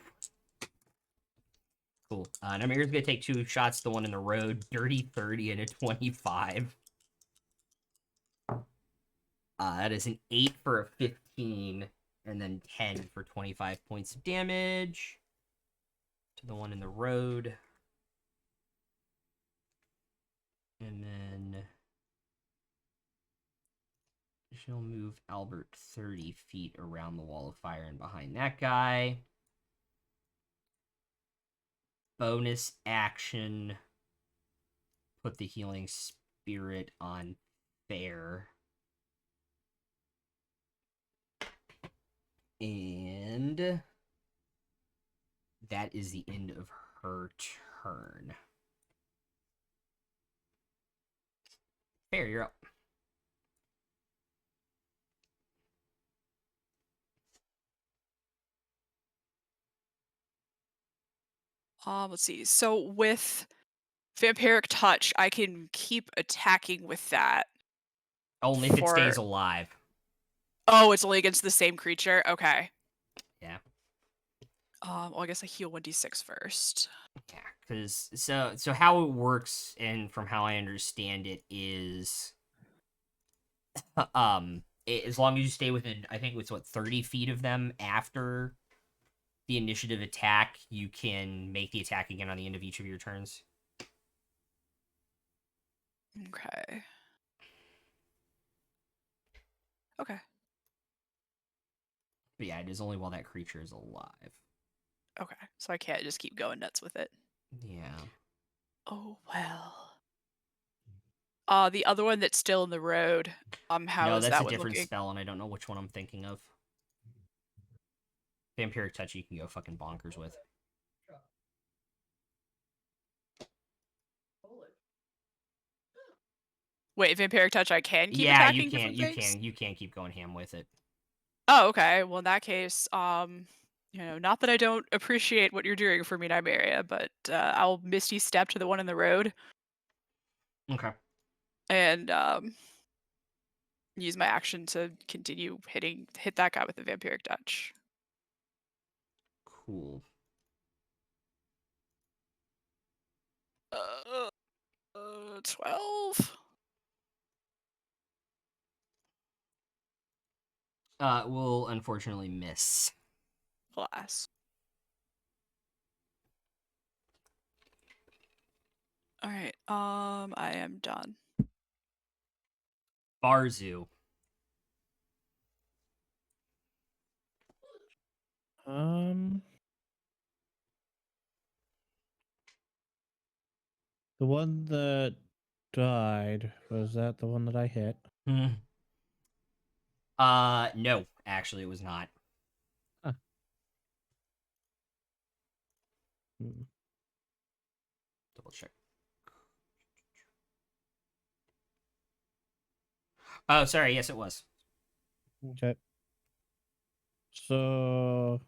Cool. Namir's gonna take 2 shots. The one in the road, dirty 30 and a 25. That is an 8 for a 15, and then 10 for 25 points of damage to the one in the road. And then she'll move Albert 30 feet around the wall of fire and behind that guy. Bonus action. Put the healing spirit on Fair. And that is the end of her turn. Fair, you're up. Let's see. So with vampiric touch, I can keep attacking with that. Only if it stays For- alive. Oh, it's only against the same creature. Okay. Yeah. Well, I guess I heal 1d6 first. Yeah, because so how it works, and from how I understand it, is as long as you stay within, I think it's 30 feet of them after the initiative attack, you can make the attack again on the end of each of your turns. Okay. Okay. But yeah, it is only while that creature is alive. Okay. So I can't just keep going nuts with it. Yeah. Oh well. The other one that's still in the road. How No, is that's that a one different looking? spell, and I don't know which one I'm thinking of. Vampiric Touch you can go fucking bonkers with. Wait, vampiric touch. I can keep Yeah, you attacking can't. different things. You can't keep going ham with it. Oh, okay. Well, in that case, not that I don't appreciate what you're doing for me, Nymeria, but I'll Misty Step to the one in the road Okay. and use my action to continue hit that guy with the vampiric touch. Cool. 12. Will unfortunately miss. Class. All right. I am done. Barzu. The one that died, was that the one that I hit? No, actually, it was not. Huh. Hmm. Double check. Oh, sorry. Yes, it was. Okay. So,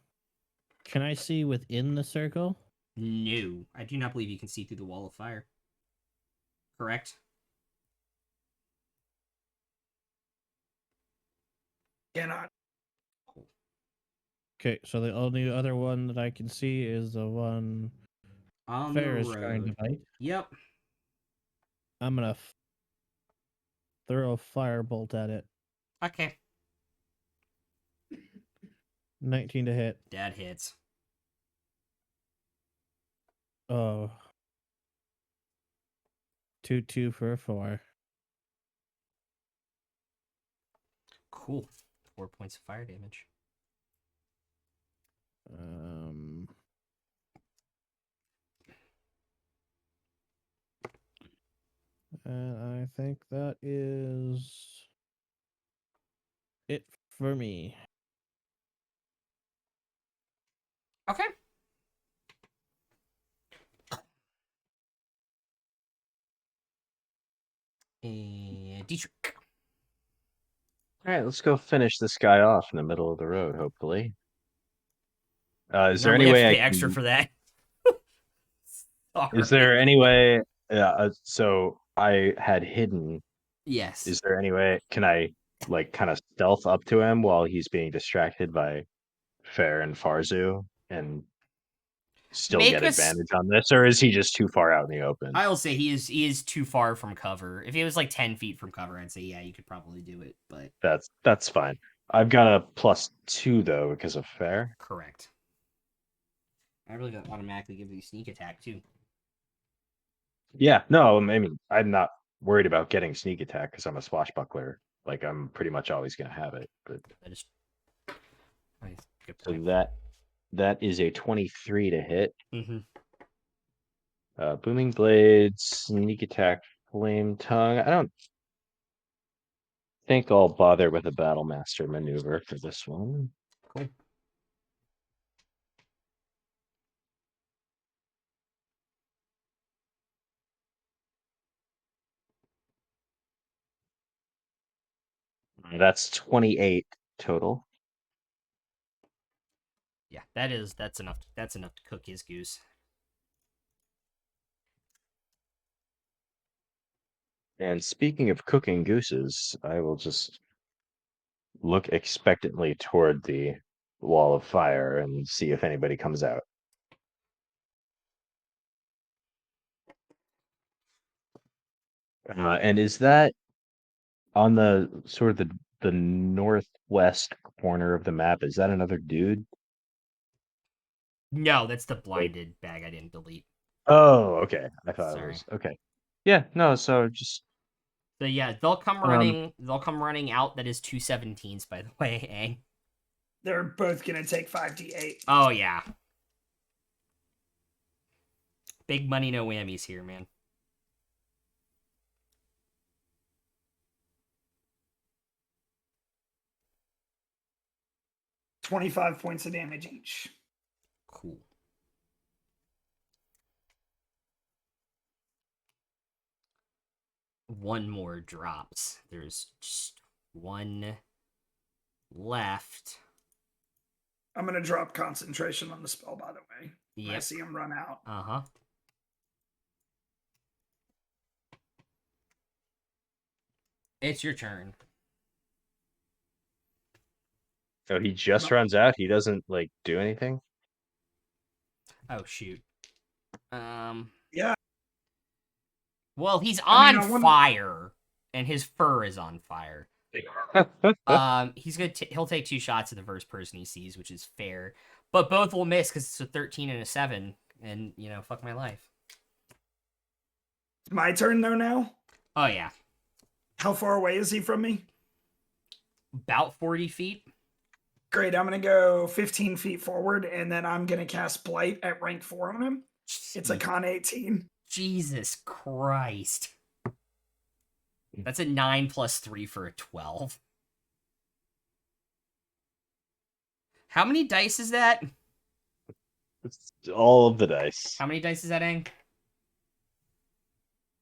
can I see within the circle? No, I do not believe you can see through the wall of fire. Correct? Cannot. Okay, so the only other one that I can see is the one On Fair the is trying to road. bite. Yep. I'm gonna throw a firebolt at it. Okay. 19 to hit. That hits. Oh. 2 for a 4. Cool. 4 points of fire damage. And I think that is it for me. Okay. And Dietrich. All right, let's go finish this guy off in the middle of the road. Hopefully, is there Normally any have to way I pay extra can? for that. Is Sorry. there any way? So I had hidden. Yes. Is there any way? Can I like kind of stealth up to him while he's being distracted by Fair and Farzu and still Make get us. advantage on this, or is he just too far out in the open? I'll say he is too far from cover. If he was like 10 feet from cover, I'd say yeah, you could probably do it. But That's fine. I've got a +2 though because of Fair. correct. I really got automatically give you sneak attack too. Yeah, no, I mean I'm not worried about getting sneak attack because I'm a swashbuckler. Like I'm pretty much always gonna have it. But That is. Nice. Good so point. that is a 23 to hit. Mm-hmm. Booming blade, sneak attack, flame tongue. I don't think I'll bother with a battle master maneuver for this one. Cool. That's 28 total. Yeah, that's enough. That's enough to cook his goose. And speaking of cooking gooses, I will just look expectantly toward the wall of fire and see if anybody comes out. And is that on the sort of the northwest corner of the map? Is that another dude? No, that's the blinded bag I didn't delete. Oh, okay. I thought it Sorry. was okay. Yeah, no, so just So yeah, they'll come running. They'll come running out. That is 217s, by the way. Ang. They're both gonna take 5d8. Oh yeah. Big money, no whammies here, man. $25 points of damage each. Cool. One more drops. There's just one left. I'm gonna drop concentration on the spell, by the way. When I Yep. see him run out. Uh-huh. It's your turn. so he just runs out. He doesn't like do anything. Oh shoot. Yeah. Well, he's I on mean, I wanna- fire, and his fur is on fire. He'll take 2 shots at the first person he sees, which is fair. But both will miss because it's a 13 and a 7, and fuck my life. My turn though now. Oh yeah, How far away is he from me? about 40 feet. Great. I'm gonna go 15 feet forward, and then I'm gonna cast Blight at rank 4 on him. It's a con 18. Jesus Christ. That's a 9 plus 3 for a 12. How many dice is that? It's all of the dice. How many dice is that, Ang?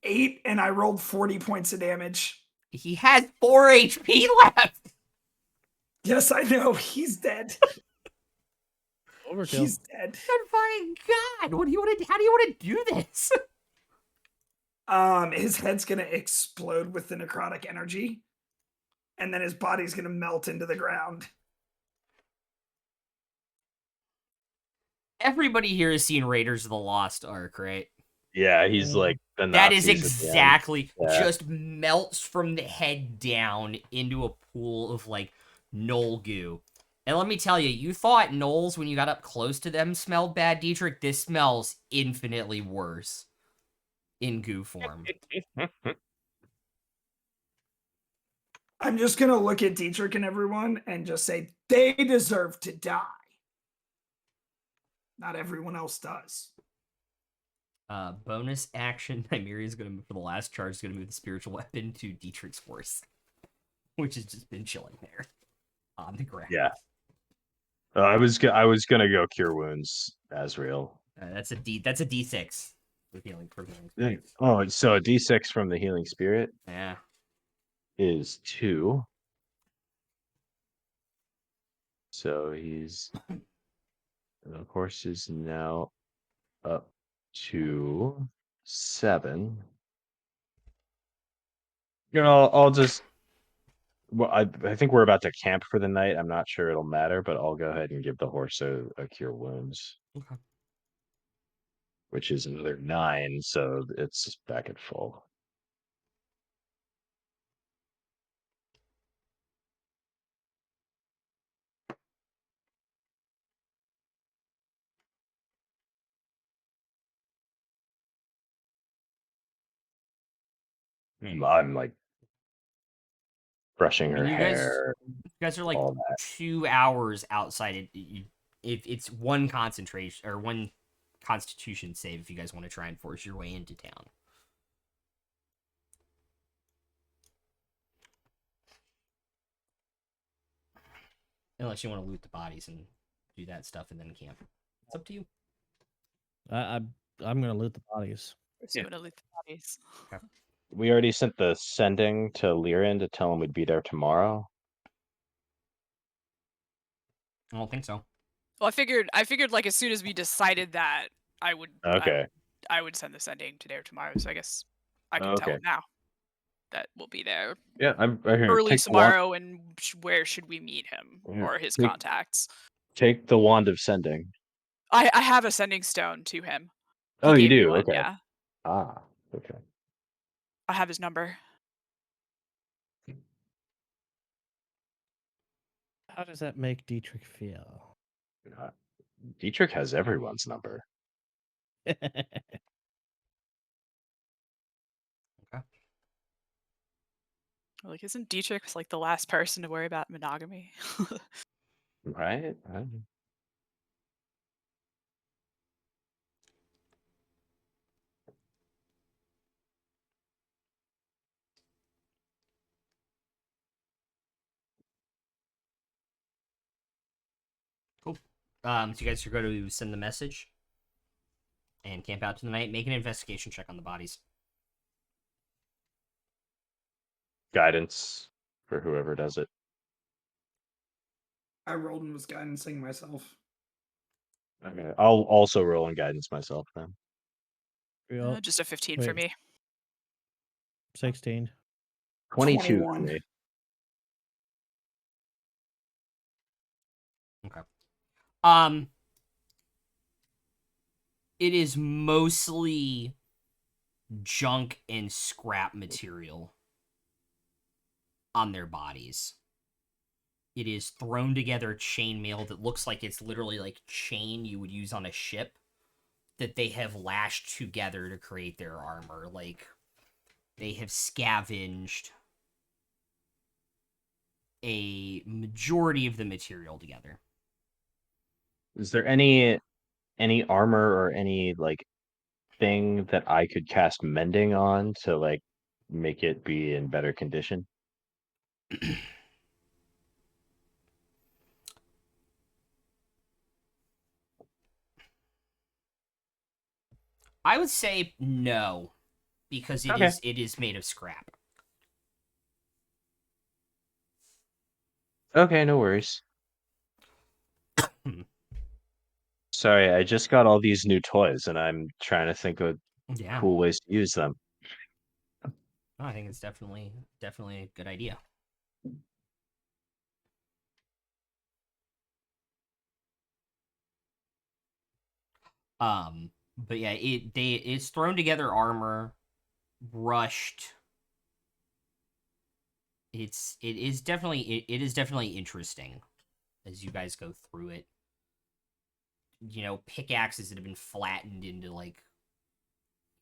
8, and I rolled 40 points of damage. He has 4 HP left. Yes, I know. He's dead. Overkill. He's dead. Good fucking God. What do you want to? How do you want to do this? His head's gonna explode with the necrotic energy, and then his body's gonna melt into the ground. Everybody here has seen Raiders of the Lost Ark, right? Yeah, he's like the That is Nazis at the end. exactly Yeah. just melts from the head down into a pool of like knoll goo. And let me tell you, you thought gnolls when you got up close to them smelled bad, Dietrich. This smells infinitely worse in goo form. I'm just gonna look at Dietrich and everyone and just say they deserve to die. Not everyone else does. Bonus action, Nymeria is going to move for the last charge, is going to move the spiritual weapon to Dietrich's horse, which has just been chilling there on the ground. Yeah. I was gonna go cure wounds, Asriel. That's a D6 for healing. Spirits. Oh, so a D6 from the healing spirit Yeah. is 2. So he's the horse is now up to 7. I'll just. Well, I think we're about to camp for the night. I'm not sure it'll matter, but I'll go ahead and give the horse a cure wounds. Okay. Which is another 9, so it's back at full. I'm like brushing her You hair. guys are like all that. 2 hours outside it. If it's one concentration or one constitution save, if you guys want to try and force your way into town. Unless you want to loot the bodies and do that stuff and then camp. It's up to you. I'm gonna loot the bodies. Yeah. Gonna loot the bodies. We already sent the sending to Lirin to tell him we'd be there tomorrow. I don't think so. Well, I figured like as soon as we decided that, I would Okay. I would send the sending today or tomorrow. So I guess I can tell Okay. him now. that will be there Yeah, I'm right here. early Take the wand. tomorrow, and where should we meet him Yeah, or his take- contacts? Take the wand of sending. I have a sending stone to him. He Oh, you gave me do? one, Okay. yeah. Ah, okay. I have his number. How does that make Dietrich feel? Dietrich has everyone's number. Like, isn't Dietrich like the last person to worry about monogamy? Right? Cool. So you guys are going to send the message and camp out tonight. Make an investigation check on the bodies. Guidance for whoever does it. I rolled and was guidancing myself. Okay. I'll also roll in guidance myself then. Real Just a 15 for wait. me. 16. 22 for 21. me. Okay. It is mostly junk and scrap material on their bodies. It is thrown together chainmail that looks like it's literally like chain you would use on a ship that they have lashed together to create their armor. Like, they have scavenged a majority of the material together. Is there any armor or any like thing that I could cast mending on to like make it be in better condition? I would say no, because it Okay. is made of scrap. Okay, no worries. Sorry, I just got all these new toys and I'm trying to think of Yeah. cool ways to use them. No, I think it's definitely a good idea. But yeah, it's thrown together armor, brushed. It is definitely interesting as you guys go through it. You know, pickaxes that have been flattened into like,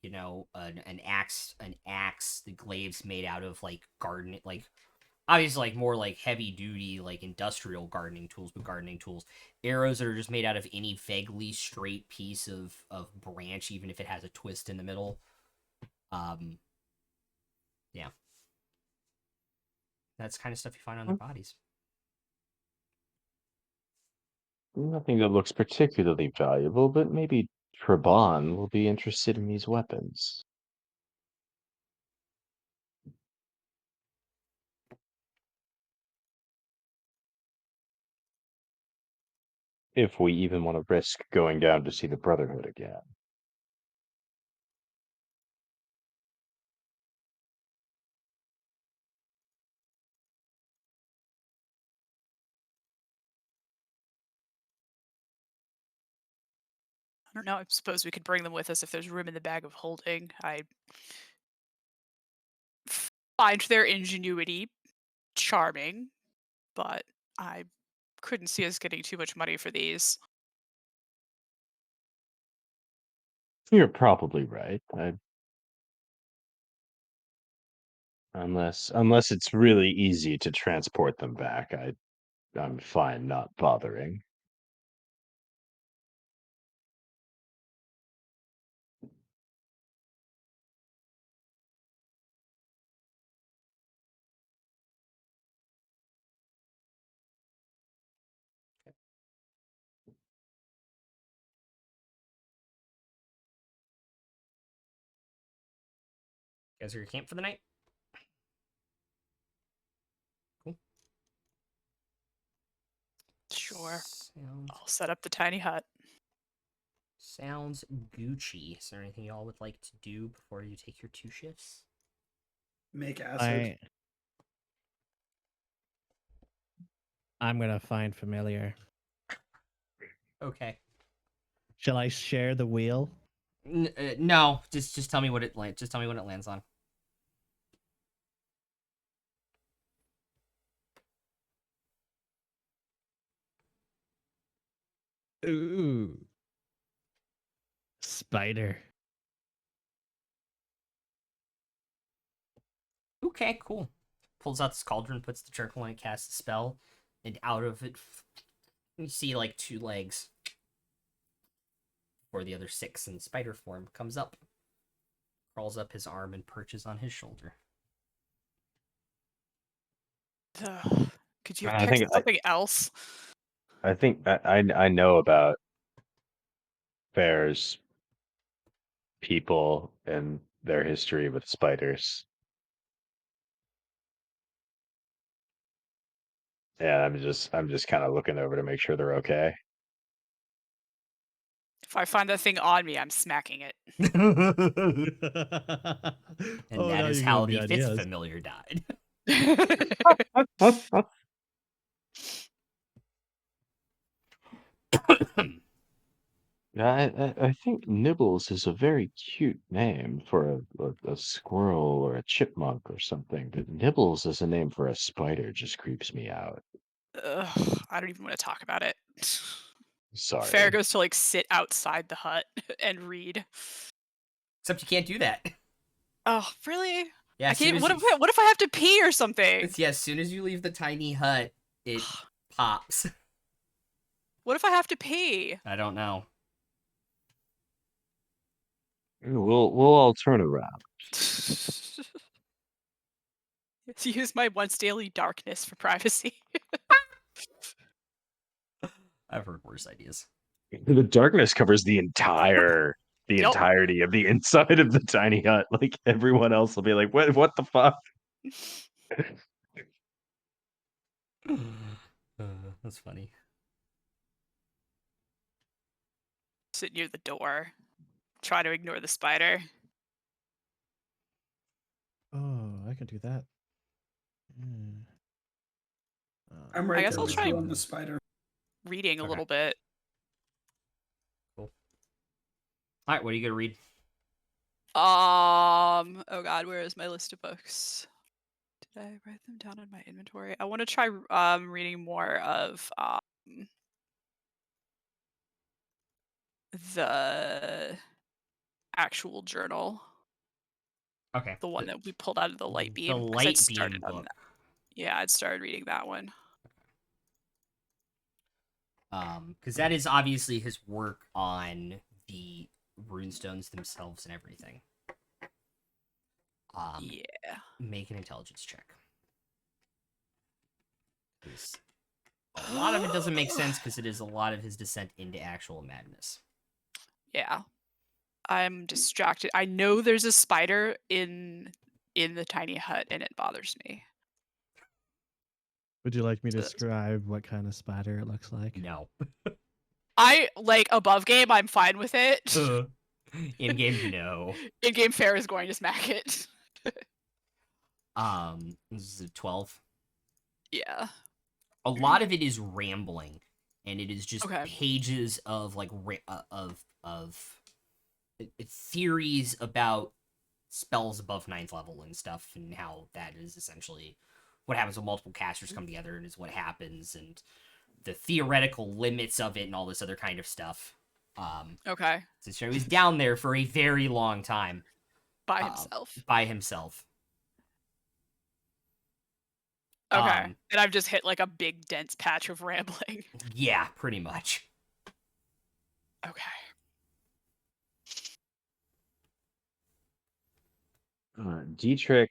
you know, an axe. The glaives made out of like garden, like obviously like more like heavy duty like industrial gardening tools, but gardening tools. Arrows that are just made out of any vaguely straight piece of branch, even if it has a twist in the middle. Yeah, that's kind of stuff you find on their bodies. Nothing that looks particularly valuable, but maybe Traban will be interested in these weapons. If we even want to risk going down to see the Brotherhood again. I don't know. I suppose we could bring them with us if there's room in the bag of holding. I find their ingenuity charming, but I couldn't see us getting too much money for these. You're probably right. Unless it's really easy to transport them back, I'm fine not bothering. You guys are your camp for the night? Cool. Sure. Sounds I'll set up the tiny hut. Gucci. Is there anything y'all would like to do before you take your 2 shifts? make acid. I'm gonna find familiar. Okay. Shall I share the wheel? No, just tell me what it just tell me what it lands on. Ooh. Spider. Okay, cool. Pulls out this cauldron, puts the charcoal in it, casts a spell, and out of it, you see like 2 legs. Or the other 6 in spider form comes up, crawls up his arm, and perches on his shoulder. Ugh. Could you I have think picked something else? I think I know about bears, people, and their history with spiders. Yeah, I'm just kind of looking over to make sure they're okay. If I find that thing on me, I'm smacking it. And Oh, that now is you're how giving the me 5th ideas. familiar died. Yeah, I think Nibbles is a very cute name for a squirrel or a chipmunk or something, but Nibbles as a name for a spider just creeps me out. Ugh, I don't even want to talk about it. Fair Sorry. goes to like sit outside the hut and read. Except you can't do that. Oh, really? Yeah, I as soon can't. as What if I have to pee or something? yeah, as soon as you leave the tiny hut, it pops. What if I have to pee? I don't know. We'll all turn around. Use my once daily darkness for privacy. I've heard worse ideas. The darkness covers the Yup. entirety of the inside of the tiny hut. Like everyone else will be like, what the fuck? That's funny. Sit near the door. Try to ignore the spider. Oh, I can do that. Hmm. I'm I right guess there I'll with try you on the spider. reading a Okay. little bit. Cool. All right, what are you gonna read? Oh god, where is my list of books? Did I write them down in my inventory? I want to try reading more of the actual journal, Okay. the one that we pulled out of the light The beam, because I'd light beam started on book. that. Yeah, I'd started reading that one. Because that is obviously his work on the runestones themselves and everything. Yeah. Make an intelligence check. 'Cause a lot of it doesn't make sense because it is a lot of his descent into actual madness. Yeah. I'm distracted. I know there's a spider in the tiny hut and it bothers me. Would you like me to So that's- describe what kind of spider it looks like? No. I like above game, I'm fine with it. In game, no. In game fair is going to smack it. This is a 12. Yeah. A lot of it is rambling, and it is just Okay. pages of like of theories about spells above 9th level and stuff, and how that is essentially what happens when multiple casters come together, and is what happens, and the theoretical limits of it, and all this other kind of stuff. Okay. Since he was down there for a very long time By himself. by himself. Okay. And I've just hit like a big dense patch of rambling. Yeah, pretty much. Okay. Dietrich,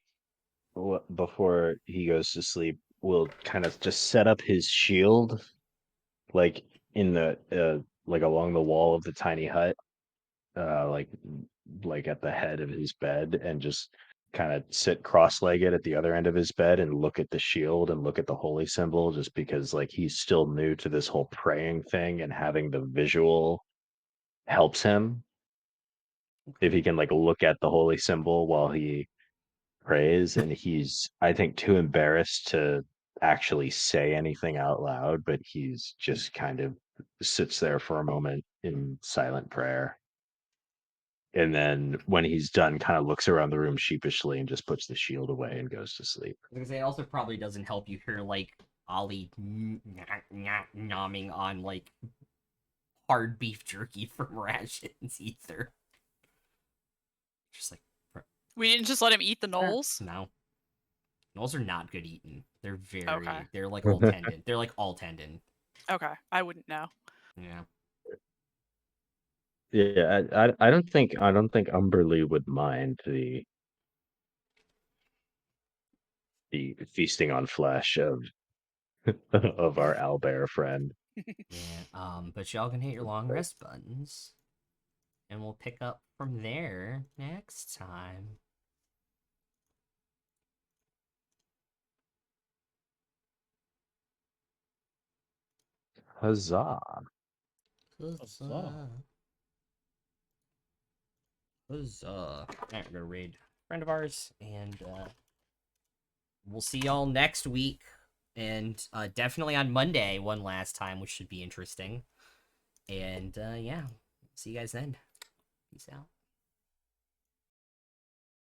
before he goes to sleep, will kind of just set up his shield, like in the like along the wall of the tiny hut, like at the head of his bed, and just kind of sit cross-legged at the other end of his bed and look at the shield and look at the holy symbol, just because like he's still new to this whole praying thing, and having the visual helps him if he can like look at the holy symbol while he praise, and he's, I think, too embarrassed to actually say anything out loud, but he's just kind of sits there for a moment in silent prayer. And then when he's done, kind of looks around the room sheepishly and just puts the shield away and goes to sleep. Because it also probably doesn't help you hear like Ollie nomming on like hard beef jerky from rations either. Just like We didn't just let him eat the knolls? no. Knolls are not good eating. They're very Okay. they're like all tendon. They're like all tendon. Okay, I wouldn't know. Yeah. Yeah, I don't think Umberly would mind the feasting on flesh of of our owlbear friend. Yeah. But y'all can hit your long rest buttons. And we'll pick up from there next time. Huzzah! Huzzah. Huzzah. Alright, we're gonna raid a friend of ours, and we'll see y'all next week. And definitely on Monday one last time, which should be interesting. And yeah, see you guys then. Peace out.